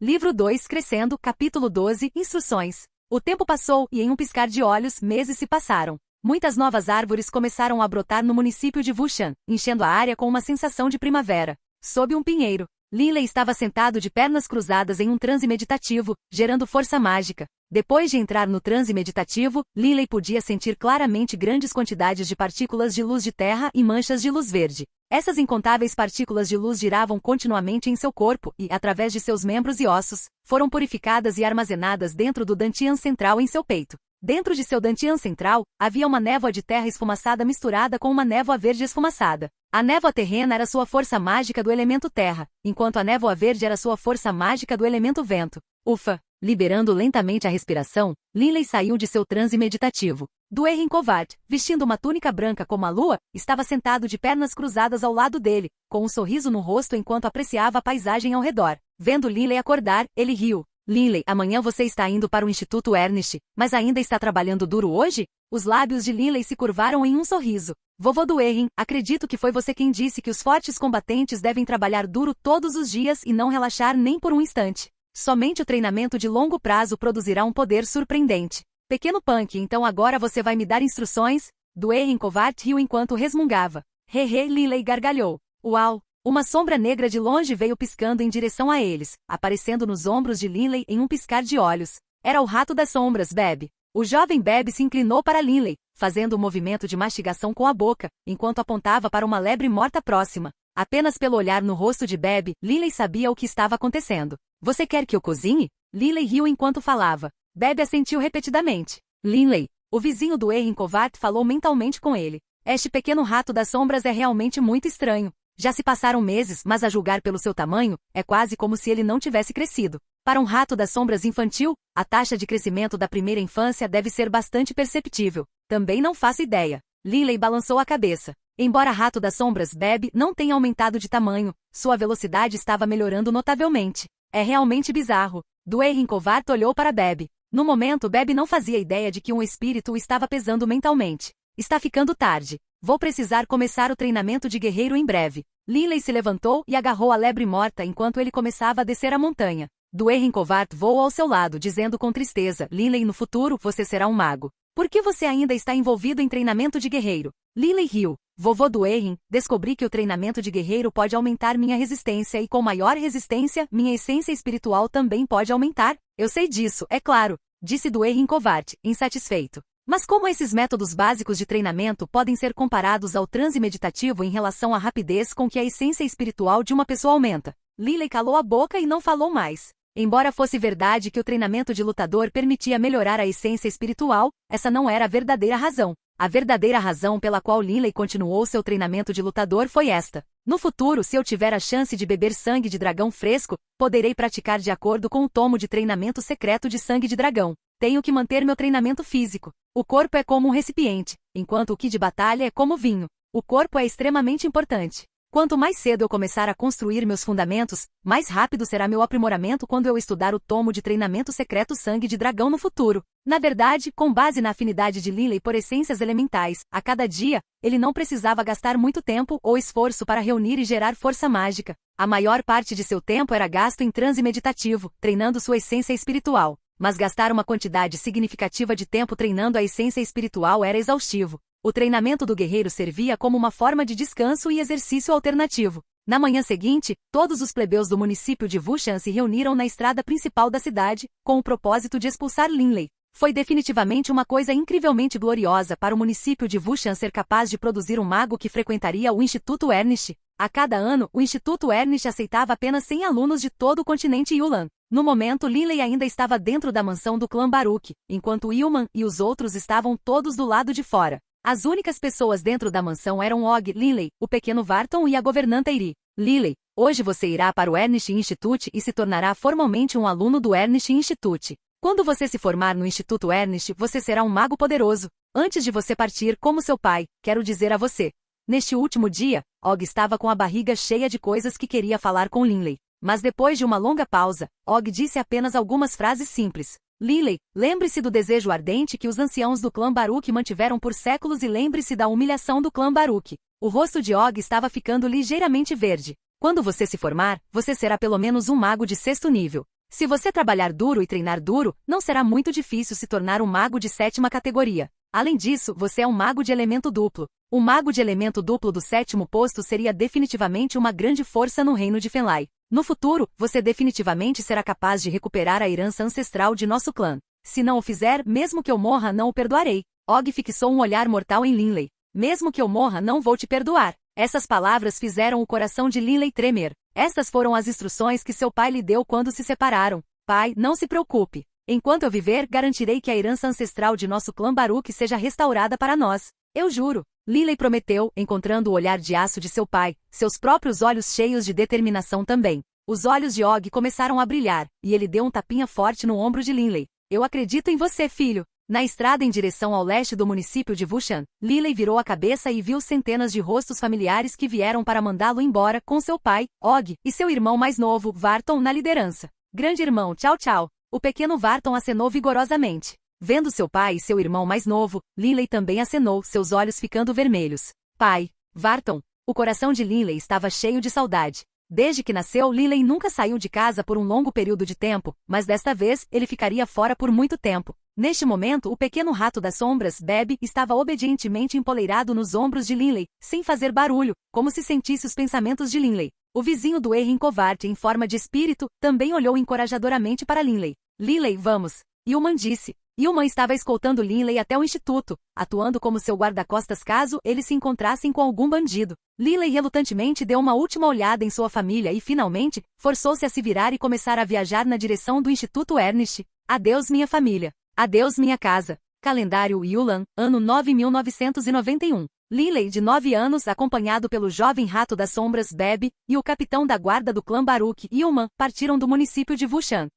Livro 2 Crescendo, capítulo 12 Instruções. O tempo passou e em um piscar de olhos, meses se passaram. Muitas novas árvores começaram a brotar no município de Wushan, enchendo a área com uma sensação de primavera. sob um pinheiro. Linley estava sentado de pernas cruzadas em um transe meditativo, gerando força mágica. Depois de entrar no transe meditativo, Linley podia sentir claramente grandes quantidades de partículas de luz de terra e manchas de luz verde. Essas incontáveis partículas de luz giravam continuamente em seu corpo e, através de seus membros e ossos, foram purificadas e armazenadas dentro do dantian central em seu peito. Dentro de seu dantian central, havia uma névoa de terra esfumaçada misturada com uma névoa verde esfumaçada. A névoa terrena era sua força mágica do elemento terra, enquanto a névoa verde era sua força mágica do elemento vento. Ufa! Liberando lentamente a respiração, Linley saiu de seu transe meditativo. Duerrin Kovart, vestindo uma túnica branca como a lua, estava sentado de pernas cruzadas ao lado dele, com um sorriso no rosto enquanto apreciava a paisagem ao redor. Vendo Linley acordar, ele riu. Linley, amanhã você está indo para o Instituto Ernest, mas ainda está trabalhando duro hoje? Os lábios de Linley se curvaram em um sorriso. Vovô Duerrin, acredito que foi você quem disse que os fortes combatentes devem trabalhar duro todos os dias e não relaxar nem por um instante. Somente o treinamento de longo prazo produzirá um poder surpreendente. Pequeno Punk, então agora você vai me dar instruções? Duerrin Kovart riu enquanto resmungava. Hehe, Linley gargalhou. Uau! Uma sombra negra de longe veio piscando em direção a eles, aparecendo nos ombros de Linley em um piscar de olhos. Era o rato das sombras, Beb. O jovem Beb se inclinou para Linley, fazendo um movimento de mastigação com a boca, enquanto apontava para uma lebre morta próxima. Apenas pelo olhar no rosto de Beb, Linley sabia o que estava acontecendo. Você quer que eu cozinhe? Linley riu enquanto falava. Beb assentiu repetidamente. Linley, o vizinho do Duerrin Kovart falou mentalmente com ele. Este pequeno rato das sombras é realmente muito estranho. Já se passaram meses, mas a julgar pelo seu tamanho, é quase como se ele não tivesse crescido. Para um rato das sombras infantil, a taxa de crescimento da primeira infância deve ser bastante perceptível. Também não faço ideia. Linley balançou a cabeça. Embora Rato das Sombras Beb não tenha aumentado de tamanho, sua velocidade estava melhorando notavelmente. É realmente bizarro. Duerrin Kovart olhou para Beb. No momento, Beb não fazia ideia de que um espírito o estava pesando mentalmente. Está ficando tarde. Vou precisar começar o treinamento de guerreiro em breve. Linley se levantou e agarrou a lebre morta enquanto ele começava a descer a montanha. Duerrin Kovart voou ao seu lado, dizendo com tristeza, Linley, no futuro, você será um mago. Por que você ainda está envolvido em treinamento de guerreiro? Linley riu. Vovô Duerrin, descobri que o treinamento de guerreiro pode aumentar minha resistência e com maior resistência, minha essência espiritual também pode aumentar. Eu sei disso, é claro, disse Duerrin Kovart, insatisfeito. Mas como esses métodos básicos de treinamento podem ser comparados ao transe meditativo em relação à rapidez com que a essência espiritual de uma pessoa aumenta? Linley calou a boca e não falou mais. Embora fosse verdade que o treinamento de lutador permitia melhorar a essência espiritual, essa não era a verdadeira razão. A verdadeira razão pela qual Linley continuou seu treinamento de lutador foi esta. No futuro, se eu tiver a chance de beber sangue de dragão fresco, poderei praticar de acordo com o tomo de treinamento secreto de sangue de dragão. Tenho que manter meu treinamento físico. O corpo é como um recipiente, enquanto o ki de batalha é como vinho. O corpo é extremamente importante. Quanto mais cedo eu começar a construir meus fundamentos, mais rápido será meu aprimoramento quando eu estudar o tomo de treinamento secreto Sangue de Dragão no futuro. Na verdade, com base na afinidade de Linley por essências elementais, a cada dia, ele não precisava gastar muito tempo ou esforço para reunir e gerar força mágica. A maior parte de seu tempo era gasto em transe meditativo, treinando sua essência espiritual. Mas gastar uma quantidade significativa de tempo treinando a essência espiritual era exaustivo. O treinamento do guerreiro servia como uma forma de descanso e exercício alternativo. Na manhã seguinte, todos os plebeus do município de Wushan se reuniram na estrada principal da cidade, com o propósito de expulsar Linley. Foi definitivamente uma coisa incrivelmente gloriosa para o município de Wushan ser capaz de produzir um mago que frequentaria o Instituto Ernest. A cada ano, o Instituto Ernest aceitava apenas 100 alunos de todo o continente Yulan. No momento, Linley ainda estava dentro da mansão do clã Baruch, enquanto Ilman e os outros estavam todos do lado de fora. As únicas pessoas dentro da mansão eram Og, Linley, o pequeno Varton e a governanta Iri. Linley, hoje você irá para o Ernest Institute e se tornará formalmente um aluno do Ernest Institute. Quando você se formar no Instituto Ernest, você será um mago poderoso. Antes de você partir como seu pai, quero dizer a você. Neste último dia, Og estava com a barriga cheia de coisas que queria falar com Linley. Mas depois de uma longa pausa, Og disse apenas algumas frases simples. Linley, lembre-se do desejo ardente que os anciãos do clã Baruch mantiveram por séculos e lembre-se da humilhação do clã Baruch. O rosto de Og estava ficando ligeiramente verde. Quando você se formar, você será pelo menos um mago de 6º nível. Se você trabalhar duro e treinar duro, não será muito difícil se tornar um mago de 7ª categoria. Além disso, você é um mago de elemento duplo. Um mago de elemento duplo do 7º posto seria definitivamente uma grande força no reino de Fenlai. No futuro, você definitivamente será capaz de recuperar a herança ancestral de nosso clã. Se não o fizer, mesmo que eu morra, não o perdoarei. Og fixou um olhar mortal em Linley. Mesmo que eu morra, não vou te perdoar. Essas palavras fizeram o coração de Linley tremer. Estas foram as instruções que seu pai lhe deu quando se separaram. Pai, não se preocupe. Enquanto eu viver, garantirei que a herança ancestral de nosso clã Baruch seja restaurada para nós. Eu juro. Linley prometeu, encontrando o olhar de aço de seu pai, seus próprios olhos cheios de determinação também. Os olhos de Og começaram a brilhar, e ele deu um tapinha forte no ombro de Linley. Eu acredito em você, filho. Na estrada em direção ao leste do município de Vushan, Linley virou a cabeça e viu centenas de rostos familiares que vieram para mandá-lo embora com seu pai, Og, e seu irmão mais novo, Varton, na liderança. Grande irmão, tchau tchau. O pequeno Varton acenou vigorosamente. Vendo seu pai e seu irmão mais novo, Linley também acenou, seus olhos ficando vermelhos. Pai, Varton. O coração de Linley estava cheio de saudade. Desde que nasceu, Linley nunca saiu de casa por um longo período de tempo, mas desta vez, ele ficaria fora por muito tempo. Neste momento, o pequeno rato das sombras, Bebe, estava obedientemente empoleirado nos ombros de Linley, sem fazer barulho, como se sentisse os pensamentos de Linley. O vizinho do Erin covarde em forma de espírito, também olhou encorajadoramente para Linley. Linley, vamos. Yuman disse. Yuman estava escoltando Linley até o instituto, atuando como seu guarda-costas caso eles se encontrassem com algum bandido. Linley relutantemente deu uma última olhada em sua família e, finalmente, forçou-se a se virar e começar a viajar na direção do Instituto Ernest. Adeus, minha família. Adeus, minha casa. Calendário Yulan, ano 9.991. Linley, de 9 anos, acompanhado pelo jovem rato das sombras Bebe, e o capitão da guarda do clã Baruch, Yuman, partiram do município de Vushan.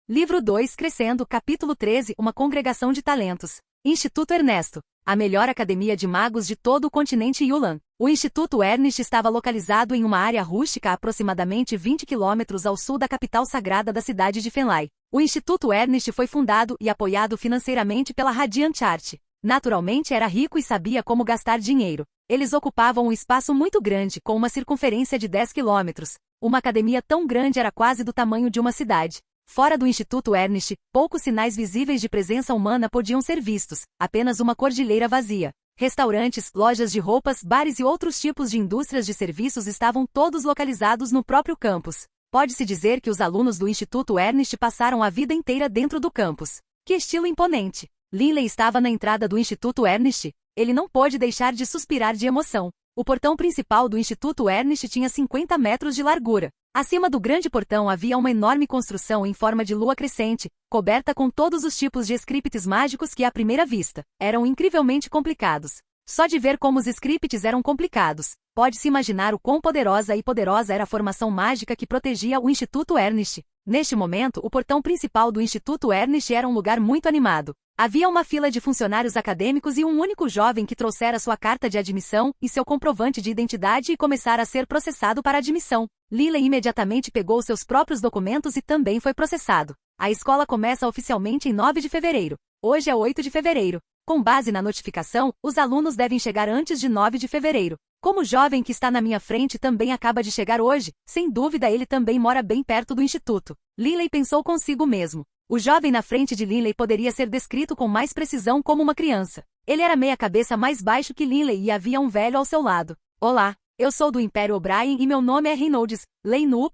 Livro 2 Crescendo, capítulo 13 Uma congregação de talentos. Instituto Ernesto. A melhor academia de magos de todo o continente Yulan. O Instituto Ernest estava localizado em uma área rústica a aproximadamente 20 quilômetros ao sul da capital sagrada da cidade de Fenlai. O Instituto Ernest foi fundado e apoiado financeiramente pela Radiant Art. Naturalmente era rico e sabia como gastar dinheiro. Eles ocupavam um espaço muito grande, com uma circunferência de 10 quilômetros. Uma academia tão grande era quase do tamanho de uma cidade. Fora do Instituto Ernest, poucos sinais visíveis de presença humana podiam ser vistos, apenas uma cordilheira vazia. Restaurantes, lojas de roupas, bares e outros tipos de indústrias de serviços estavam todos localizados no próprio campus. Pode-se dizer que os alunos do Instituto Ernest passaram a vida inteira dentro do campus. Que estilo imponente! Linley estava na entrada do Instituto Ernest. Ele não pôde deixar de suspirar de emoção. O portão principal do Instituto Ernest tinha 50 metros de largura. Acima do grande portão havia uma enorme construção em forma de lua crescente, coberta com todos os tipos de scripts mágicos que, à primeira vista, eram incrivelmente complicados. Só de ver como os scripts eram complicados, pode-se imaginar o quão poderosa era a formação mágica que protegia o Instituto Ernest. Neste momento, o portão principal do Instituto Ernest era um lugar muito animado. Havia uma fila de funcionários acadêmicos e um único jovem que trouxera sua carta de admissão e seu comprovante de identidade e começara a ser processado para admissão. Linley imediatamente pegou seus próprios documentos e também foi processado. A escola começa oficialmente em 9 de fevereiro. Hoje é 8 de fevereiro. Com base na notificação, os alunos devem chegar antes de 9 de fevereiro. Como o jovem que está na minha frente também acaba de chegar hoje, sem dúvida ele também mora bem perto do instituto. Linley pensou consigo mesmo. O jovem na frente de Linley poderia ser descrito com mais precisão como uma criança. Ele era meia cabeça mais baixo que Linley e havia um velho ao seu lado. Olá, eu sou do Império O'Brien e meu nome é Reynolds, Leinu.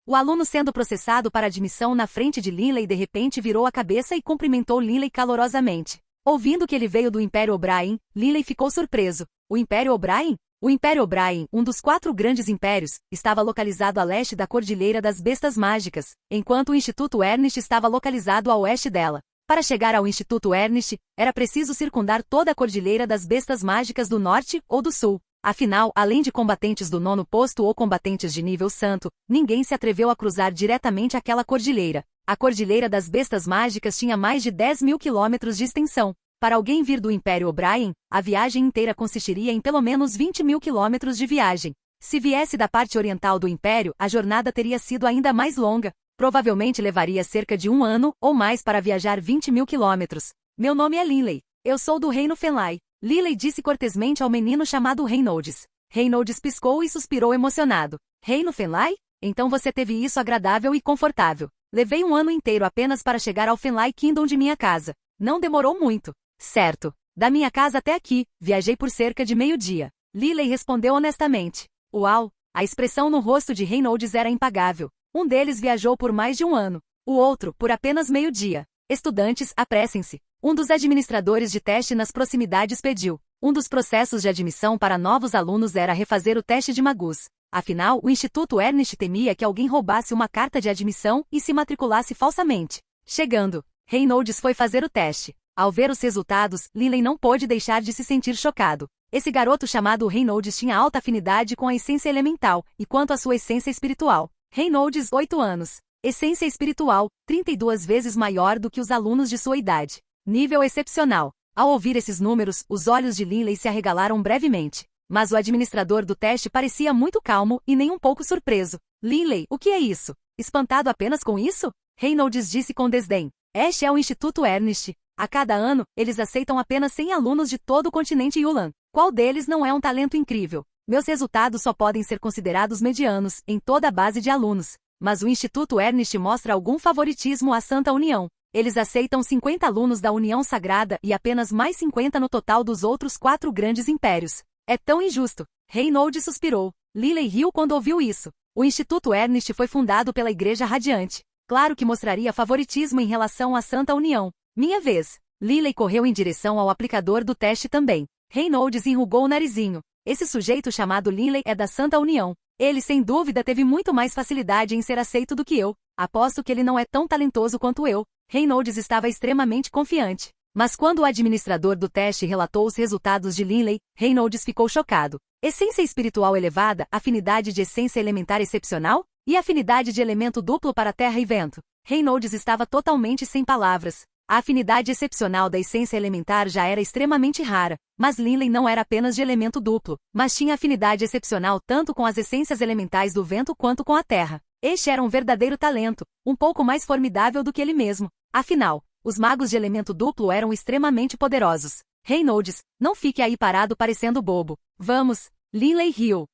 O aluno sendo processado para admissão na frente de Linley de repente virou a cabeça e cumprimentou Linley calorosamente. Ouvindo que ele veio do Império O'Brien, Linley ficou surpreso. O Império O'Brien? O Império O'Brien, um dos 4 grandes impérios, estava localizado a leste da Cordilheira das Bestas Mágicas, enquanto o Instituto Ernest estava localizado a oeste dela. Para chegar ao Instituto Ernest, era preciso circundar toda a Cordilheira das Bestas Mágicas do norte ou do sul. Afinal, além de combatentes do 9º posto ou combatentes de nível santo, ninguém se atreveu a cruzar diretamente aquela cordilheira. A Cordilheira das Bestas Mágicas tinha mais de 10.000 quilômetros de extensão. Para alguém vir do Império O'Brien, a viagem inteira consistiria em pelo menos 20.000 quilômetros de viagem. Se viesse da parte oriental do Império, a jornada teria sido ainda mais longa. Provavelmente levaria cerca de 1 ano ou mais para viajar 20.000 quilômetros. Meu nome é Linley. Eu sou do Reino Fenlai. Linley disse cortesmente ao menino chamado Reynolds. Reynolds piscou e suspirou emocionado. Reino Fenlai? Então você teve isso agradável e confortável. Levei 1 ano inteiro apenas para chegar ao Fenlai Kingdom de minha casa. Não demorou muito. Certo. Da minha casa até aqui, viajei por cerca de meio-dia. Lilley respondeu honestamente. Uau! A expressão no rosto de Reynolds era impagável. Um deles viajou por mais de um ano. O outro, por apenas meio-dia. Estudantes, apressem-se. Um dos administradores de teste nas proximidades pediu. Um dos processos de admissão para novos alunos era refazer o teste de Magus. Afinal, o Instituto Ernest temia que alguém roubasse uma carta de admissão e se matriculasse falsamente. Chegando, Reynolds foi fazer o teste. Ao ver os resultados, Lilley não pôde deixar de se sentir chocado. Esse garoto chamado Reynolds tinha alta afinidade com a essência elemental, e quanto à sua essência espiritual. Reynolds, 8 anos. Essência espiritual, 32 vezes maior do que os alunos de sua idade. Nível excepcional. Ao ouvir esses números, os olhos de Lilley se arregalaram brevemente. Mas o administrador do teste parecia muito calmo e nem um pouco surpreso. Lilley, o que é isso? Espantado apenas com isso? Reynolds disse com desdém. Este é o Instituto Ernest. A cada ano, eles aceitam apenas 100 alunos de todo o continente Yulan. Qual deles não é um talento incrível? Meus resultados só podem ser considerados medianos, em toda a base de alunos. Mas o Instituto Ernest mostra algum favoritismo à Santa União. Eles aceitam 50 alunos da União Sagrada e apenas mais 50 no total dos outros 4 grandes impérios. É tão injusto. Reynolds suspirou. Lilley riu quando ouviu isso. O Instituto Ernest foi fundado pela Igreja Radiante. Claro que mostraria favoritismo em relação à Santa União. Minha vez. Lilley correu em direção ao aplicador do teste também. Reynolds enrugou o narizinho. Esse sujeito chamado Lilley é da Santa União. Ele sem dúvida teve muito mais facilidade em ser aceito do que eu. Aposto que ele não é tão talentoso quanto eu. Reynolds estava extremamente confiante. Mas quando o administrador do teste relatou os resultados de Lilley, Reynolds ficou chocado. Essência espiritual elevada, afinidade de essência elementar excepcional? E afinidade de elemento duplo para terra e vento? Reynolds estava totalmente sem palavras. A afinidade excepcional da essência elementar já era extremamente rara, mas Lilley não era apenas de elemento duplo, mas tinha afinidade excepcional tanto com as essências elementais do vento quanto com a terra. Este era um verdadeiro talento, um pouco mais formidável do que ele mesmo. Afinal, os magos de elemento duplo eram extremamente poderosos. Reynolds, não fique aí parado parecendo bobo. Vamos. Lilley riu.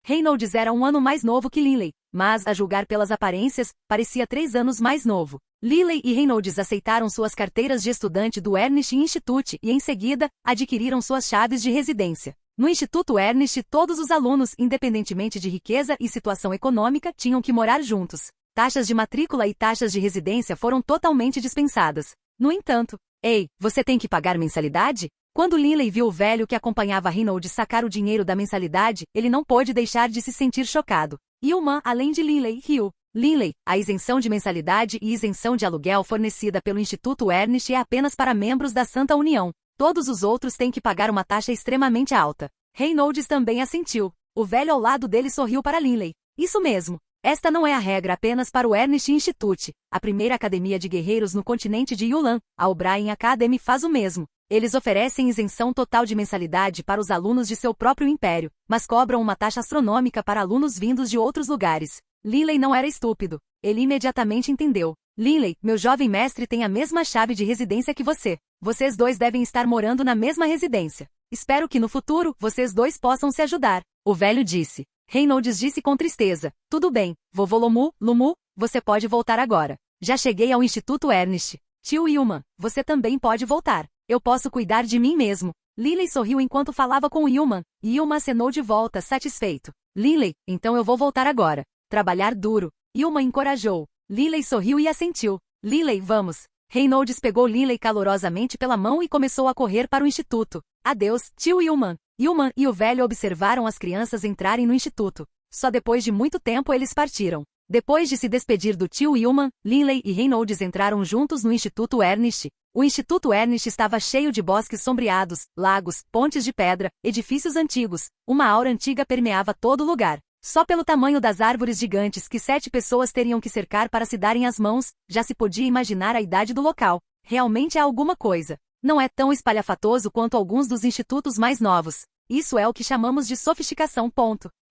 Reynolds era um ano mais novo que Lilley, mas, a julgar pelas aparências, parecia 3 anos mais novo. Lilley e Reynolds aceitaram suas carteiras de estudante do Ernest Institute e, em seguida, adquiriram suas chaves de residência. No Instituto Ernest, todos os alunos, independentemente de riqueza e situação econômica, tinham que morar juntos. Taxas de matrícula e taxas de residência foram totalmente dispensadas. No entanto, ei, você tem que pagar mensalidade? Quando Lilley viu o velho que acompanhava Reynolds sacar o dinheiro da mensalidade, ele não pôde deixar de se sentir chocado. Yulman, além de Lilley, riu. Lilley, a isenção de mensalidade e isenção de aluguel fornecida pelo Instituto Ernest é apenas para membros da Santa União. Todos os outros têm que pagar uma taxa extremamente alta. Reynolds também assentiu. O velho ao lado dele sorriu para Lilley. Isso mesmo. Esta não é a regra apenas para o Ernest Institute, a primeira academia de guerreiros no continente de Yulan. A O'Brien Academy faz o mesmo. Eles oferecem isenção total de mensalidade para os alunos de seu próprio império, mas cobram uma taxa astronômica para alunos vindos de outros lugares. Lilley não era estúpido. Ele imediatamente entendeu. Lilley, meu jovem mestre tem a mesma chave de residência que você. Vocês dois devem estar morando na mesma residência. Espero que no futuro, vocês dois possam se ajudar. O velho disse. Reynolds disse com tristeza. Tudo bem, vovô Lumu, você pode voltar agora. Já cheguei ao Instituto Ernest. Tio Yulman, você também pode voltar. Eu posso cuidar de mim mesmo. Lilley sorriu enquanto falava com Yulman. Yulman acenou de volta, satisfeito. Lilley, então eu vou voltar agora. Trabalhar duro. Yulman encorajou. Lilley sorriu e assentiu. Lilley, vamos. Reynolds pegou Lilley calorosamente pela mão e começou a correr para o instituto. Adeus, tio Yulman. Yulman e o velho observaram as crianças entrarem no instituto. Só depois de muito tempo eles partiram. Depois de se despedir do tio Yulman, Lilley e Reynolds entraram juntos no Instituto Ernest. O Instituto Ernest estava cheio de bosques sombreados, lagos, pontes de pedra, edifícios antigos. Uma aura antiga permeava todo lugar. Só pelo tamanho das árvores gigantes que 7 pessoas teriam que cercar para se darem as mãos, já se podia imaginar a idade do local. Realmente há alguma coisa. Não é tão espalhafatoso quanto alguns dos institutos mais novos. Isso é o que chamamos de sofisticação.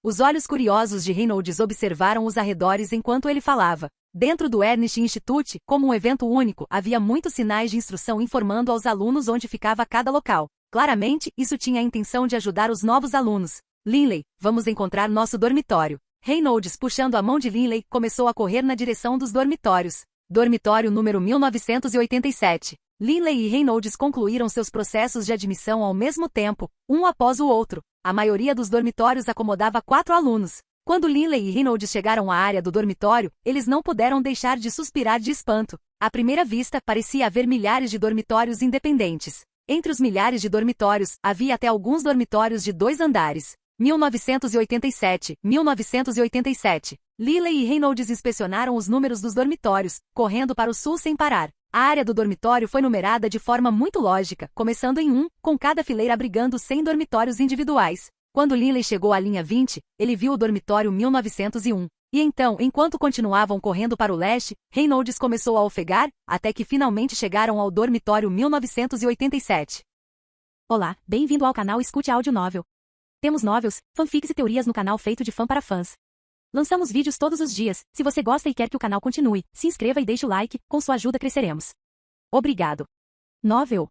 Os olhos curiosos de Reynolds observaram os arredores enquanto ele falava. Dentro do Ernest Institute, como um evento único, havia muitos sinais de instrução informando aos alunos onde ficava cada local. Claramente, isso tinha a intenção de ajudar os novos alunos. Lilley, vamos encontrar nosso dormitório. Reynolds, puxando a mão de Lilley, começou a correr na direção dos dormitórios. Dormitório número 1987. Linley e Reynolds concluíram seus processos de admissão ao mesmo tempo, um após o outro. A maioria dos dormitórios acomodava 4 alunos. Quando Linley e Reynolds chegaram à área do dormitório, eles não puderam deixar de suspirar de espanto. À primeira vista, parecia haver milhares de dormitórios independentes. Entre os milhares de dormitórios, havia até alguns dormitórios de 2 andares. 1987, 1987. Linley e Reynolds inspecionaram os números dos dormitórios, correndo para o sul sem parar. A área do dormitório foi numerada de forma muito lógica, começando em 1, com cada fileira abrigando 100 dormitórios individuais. Quando Linley chegou à linha 20, ele viu o dormitório 1901. E então, enquanto continuavam correndo para o leste, Reynolds começou a ofegar, até que finalmente chegaram ao dormitório 1987. Olá, bem-vindo ao canal Escute Áudio Novel. Temos novels, fanfics e teorias no canal feito de fã para fãs. Lançamos vídeos todos os dias. Se você gosta e quer que o canal continue, se inscreva e deixe o like, com sua ajuda cresceremos. Obrigado. Novel.